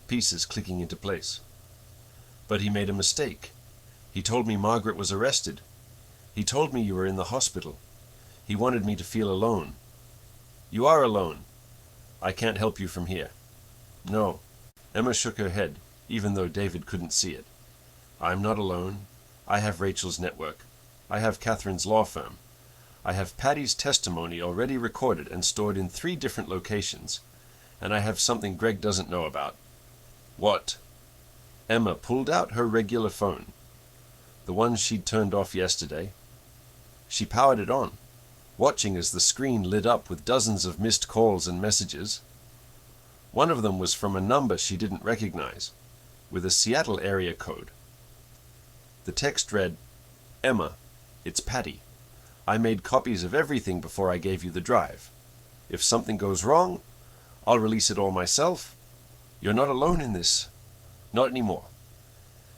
Speaker 1: pieces clicking into place. But he made a mistake. He told me Margaret was arrested. He told me you were in the hospital. He wanted me to feel alone. You are alone. I can't help you from here. No. Emma shook her head, even though David couldn't see it. I'm not alone. I have Rachel's network. I have Catherine's law firm. I have Patty's testimony already recorded and stored in 3 different locations. And I have something Greg doesn't know about. What? Emma pulled out her regular phone, the one she'd turned off yesterday. She powered it on, watching as the screen lit up with dozens of missed calls and messages. One of them was from a number she didn't recognize, with a Seattle area code. The text read, Emma, it's Patty. I made copies of everything before I gave you the drive. If something goes wrong, I'll release it all myself. You're not alone in this. Not anymore.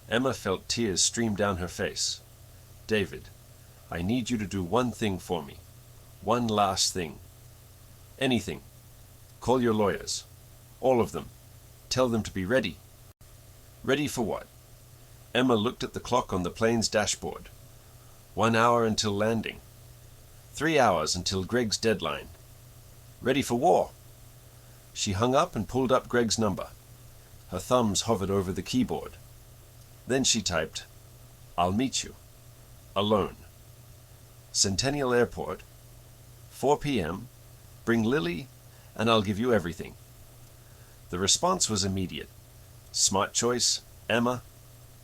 Speaker 1: Emma felt tears stream down her face. David, I need you to do one thing for me. One last thing. Anything. Call your lawyers. All of them. Tell them to be ready." "Ready for what?" Emma looked at the clock on the plane's dashboard. 1 hour until landing. 3 hours until Greg's deadline. "Ready for war." She hung up and pulled up Greg's number. Her thumbs hovered over the keyboard. Then she typed, "I'll meet you. Alone. Centennial Airport. 4 p.m. Bring Lily, and I'll give you everything." The response was immediate. "Smart choice, Emma.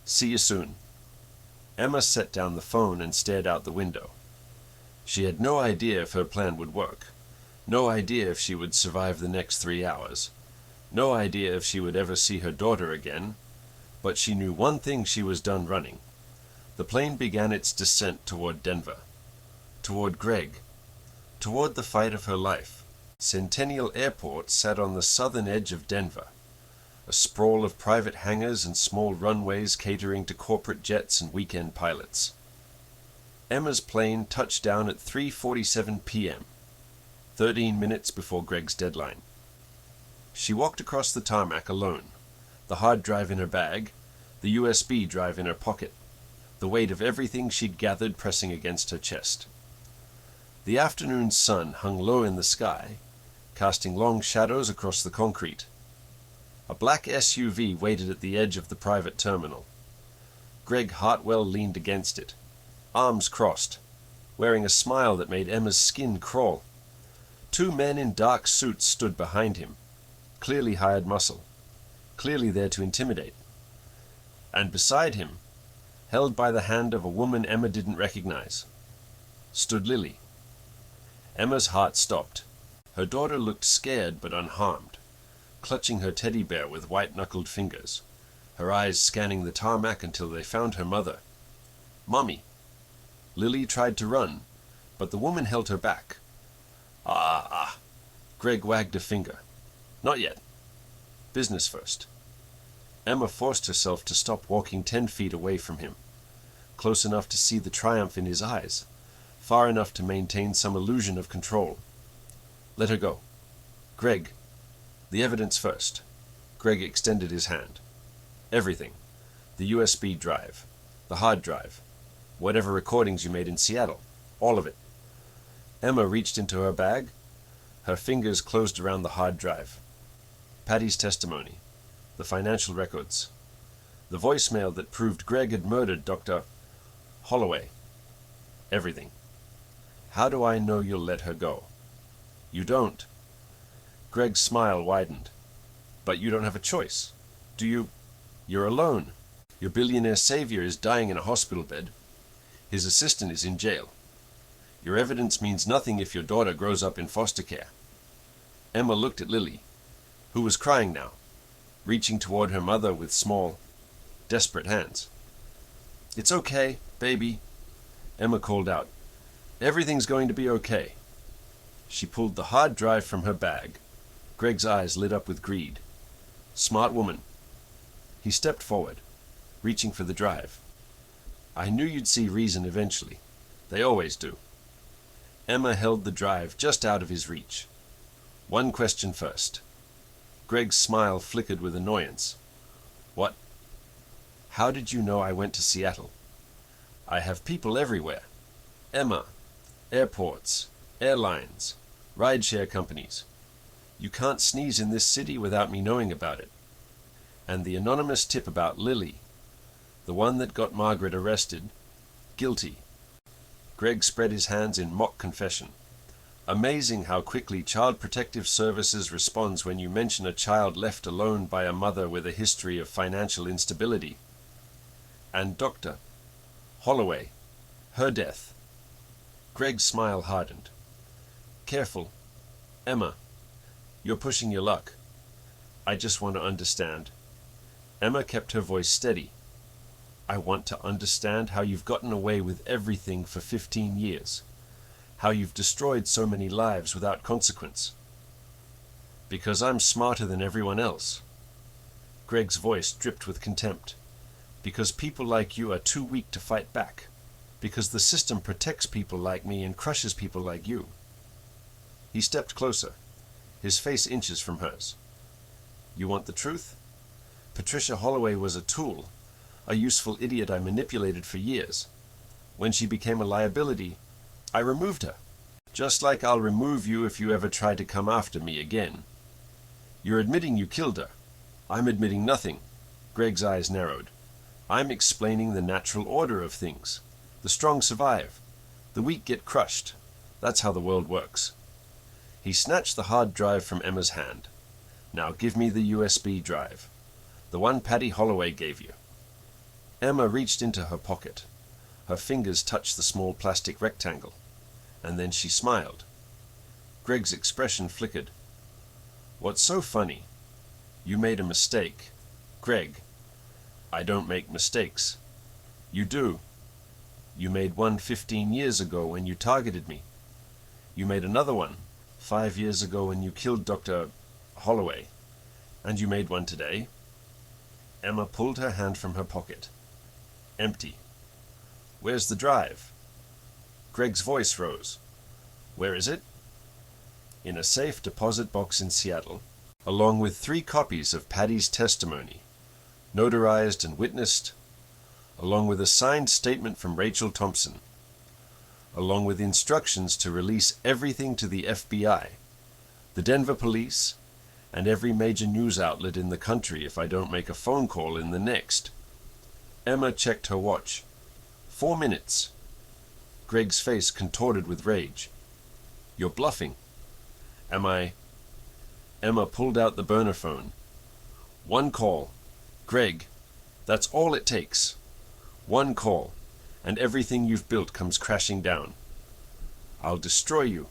Speaker 1: See you soon." Emma set down the phone and stared out the window. She had no idea if her plan would work. No idea if she would survive the next 3 hours. No idea if she would ever see her daughter again. But she knew one thing: she was done running. The plane began its descent toward Denver. Toward Greg. Toward the fight of her life. Centennial Airport sat on the southern edge of Denver, a sprawl of private hangars and small runways catering to corporate jets and weekend pilots. Emma's plane touched down at 3:47 p.m., 13 minutes before Greg's deadline. She walked across the tarmac alone, the hard drive in her bag, the USB drive in her pocket, the weight of everything she'd gathered pressing against her chest. The afternoon sun hung low in the sky, casting long shadows across the concrete. A black SUV waited at the edge of the private terminal. Greg Hartwell leaned against it, arms crossed, wearing a smile that made Emma's skin crawl. 2 men in dark suits stood behind him, clearly hired muscle, clearly there to intimidate. And beside him, held by the hand of a woman Emma didn't recognize, stood Lily. Emma's heart stopped. Her daughter looked scared but unharmed, clutching her teddy bear with white-knuckled fingers, her eyes scanning the tarmac until they found her mother. "Mommy." Lily tried to run, but the woman held her back. Ah. Greg wagged a finger. "Not yet. Business first." Emma forced herself to stop walking 10 feet away from him, close enough to see the triumph in his eyes, far enough to maintain some illusion of control. "Let her go. Greg, the evidence first." Greg extended his hand. "Everything. The USB drive, the hard drive, whatever recordings you made in Seattle, all of it." Emma reached into her bag. Her fingers closed around the hard drive. Patty's testimony, the financial records, the voicemail that proved Greg had murdered Dr. Holloway. Everything. "How do I know you'll let her go?" "You don't." Greg's smile widened. "But you don't have a choice, do you? You're alone. Your billionaire savior is dying in a hospital bed. His assistant is in jail. Your evidence means nothing if your daughter grows up in foster care." Emma looked at Lily, who was crying now, reaching toward her mother with small, desperate hands. "It's okay, baby," Emma called out. "Everything's going to be okay." She pulled the hard drive from her bag. Greg's eyes lit up with greed. "Smart woman." He stepped forward, reaching for the drive. "I knew you'd see reason eventually. They always do." Emma held the drive just out of his reach. "One question first." Greg's smile flickered with annoyance. "What?" "How did you know I went to Seattle?" "I have people everywhere. Emma, airports, airlines, rideshare companies. You can't sneeze in this city without me knowing about it. And the anonymous tip about Lily, the one that got Margaret arrested, guilty." Greg spread his hands in mock confession. Amazing how quickly Child Protective Services responds when you mention a child left alone by a mother with a history of financial instability. "And Dr. Holloway, her death." Greg's smile hardened. "Careful, Emma. You're pushing your luck. I just want to understand." Emma kept her voice steady. "I want to understand how you've gotten away with everything for 15 years. How you've destroyed so many lives without consequence." "Because I'm smarter than everyone else." Greg's voice dripped with contempt. "Because people like you are too weak to fight back. Because the system protects people like me and crushes people like you." He stepped closer, his face inches from hers. You want the truth? Patricia Holloway was a tool, a useful idiot I manipulated for years. When she became a liability, I removed her. Just like I'll remove you if you ever try to come after me again. You're admitting you killed her. I'm admitting nothing. Greg's eyes narrowed. I'm explaining the natural order of things. The strong survive. The weak get crushed. That's how the world works. He snatched the hard drive from Emma's hand. Now give me the USB drive. The one Patty Holloway gave you. Emma reached into her pocket. Her fingers touched the small plastic rectangle. And then she smiled. Greg's expression flickered. What's so funny? You made a mistake. Greg, I don't make mistakes. You do. You made one 15 years ago when you targeted me. You made another one 5 years ago when you killed Dr. Holloway. And you made one today. Emma pulled her hand from her pocket. Empty. Where's the drive? Greg's voice rose. Where is it? In a safe deposit box in Seattle, along with 3 copies of Patty's testimony, notarized and witnessed, along with a signed statement from Rachel Thompson, along with instructions to release everything to the FBI, the Denver police, and every major news outlet in the country if I don't make a phone call in the next. Emma checked her watch. 4 minutes. Greg's face contorted with rage. You're bluffing. Am I? Emma pulled out the burner phone. 1 call. Greg, that's all it takes. 1 call, and everything you've built comes crashing down. I'll destroy you.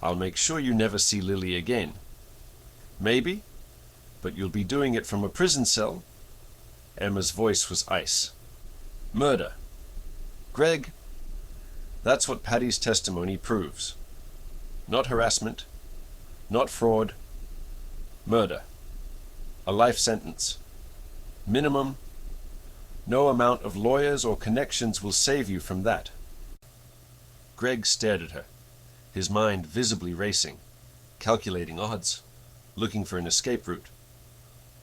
Speaker 1: I'll make sure you never see Lily again. Maybe, but you'll be doing it from a prison cell. Emma's voice was ice. Murder. Greg, that's what Patty's testimony proves. Not harassment, not fraud. Murder. A life sentence. Minimum. No amount of lawyers or connections will save you from that. Greg stared at her, his mind visibly racing, calculating odds, looking for an escape route.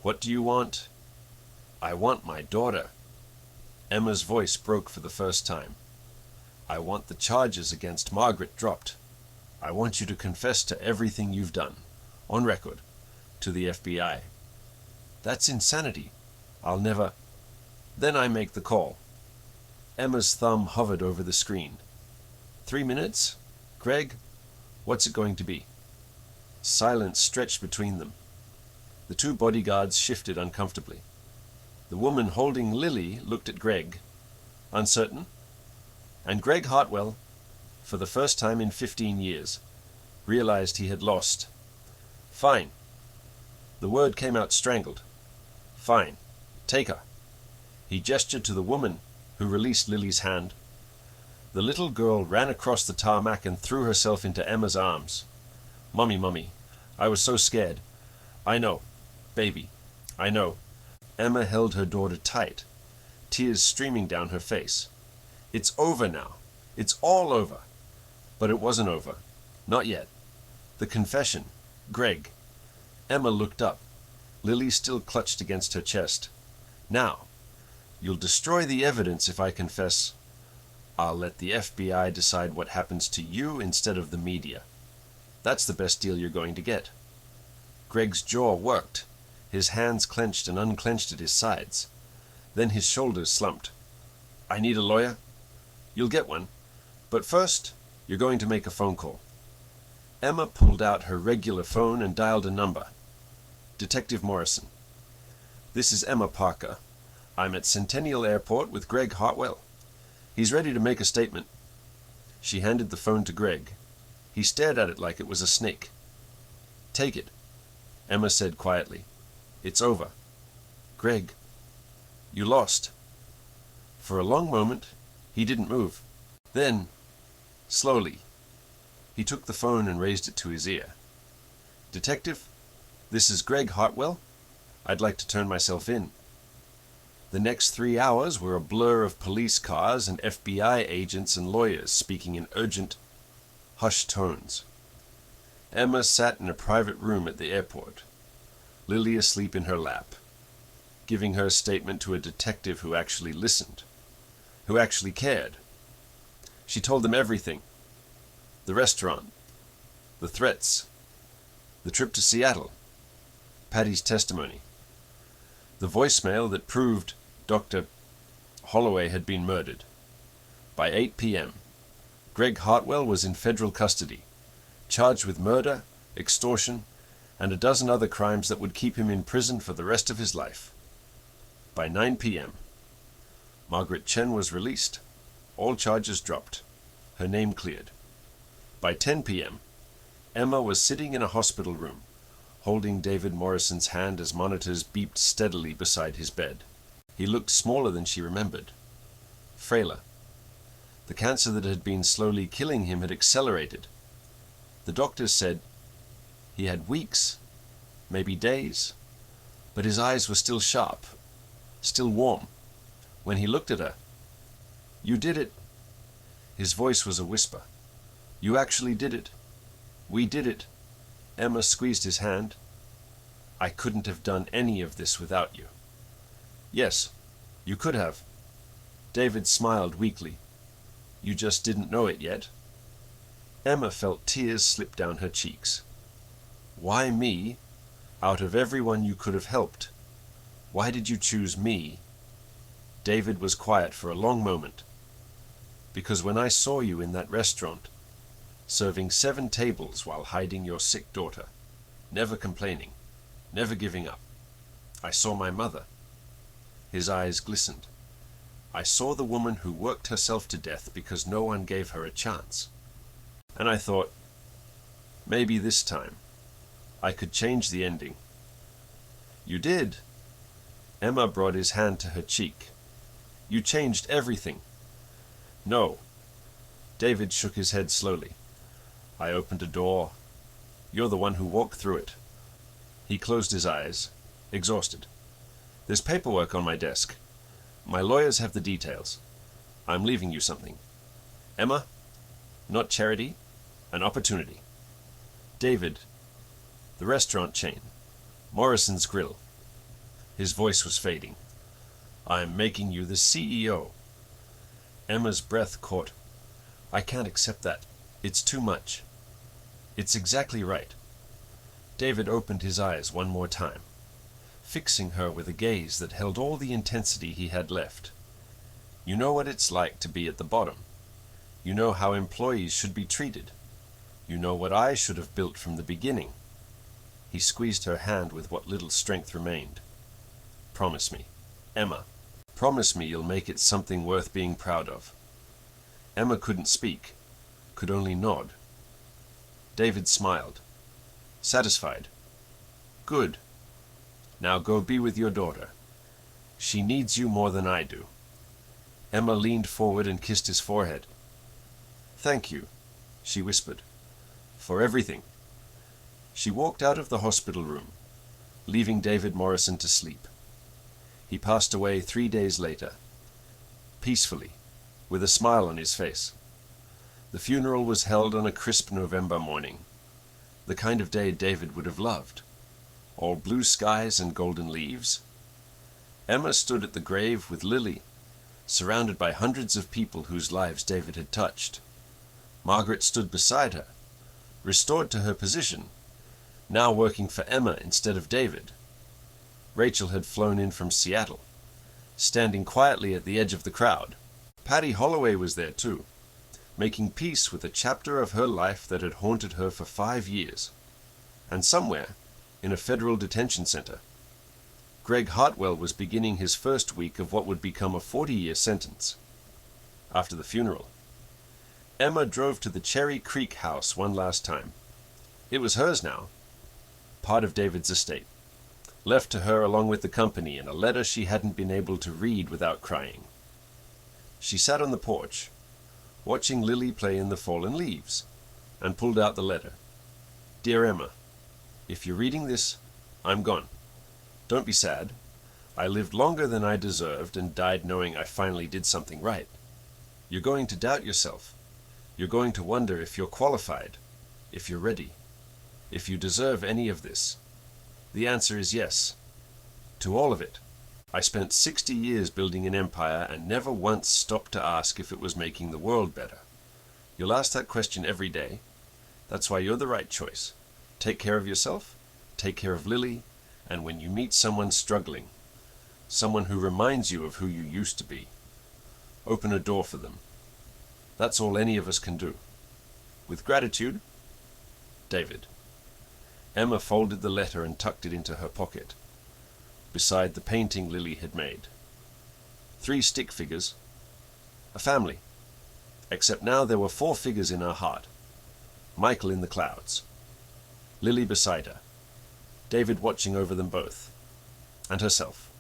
Speaker 1: What do you want? I want my daughter. Emma's voice broke for the first time. I want the charges against Margaret dropped. I want you to confess to everything you've done, on record, to the FBI. That's insanity. I'll never... Then I make the call. Emma's thumb hovered over the screen. 3 minutes? Greg, what's it going to be? Silence stretched between them. The 2 bodyguards shifted uncomfortably. The woman holding Lily looked at Greg, uncertain, and Greg Hartwell, for the first time in 15 years, realized he had lost. Fine. The word came out strangled. Fine. Take her. He gestured to the woman, who released Lily's hand. The little girl ran across the tarmac and threw herself into Emma's arms. Mummy, I was so scared. I know. Baby, I know. Emma held her daughter tight, tears streaming down her face. It's over now. It's all over. But it wasn't over. Not yet. The confession. Greg. Emma looked up. Lily still clutched against her chest. Now, you'll destroy the evidence if I confess. I'll let the FBI decide what happens to you instead of the media. That's the best deal you're going to get. Greg's jaw worked. His hands clenched and unclenched at his sides. Then his shoulders slumped. I need a lawyer? You'll get one. But first, you're going to make a phone call. Emma pulled out her regular phone and dialed a number. Detective Morrison. This is Emma Parker. I'm at Centennial Airport with Greg Hartwell. He's ready to make a statement. She handed the phone to Greg. He stared at it like it was a snake. Take it, Emma said quietly. It's over. Greg, you lost. For a long moment, he didn't move. Then, slowly, he took the phone and raised it to his ear. Detective, this is Greg Hartwell. I'd like to turn myself in. The next 3 hours were a blur of police cars and FBI agents and lawyers speaking in urgent, hushed tones. Emma sat in a private room at the airport. Lily asleep in her lap, giving her statement to a detective who actually listened, who actually cared. She told them everything. The restaurant, the threats, the trip to Seattle, Patty's testimony, the voicemail that proved Dr. Holloway had been murdered. By 8 p.m., Greg Hartwell was in federal custody, charged with murder, extortion, and a dozen other crimes that would keep him in prison for the rest of his life. By 9 p.m., Margaret Chen was released, all charges dropped, her name cleared. By 10 p.m., Emma was sitting in a hospital room, holding David Morrison's hand as monitors beeped steadily beside his bed. He looked smaller than she remembered, frailer. The cancer that had been slowly killing him had accelerated. The doctors said he had weeks, maybe days, but his eyes were still sharp, still warm. When he looked at her, "You did it." His voice was a whisper. "You actually did it. We did it." Emma squeezed his hand. "I couldn't have done any of this without you." "Yes, you could have." David smiled weakly. "You just didn't know it yet." Emma felt tears slip down her cheeks. "Why me? Out of everyone you could have helped. Why did you choose me?" David was quiet for a long moment. "Because when I saw you in that restaurant, serving 7 tables while hiding your sick daughter, never complaining, never giving up, I saw my mother." His eyes glistened. "I saw the woman who worked herself to death because no one gave her a chance. And I thought, maybe this time, I could change the ending." "You did." Emma brought his hand to her cheek. "You changed everything." "No." David shook his head slowly. "I opened a door. You're the one who walked through it." He closed his eyes, exhausted. "There's paperwork on my desk. My lawyers have the details. I'm leaving you something. Emma, not charity, an opportunity." "David." "The restaurant chain. Morrison's Grill." His voice was fading. "I'm making you the CEO." Emma's breath caught. "I can't accept that. It's too much." "It's exactly right." David opened his eyes one more time, fixing her with a gaze that held all the intensity he had left. "You know what it's like to be at the bottom. You know how employees should be treated. You know what I should have built from the beginning." He squeezed her hand with what little strength remained. "Promise me, Emma. Promise me you'll make it something worth being proud of." Emma couldn't speak, could only nod. David smiled. "Satisfied? Good. Now go be with your daughter. She needs you more than I do." Emma leaned forward and kissed his forehead. "Thank you," she whispered, "for everything." She walked out of the hospital room, leaving David Morrison to sleep. He passed away 3 days later, peacefully, with a smile on his face. The funeral was held on a crisp November morning, the kind of day David would have loved. All blue skies and golden leaves. Emma stood at the grave with Lily, surrounded by hundreds of people whose lives David had touched. Margaret stood beside her, restored to her position, now working for Emma instead of David. Rachel had flown in from Seattle, standing quietly at the edge of the crowd. Patty Holloway was there too, making peace with a chapter of her life that had haunted her for 5 years. And somewhere, in a federal detention center, Greg Hartwell was beginning his first week of what would become a 40-year sentence. After the funeral, Emma drove to the Cherry Creek house one last time. It was hers now, part of David's estate, left to her along with the company and a letter she hadn't been able to read without crying. She sat on the porch, watching Lily play in the fallen leaves, and pulled out the letter. "Dear Emma, if you're reading this, I'm gone. Don't be sad. I lived longer than I deserved and died knowing I finally did something right. You're going to doubt yourself. You're going to wonder if you're qualified, if you're ready, if you deserve any of this. The answer is yes. To all of it. I spent 60 years building an empire and never once stopped to ask if it was making the world better. You'll ask that question every day. That's why you're the right choice. Take care of yourself, take care of Lily, and when you meet someone struggling, someone who reminds you of who you used to be, open a door for them. That's all any of us can do. With gratitude, David. Emma folded the letter and tucked it into her pocket, beside the painting Lily had made. 3 stick figures, a family, except now there were 4 figures in her heart. Michael in the clouds, Lily beside her, David watching over them both, and herself,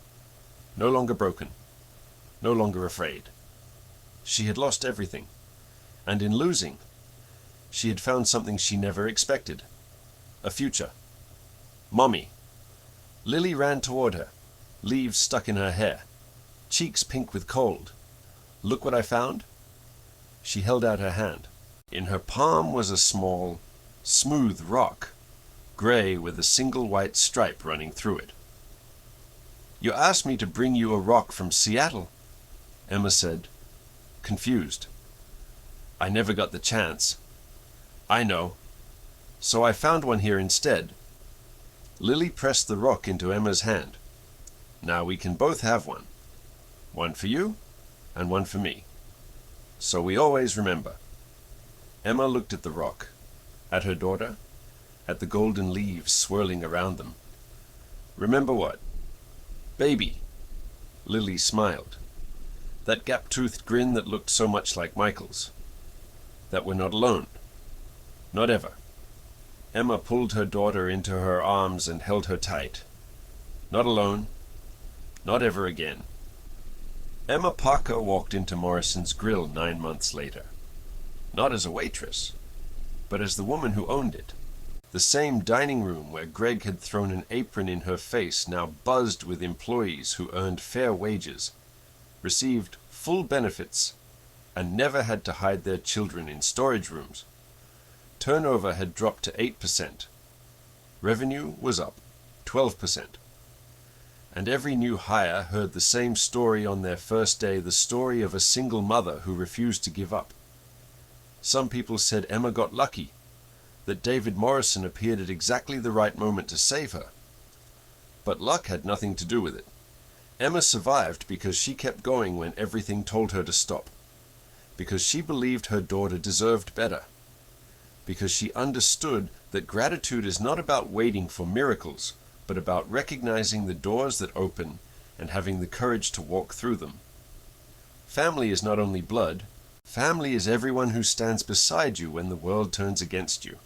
Speaker 1: no longer broken, no longer afraid. She had lost everything, and in losing, she had found something she never expected, a future. Mommy. Lily ran toward her, leaves stuck in her hair, cheeks pink with cold. Look what I found? She held out her hand. In her palm was a small, smooth rock, gray with a single white stripe running through it. You asked me to bring you a rock from Seattle, Emma said, confused. I never got the chance. I know. So I found one here instead. Lily pressed the rock into Emma's hand. Now we can both have one. One for you, and one for me. So we always remember. Emma looked at the rock, at her daughter, at the golden leaves swirling around them. Remember what? Baby. Lily smiled. That gap-toothed grin that looked so much like Michael's. That we're not alone. Not ever. Emma pulled her daughter into her arms and held her tight. Not alone. Not ever again. Emma Parker walked into Morrison's Grill 9 months later. Not as a waitress, but as the woman who owned it. The same dining room where Greg had thrown an apron in her face now buzzed with employees who earned fair wages, received full benefits, and never had to hide their children in storage rooms. Turnover had dropped to 8%. Revenue was up 12%. And every new hire heard the same story on their first day, the story of a single mother who refused to give up. Some people said Emma got lucky, that David Morrison appeared at exactly the right moment to save her. But luck had nothing to do with it. Emma survived because she kept going when everything told her to stop, because she believed her daughter deserved better, because she understood that gratitude is not about waiting for miracles, but about recognizing the doors that open and having the courage to walk through them. Family is not only blood, family is everyone who stands beside you when the world turns against you.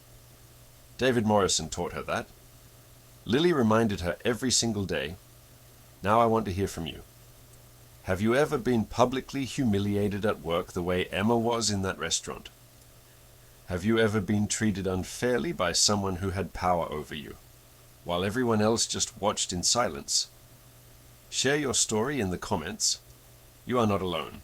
Speaker 1: David Morrison taught her that. Lily reminded her every single day. Now I want to hear from you. Have you ever been publicly humiliated at work the way Emma was in that restaurant? Have you ever been treated unfairly by someone who had power over you, while everyone else just watched in silence? Share your story in the comments. You are not alone.